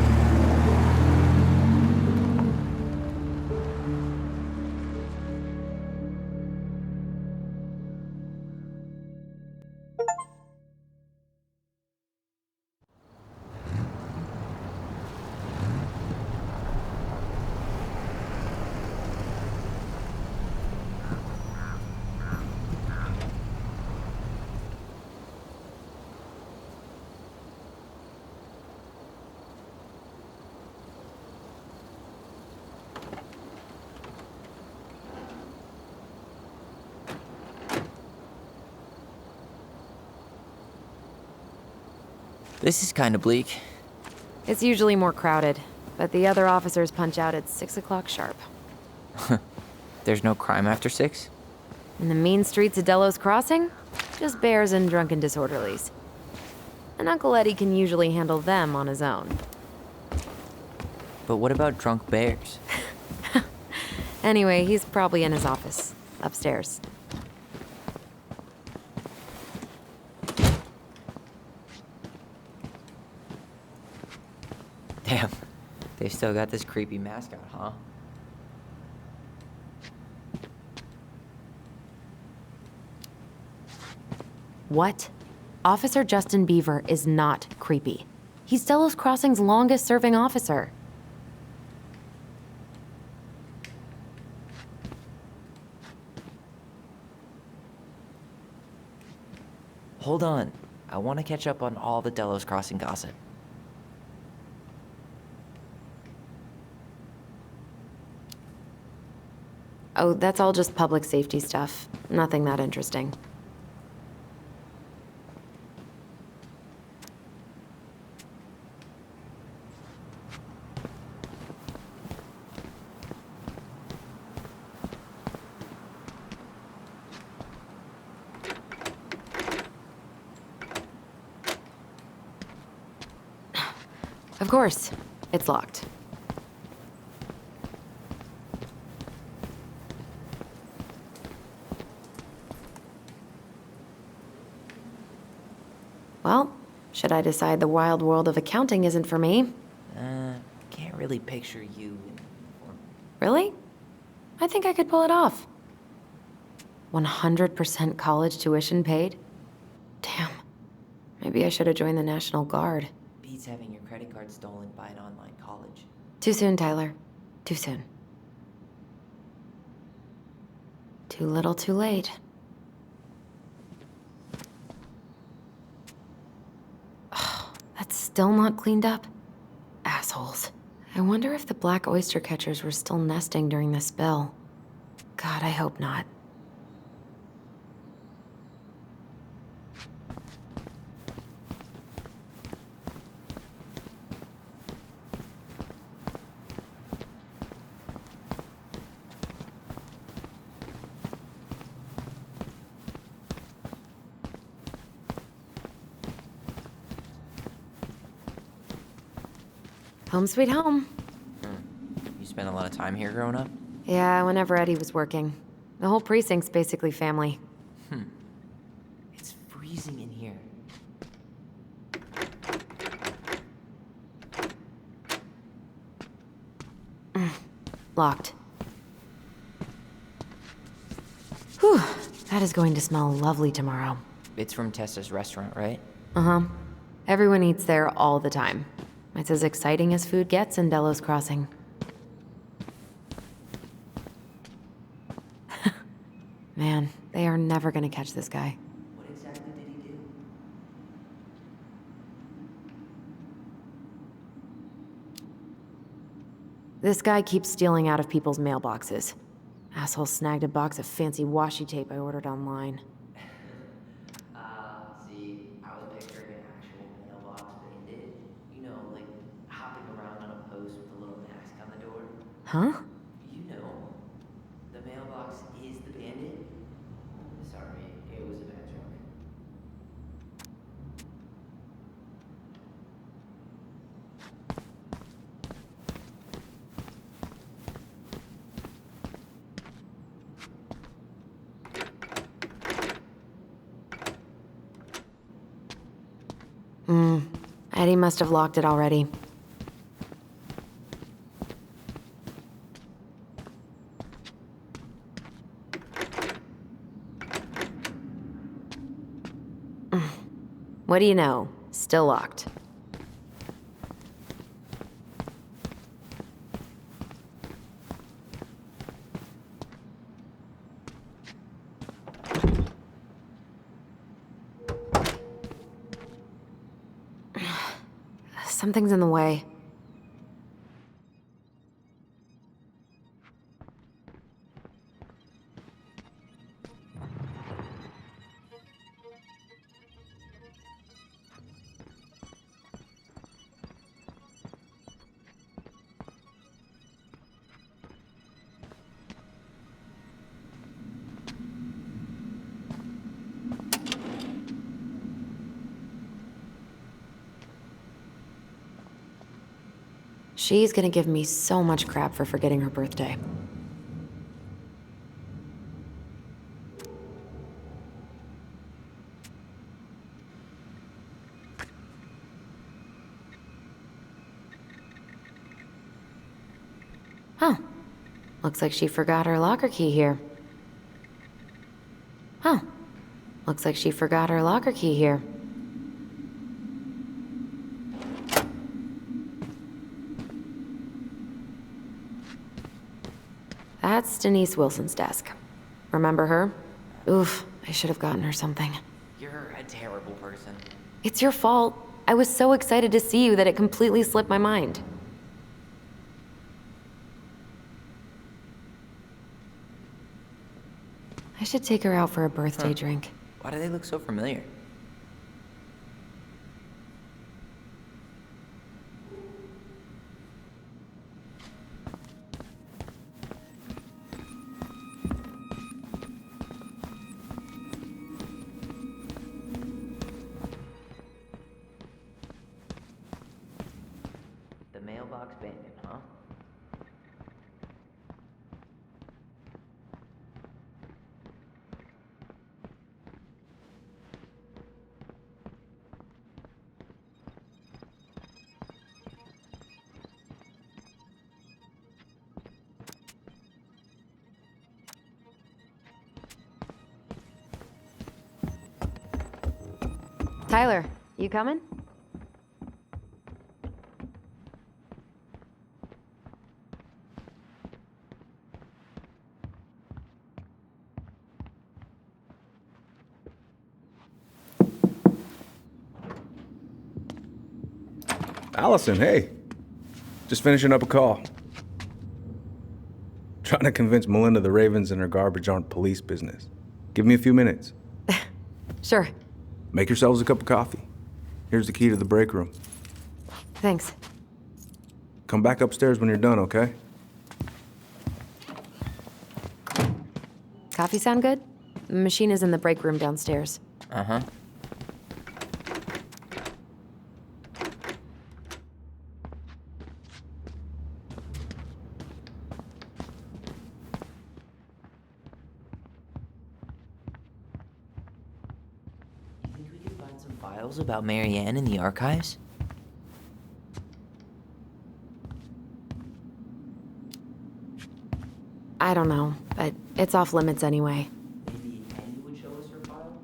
This is kind of bleak. It's usually more crowded, but the other officers punch out at 6 o'clock sharp. There's no crime after 6? In the mean streets of Delos Crossing, just bears and drunken disorderlies. And Uncle Eddie can usually handle them on his own. But what about drunk bears? Anyway, he's probably in his office, upstairs. Damn, they still got this creepy mascot, huh? What? Officer Justin Beaver is not creepy. He's Delos Crossing's longest-serving officer. Hold on. I want to catch up on all the Delos Crossing gossip. Oh, that's all just public safety stuff. Nothing that interesting. Of course, it's locked. Well, should I decide the wild world of accounting isn't for me? Can't really picture you in uniform. Really? I think I could pull it off. 100% college tuition paid? Damn. Maybe I should have joined the National Guard. Beats having your credit card stolen by an online college. Too soon, Tyler. Too soon. Too little, too late. Oh, that's still not cleaned up? Assholes. I wonder if the black oyster catchers were still nesting during the spill. God, I hope not. Home sweet home. You spent a lot of time here growing up? Yeah, whenever Eddie was working. The whole precinct's basically family. It's freezing in here. Locked. Whew, that is going to smell lovely tomorrow. It's from Tessa's restaurant, right? Uh-huh. Everyone eats there all the time. It's as exciting as food gets in Delos Crossing. Man, they are never gonna catch this guy. What exactly did he do? This guy keeps stealing out of people's mailboxes. Asshole snagged a box of fancy washi tape I ordered online. See, I was picturing an actual mailbox bandit. You know, like hopping around on a post with a little mask on the door. Huh? You know, the mailbox is the bandit. Sorry, it was a bad joke. Eddie must have locked it already. What do you know? Still locked. Something's in the way. She's gonna give me so much crap for forgetting her birthday. Huh. Looks like she forgot her locker key here. Huh. Looks like she forgot her locker key here. That's Denise Wilson's desk. Remember her? Oof, I should have gotten her something. You're a terrible person. It's your fault. I was so excited to see you that it completely slipped my mind. I should take her out for a birthday drink. Why do they look so familiar? The mailbox bandit, huh? Tyler, you coming? Allison, hey. Just finishing up a call. Trying to convince Melinda the Ravens and her garbage aren't police business. Give me a few minutes. Sure. Make yourselves a cup of coffee. Here's the key to the break room. Thanks. Come back upstairs when you're done, okay? Coffee sound good? The machine is in the break room downstairs. Uh-huh. Files about Marianne in the archives? I don't know, but it's off limits anyway. Maybe Andy would show us her file?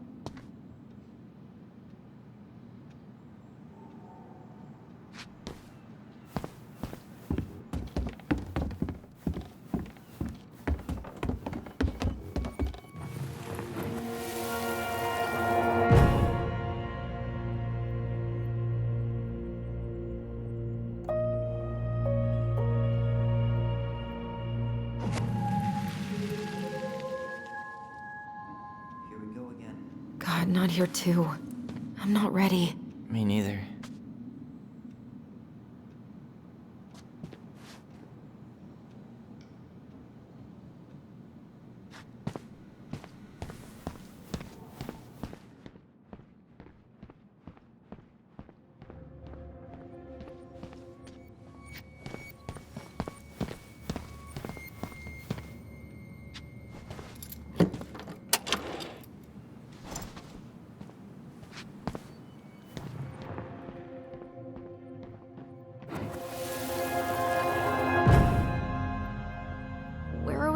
God, not here too. I'm not ready. Me neither.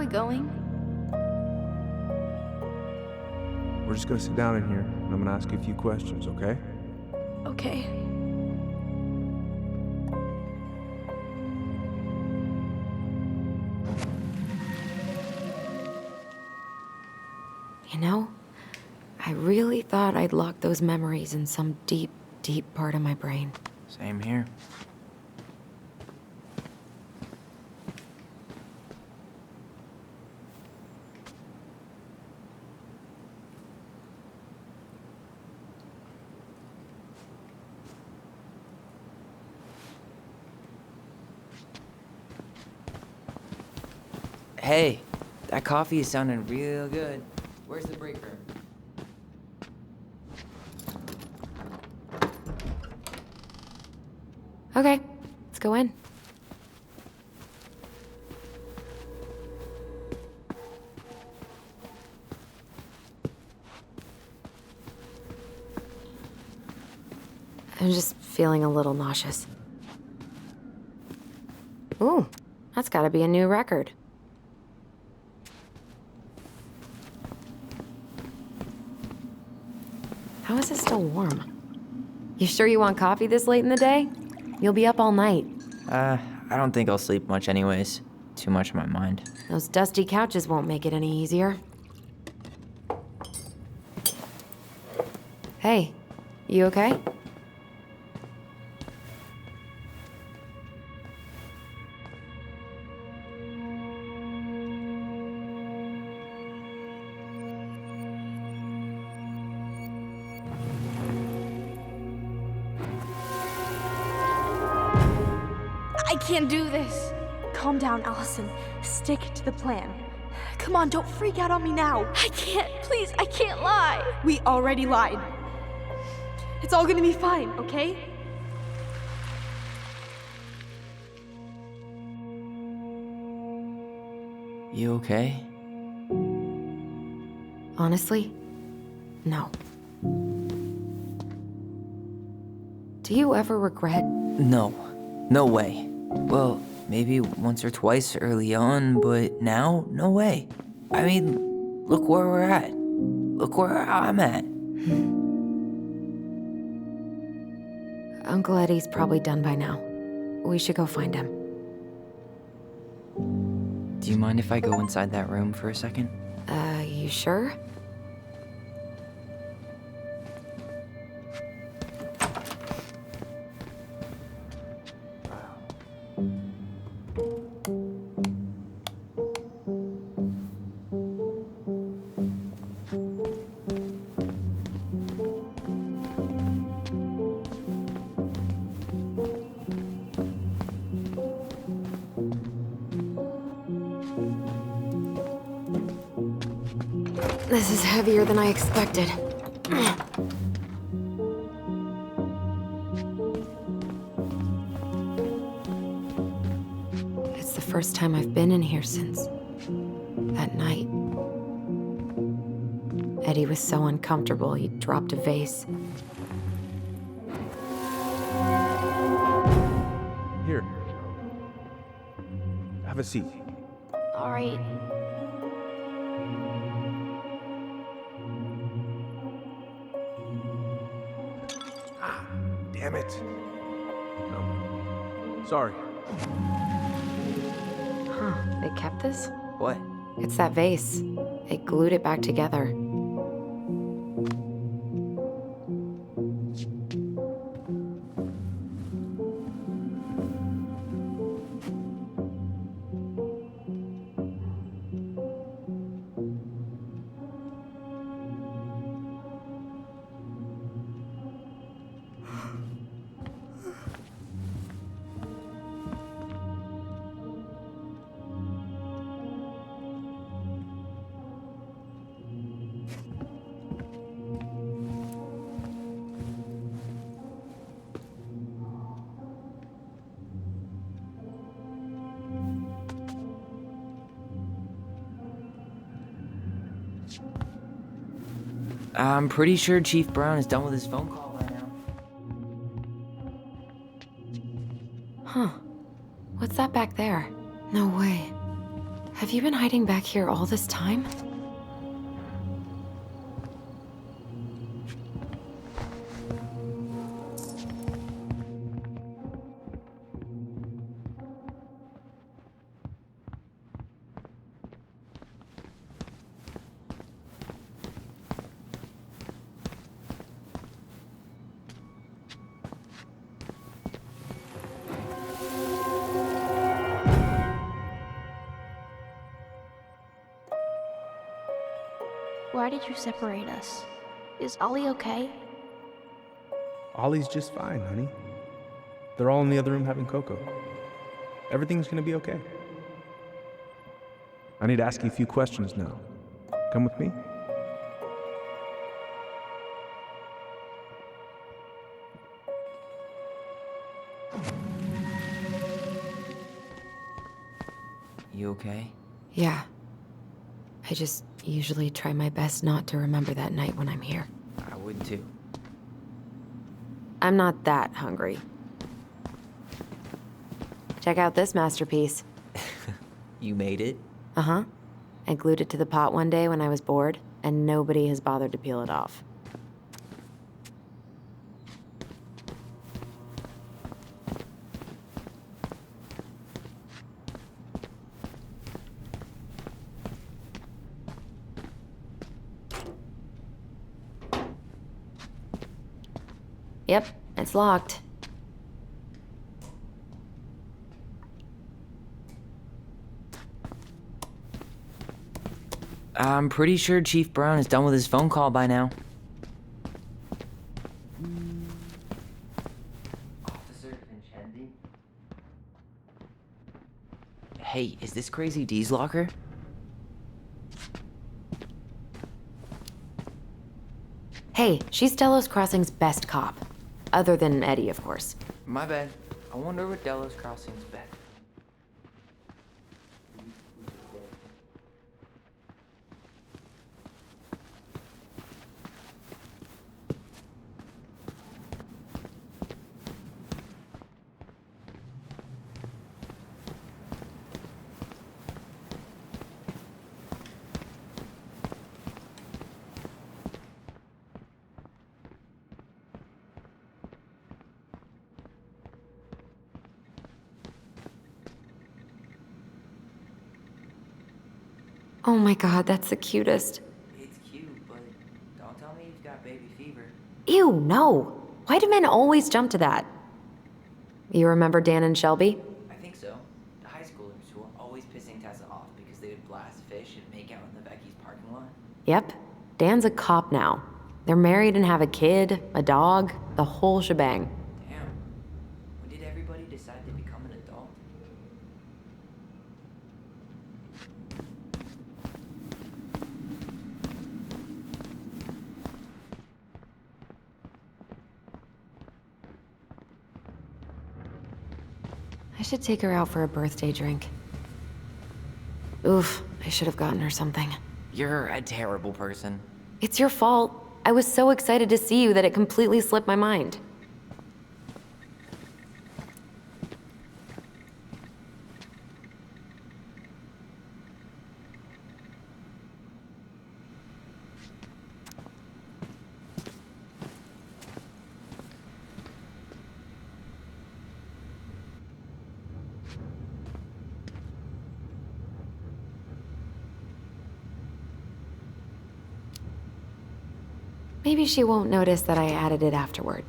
Going? We're just gonna sit down in here, and I'm gonna ask you a few questions, okay? Okay. You know, I really thought I'd locked those memories in some deep, deep part of my brain. Same here. Hey, that coffee is sounding real good. Where's the break room? Okay, let's go in. I'm just feeling a little nauseous. Ooh, That's gotta be a new record. How is it still warm? You sure you want coffee this late in the day? You'll be up all night. I don't think I'll sleep much anyways. Too much on my mind. Those dusty couches won't make it any easier. Hey, you okay? I can't do this. Calm down, Allison. Stick to the plan. Come on, don't freak out on me now. I can't. Please, I can't lie. We already lied. It's all gonna be fine, okay? You okay? Honestly, no. Do you ever regret? No. No way. Well, maybe once or twice early on, but now, no way. I mean, look where we're at. Look where I'm at. Uncle Eddie's probably done by now. We should go find him. Do you mind if I go inside that room for a second? You sure? This is heavier than I expected. It's the first time I've been in here since that night. Eddie was so uncomfortable, he dropped a vase. Here. Have a seat. All right. Damn it. Sorry. Huh, they kept this? What? It's that vase. They glued it back together. I'm pretty sure Chief Brown is done with his phone call by now. Huh. What's that back there? No way. Have you been hiding back here all this time? Why did you separate us? Is Ollie okay? Ollie's just fine, honey. They're all in the other room having cocoa. Everything's gonna be okay. I need to ask you a few questions now. Come with me? You okay? Yeah. I just usually try my best not to remember that night when I'm here. I would too. I'm not that hungry. Check out this masterpiece. You made it? Uh-huh. I glued it to the pot one day when I was bored, and nobody has bothered to peel it off. Yep, it's locked. I'm pretty sure Chief Brown is done with his phone call by now. Officer Vincendi? Hey, is this Crazy D's locker? Hey, she's Delos Crossing's best cop. Other than Eddie, of course. My bad. I wonder what Delos Crossing's bet. Oh my god, that's the cutest. It's cute, but don't tell me you've got baby fever. Ew, no. Why do men always jump to that? You remember Dan and Shelby? I think so. The high schoolers who were always pissing Tessa off because they would blast fish and make out in the Becky's parking lot. Yep. Dan's a cop now. They're married and have a kid, a dog, the whole shebang. Damn. When did everybody decide to become an adult? I should take her out for a birthday drink. Oof, I should have gotten her something. You're a terrible person. It's your fault. I was so excited to see you that it completely slipped my mind. Maybe she won't notice that I added it afterward.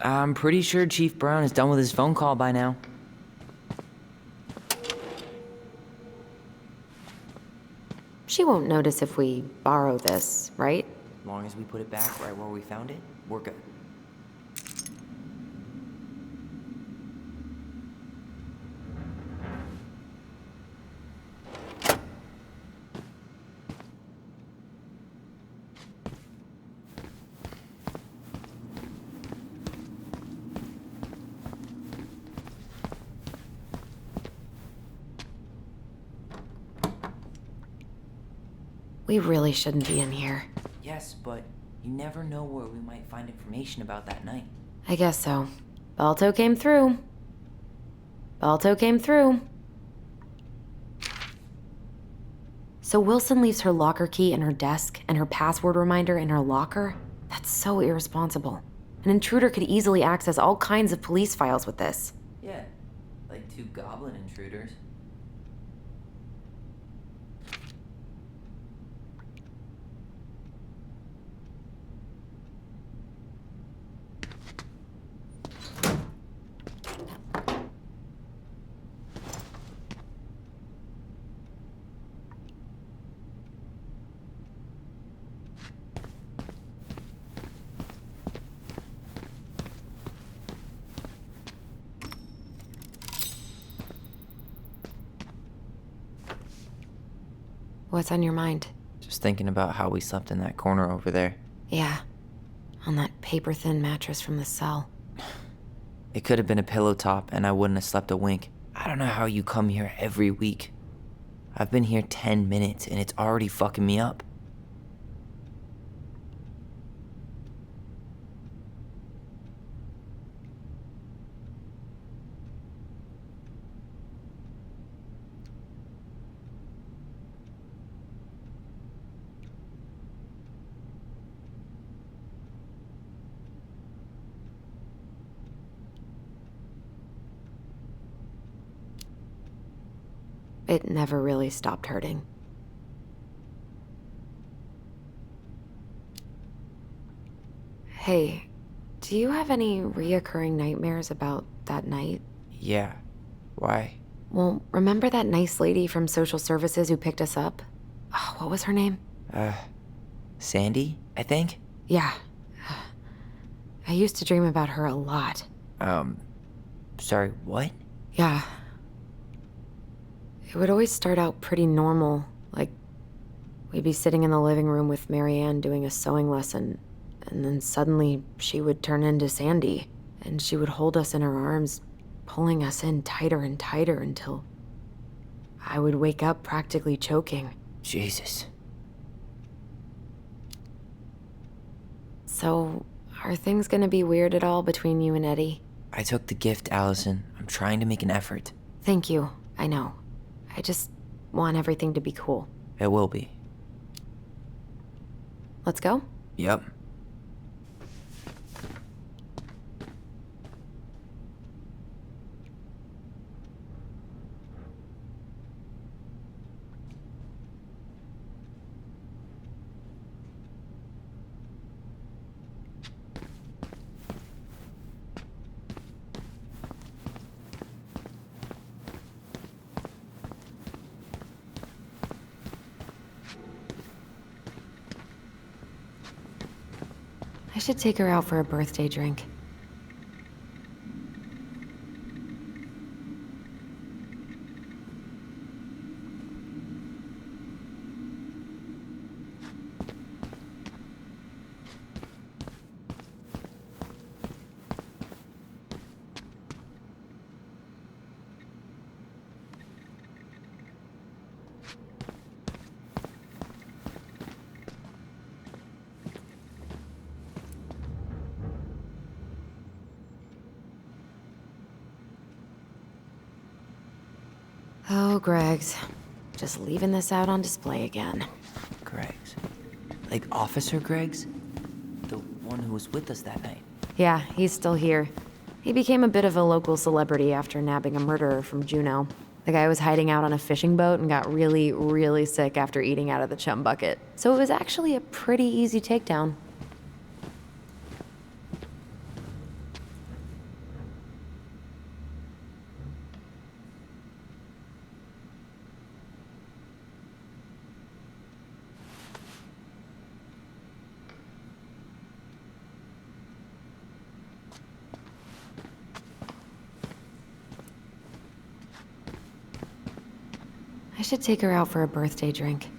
I'm pretty sure Chief Brown is done with his phone call by now. She won't notice if we borrow this, right? As long as we put it back right where we found it, we're good. We really shouldn't be in here. Yes, but you never know where we might find information about that night. I guess so. Balto came through. Balto came through. So Wilson leaves her locker key in her desk and her password reminder in her locker? That's so irresponsible. An intruder could easily access all kinds of police files with this. Yeah, like 2 goblin intruders. What's on your mind? Just thinking about how we slept in that corner over there. Yeah, on that paper-thin mattress from the cell. It could have been a pillow top and I wouldn't have slept a wink. I don't know how you come here every week. I've been here 10 minutes and it's already fucking me up. It never really stopped hurting. Hey, do you have any reoccurring nightmares about that night? Yeah. Why? Well, remember that nice lady from social services who picked us up? Oh, what was her name? Sandy, I think? Yeah. I used to dream about her a lot. Sorry, what? Yeah. It would always start out pretty normal, like we'd be sitting in the living room with Marianne doing a sewing lesson, and then suddenly she would turn into Sandy, and she would hold us in her arms, pulling us in tighter and tighter until I would wake up practically choking. Jesus. So, are things gonna be weird at all between you and Eddie? I took the gift, Allison. I'm trying to make an effort. Thank you, I know. I just want everything to be cool. It will be. Let's go? Yep. I should take her out for a birthday drink. Oh, Greg's. Just leaving this out on display again. Greg's. Like Officer Greg's? The one who was with us that night. Yeah, he's still here. He became a bit of a local celebrity after nabbing a murderer from Juneau. The guy was hiding out on a fishing boat and got really, really sick after eating out of the chum bucket. So it was actually a pretty easy takedown. I should take her out for a birthday drink.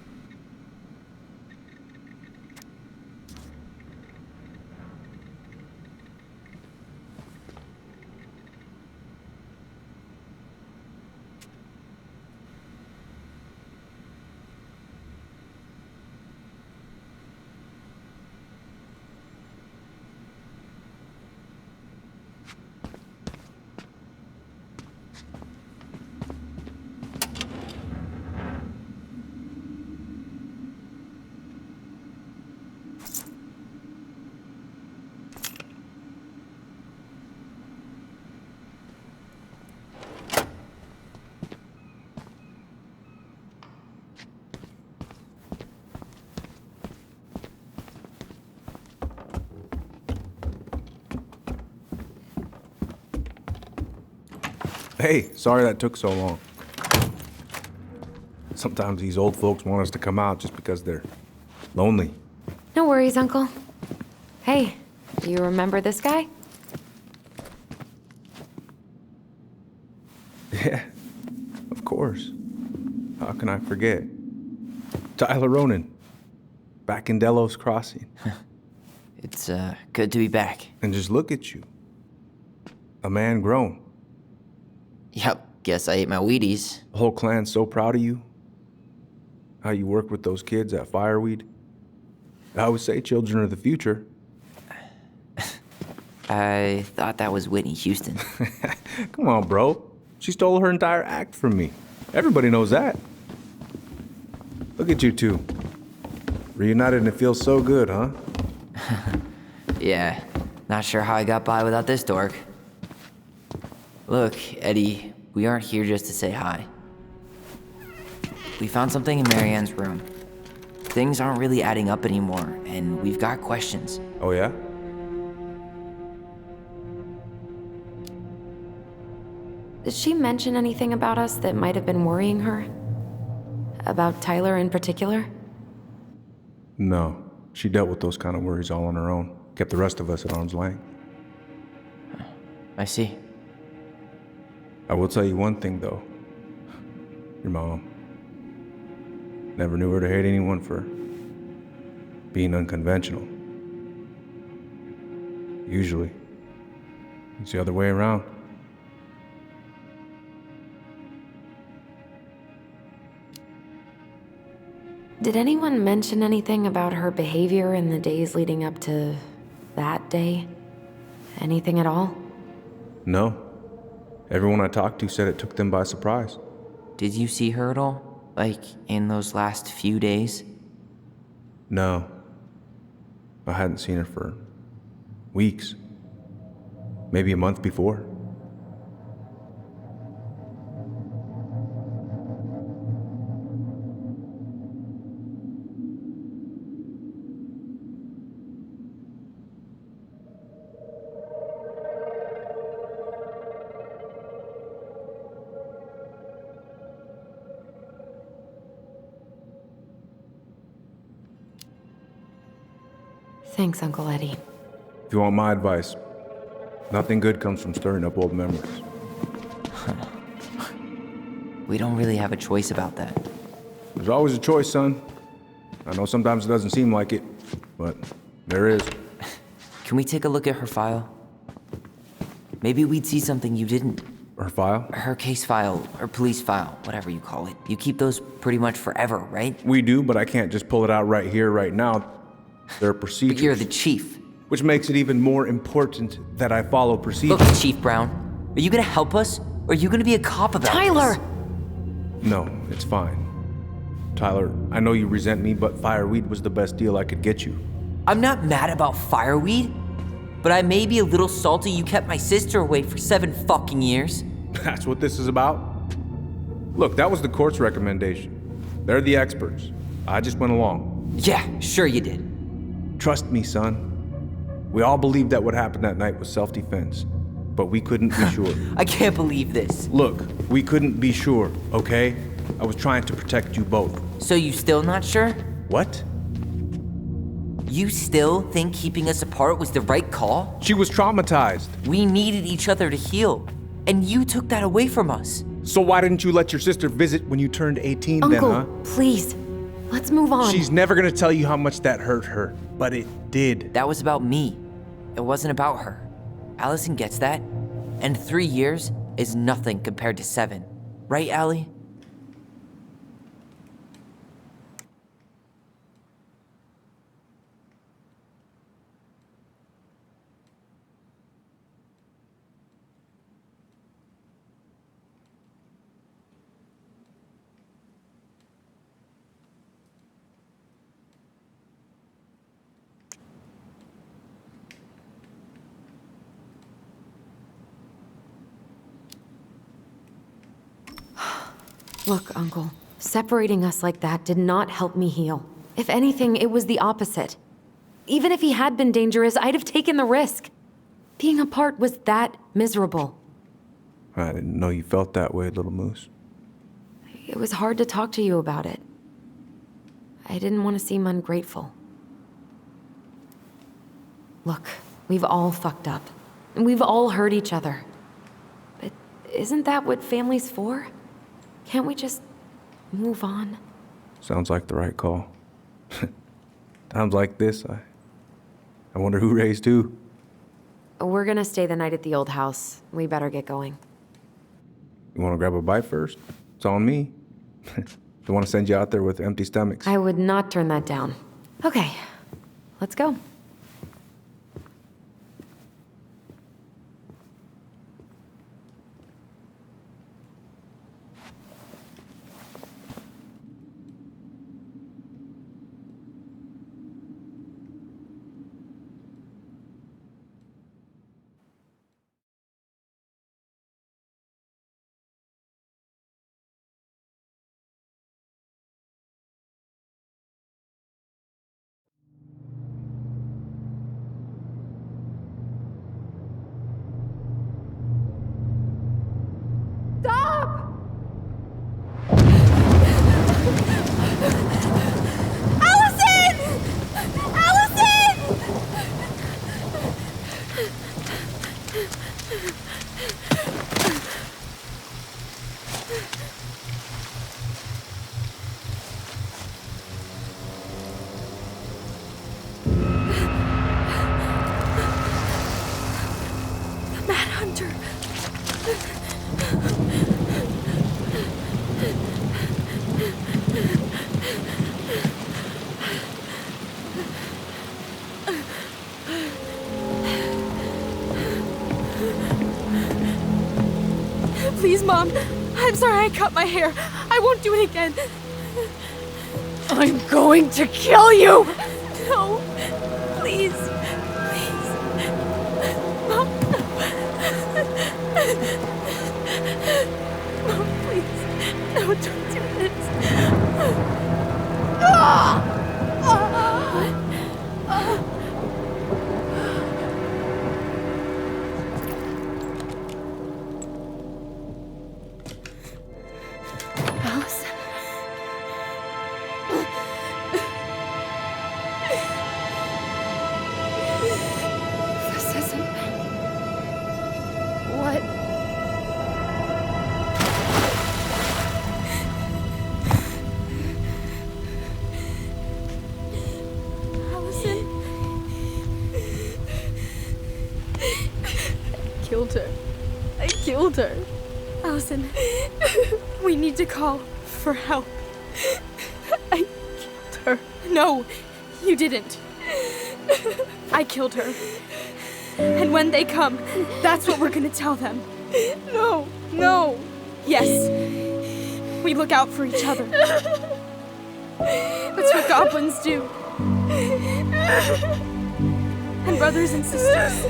Hey, sorry that took so long. Sometimes these old folks want us to come out just because they're lonely. No worries, Uncle. Hey, do you remember this guy? Yeah, of course. How can I forget? Tyler Ronan. Back in Delos Crossing. It's, good to be back. And just look at you. A man grown. Yep, guess I ate my Wheaties. The whole clan's so proud of you. How you work with those kids at Fireweed. I always say children are the future. I thought that was Whitney Houston. Come on, bro. She stole her entire act from me. Everybody knows that. Look at you two. Reunited and it feels so good, huh? Yeah, not sure how I got by without this dork. Look, Eddie, we aren't here just to say hi. We found something in Marianne's room. Things aren't really adding up anymore, and we've got questions. Oh, yeah? Did she mention anything about us that might have been worrying her? About Tyler in particular? No. She dealt with those kind of worries all on her own. Kept the rest of us at arm's length. I see. I will tell you one thing, though. Your mom. Never knew her to hate anyone for being unconventional. Usually, it's the other way around. Did anyone mention anything about her behavior in the days leading up to that day? Anything at all? No. Everyone I talked to said it took them by surprise. Did you see her at all? Like, in those last few days? No. I hadn't seen her for weeks. Maybe a month before. Thanks, Uncle Eddie. If you want my advice, nothing good comes from stirring up old memories. We don't really have a choice about that. There's always a choice, son. I know sometimes it doesn't seem like it, but there is. Can we take a look at her file? Maybe we'd see something you didn't. Her file? Her case file, or police file, whatever you call it. You keep those pretty much forever, right? We do, but I can't just pull it out right here, right now. There are procedures. But you're the chief. Which makes it even more important that I follow procedures. Look, Chief Brown, are you gonna help us, or are you gonna be a cop about Tyler! this? No, it's fine. Tyler, I know you resent me, but Fireweed was the best deal I could get you. I'm not mad about Fireweed, but I may be a little salty you kept my sister away for 7 fucking years. That's what this is about? Look, that was the court's recommendation. They're the experts. I just went along. Yeah, sure you did. Trust me, son. We all believed that what happened that night was self-defense, but we couldn't be sure. I can't believe this. Look, we couldn't be sure, okay? I was trying to protect you both. So you still not sure? What? You still think keeping us apart was the right call? She was traumatized. We needed each other to heal, and you took that away from us. So why didn't you let your sister visit when you turned 18 then, huh? Uncle, please. Let's move on. She's never gonna tell you how much that hurt her, but it did. That was about me. It wasn't about her. Allison gets that, and 3 years is nothing compared to 7. Right, Allie? Look, Uncle, separating us like that did not help me heal. If anything, it was the opposite. Even if he had been dangerous, I'd have taken the risk. Being apart was that miserable. I didn't know you felt that way, little moose. It was hard to talk to you about it. I didn't want to seem ungrateful. Look, we've all fucked up. And we've all hurt each other. But isn't that what family's for? Can't we just move on? Sounds like the right call. Times like this, I wonder who raised who. We're gonna stay the night at the old house. We better get going. You want to grab a bite first? It's on me. Don't want to send you out there with empty stomachs. I would not turn that down. Okay, let's go. Please, Mom. I'm sorry I cut my hair. I won't do it again. I'm going to kill you! No. Please. Please. Mom. Mom, please. No, don't do this. I killed her. Allison, we need to call for help. I killed her. No, you didn't. I killed her. And when they come, that's what we're gonna tell them. No, no. Yes. We look out for each other. That's what goblins do. And brothers and sisters.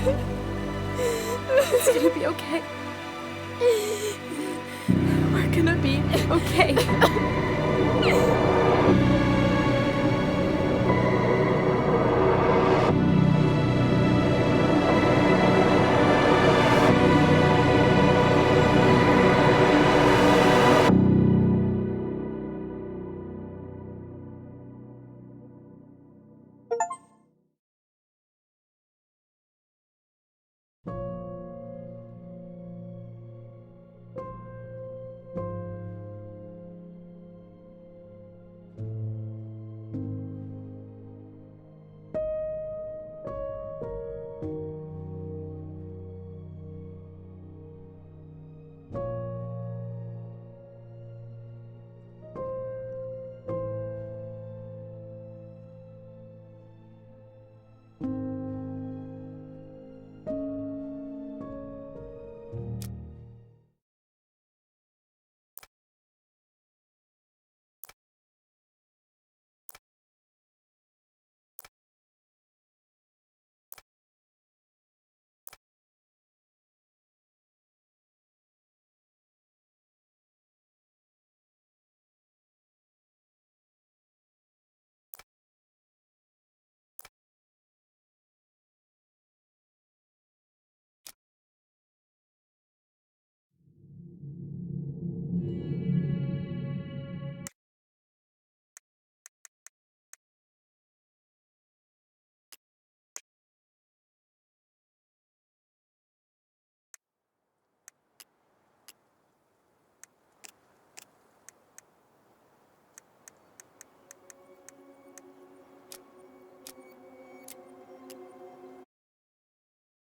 It's gonna be okay. We're gonna be okay.